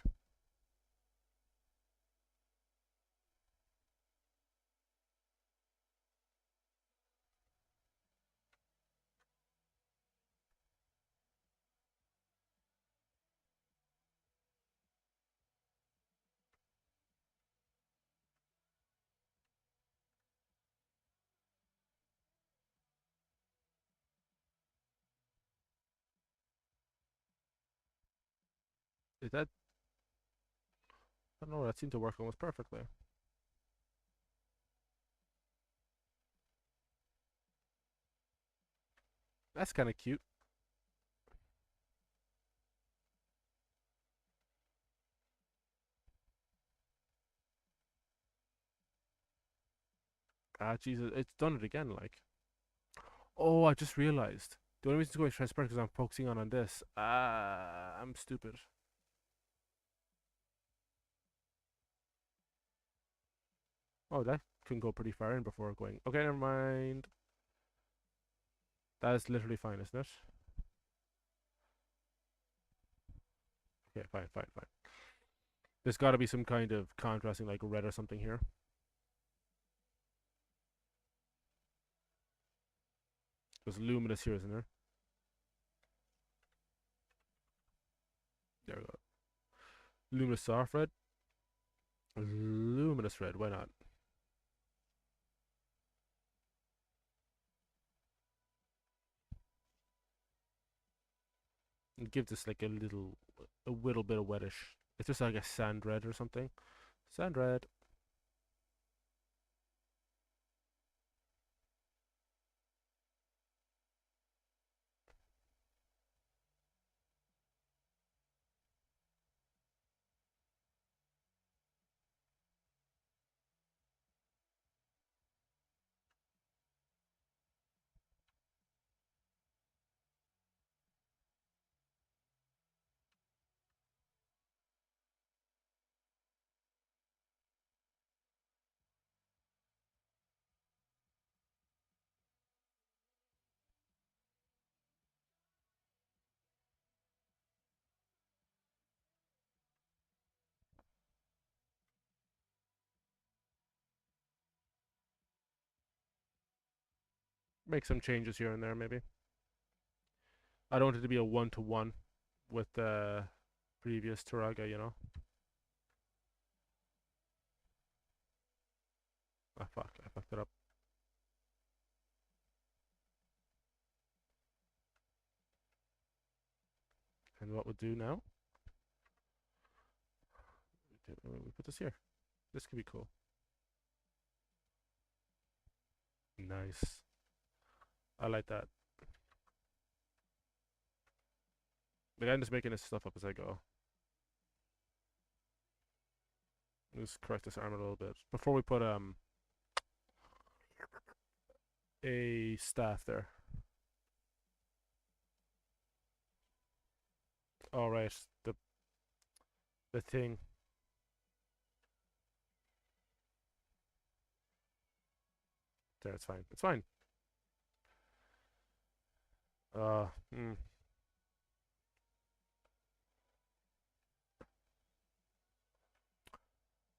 Is that... I don't know, that seemed to work almost perfectly. That's kind of cute. Ah, Jesus, it's done it again, like. Oh, I just realized. The only reason it's going transparent because I'm focusing on this. Ah, I'm stupid. Oh, that can go pretty far in before going. Okay, never mind. That is literally fine, isn't it? Okay, fine, fine, fine. There's got to be some kind of contrasting, like red or something here. There's luminous here, isn't there? There we go. Luminous soft red. Luminous red, why not? And give this like a little bit of wettish. It's just like a sand red or something. Sand red. Make some changes here and there, maybe. I don't want it to be a one-to-one with the previous Turaga, you know? Ah, fuck. I fucked it up. And what we'll do now? We put this here. This could be cool. Nice. I like that. Like, I'm just making this stuff up as I go. Let's correct this arm a little bit. Before we put a staff there. Alright, the thing. There, it's fine. It's fine. Hmm.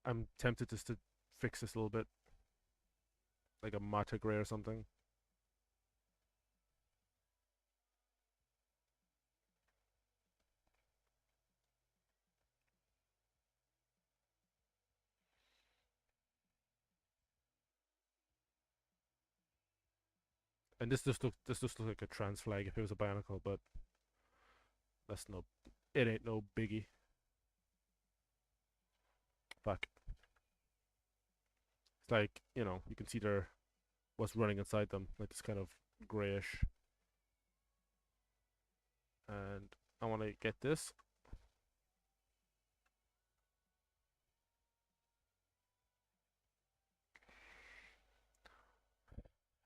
I'm tempted just to fix this a little bit. Like a mata gray or something. And this just looks like a trans flag if it was a Bionicle, but it ain't no biggie. Fuck. It's like, you know, you can see what's running inside them, like this kind of grayish. And I want to get this.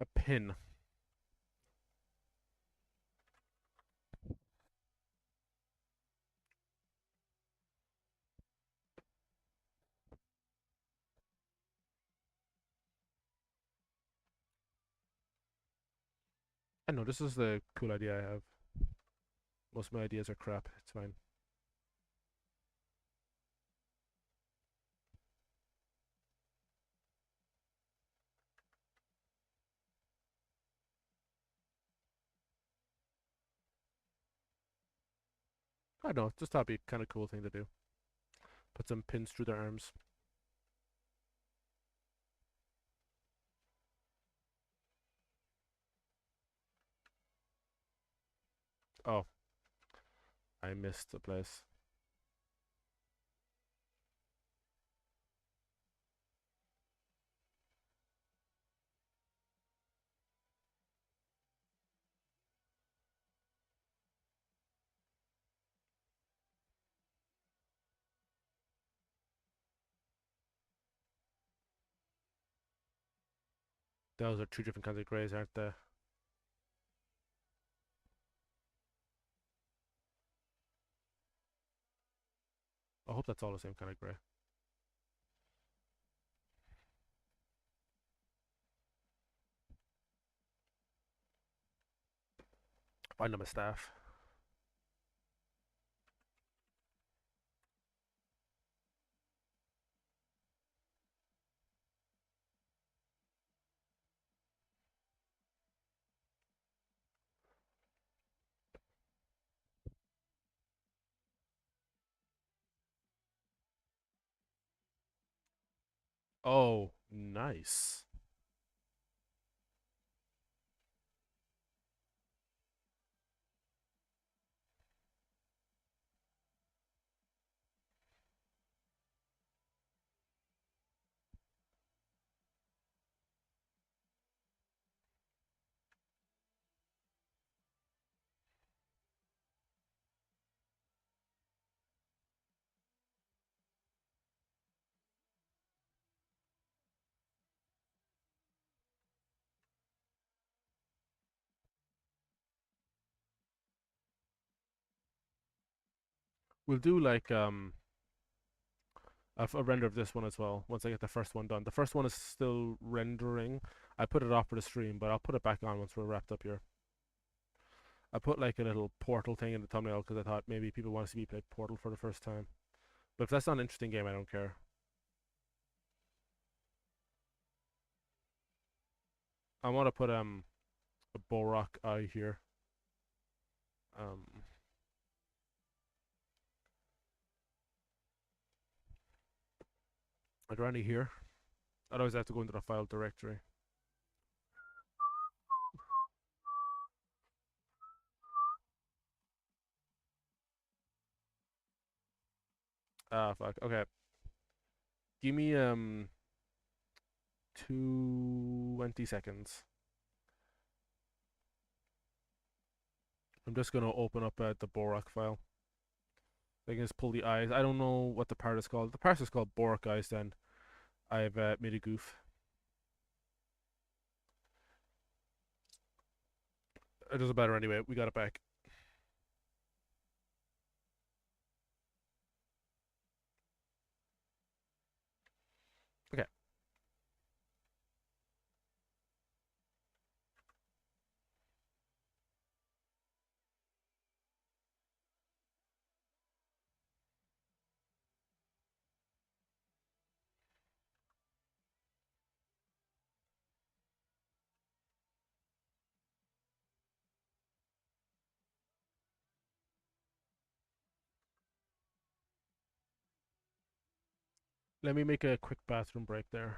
A pin. I know, this is the cool idea I have. Most of my ideas are crap. It's fine. I don't know, just thought it'd be a kind of cool thing to do. Put some pins through their arms. Oh. I missed the place. Those are two different kinds of grays, aren't they? I hope that's all the same kind of gray. Find them a staff. Oh, nice. We'll do like a render of this one as well once I get the first one done. The first one is still rendering. I put it off for the stream, but I'll put it back on once we're wrapped up here. I put like a little Portal thing in the thumbnail because I thought maybe people want to see me play Portal for the first time. But if that's not an interesting game, I don't care. I want to put a Borak eye here. Are there any here? Otherwise I have to go into the file directory. Ah, fuck. Okay. Give me 20 seconds. I'm just gonna open up the Borak file. I can just pull the eyes. I don't know what the part is called. The part is called Borak eyes. Then I've made a goof. It doesn't matter anyway. We got it back. Okay. Let me make a quick bathroom break there.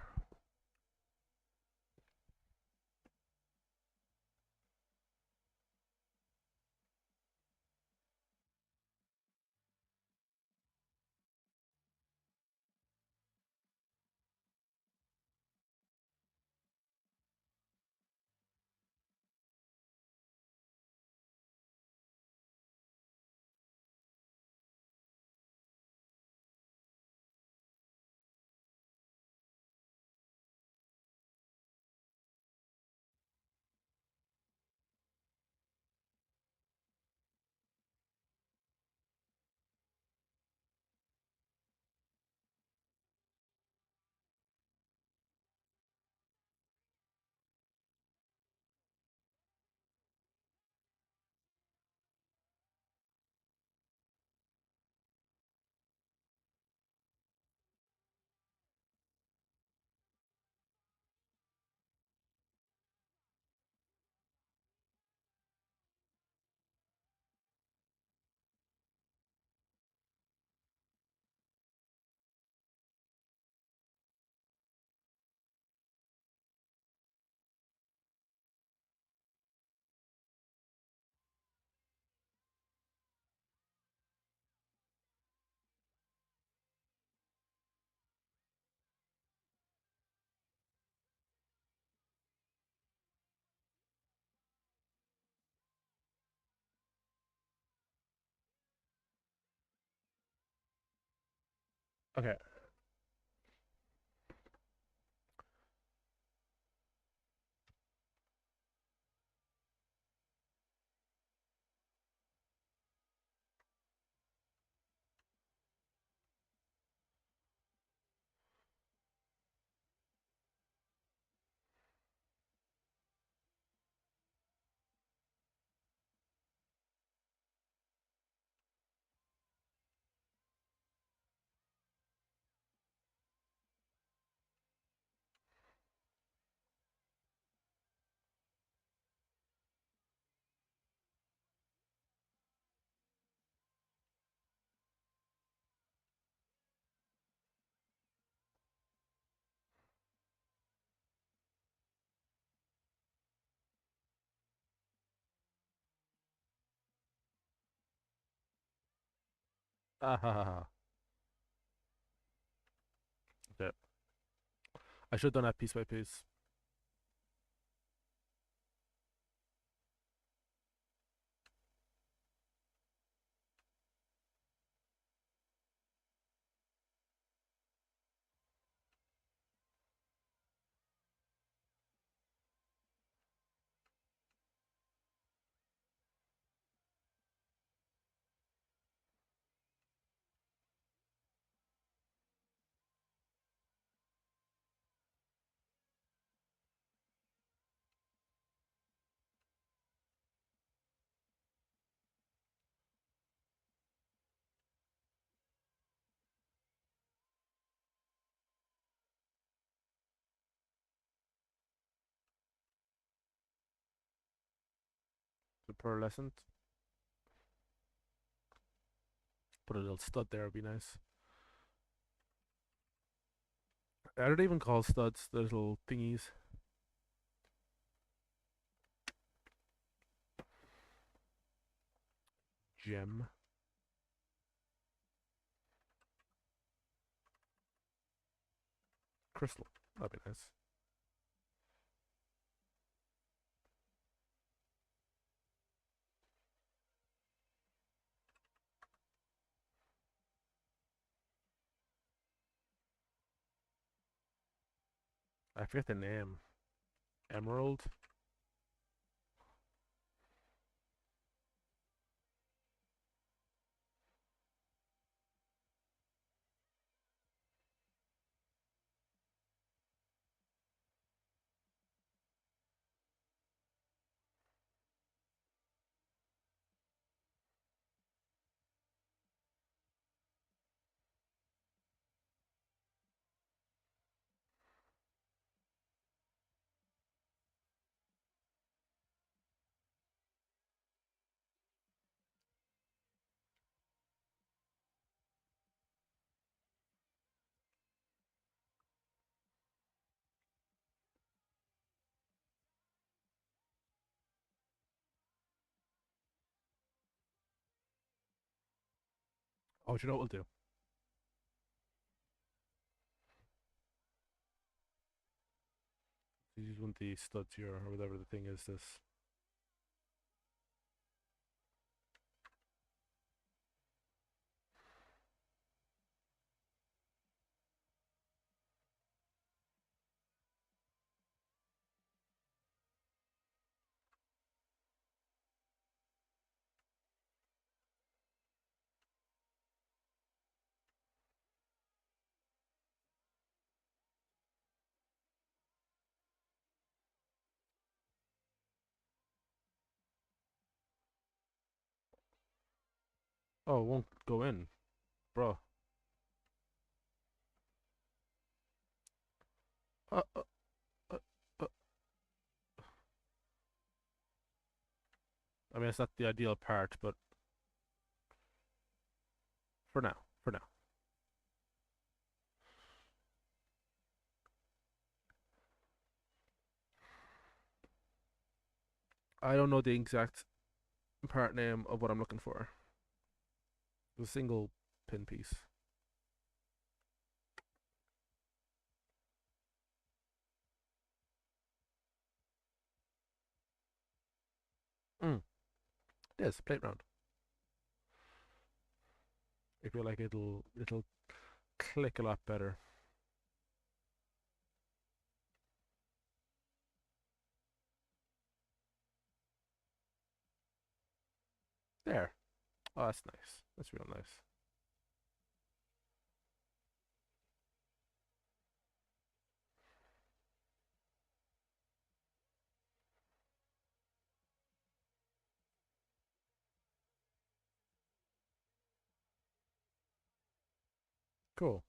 Okay. Ah ha ha ha. Okay. I should have done that piece by piece. The pearlescent. Put a little stud there would be nice. I don't even call studs the little thingies. Gem. Crystal. That'd be nice. I forget the name. Emerald? Oh, do you know what we'll do? Use one of the studs here, or whatever the thing is this. Oh, it won't go in. Bro. Uh, uh, uh, uh. I mean, it's not the ideal part, but for now. For now. I don't know the exact part name of what I'm looking for. The single pin piece. It is, play it round. I feel like it'll click a lot better. There. Oh, that's nice. That's real nice. Cool.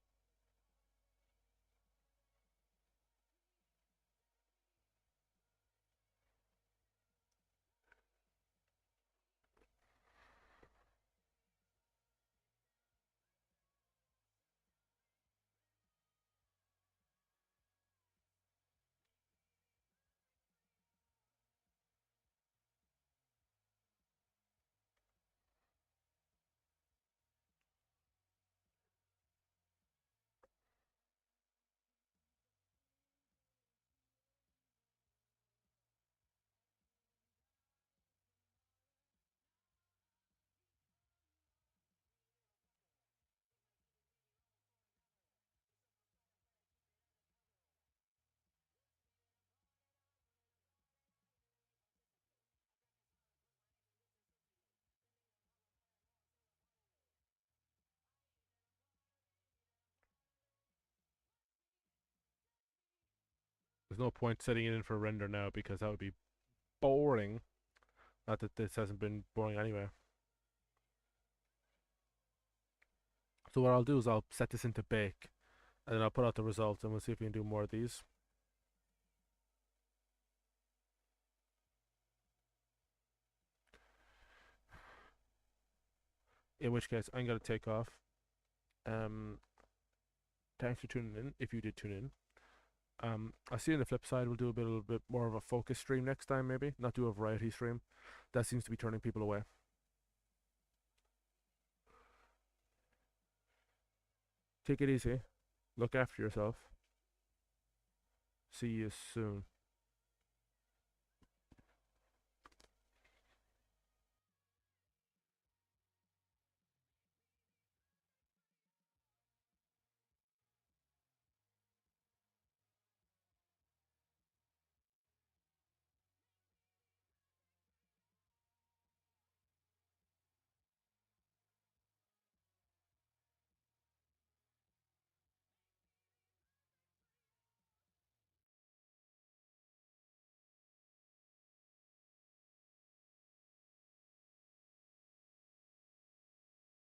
There's no point setting it in for render now because that would be boring. Not that this hasn't been boring anyway. So what I'll do is I'll set this into bake, and then I'll put out the results, and we'll see if we can do more of these. In which case, I'm going to take off. Thanks for tuning in, if you did tune in. I'll see you on the flip side. We'll do a little bit more of a focus stream next time, maybe. Not do a variety stream. That seems to be turning people away. Take it easy. Look after yourself. See you soon.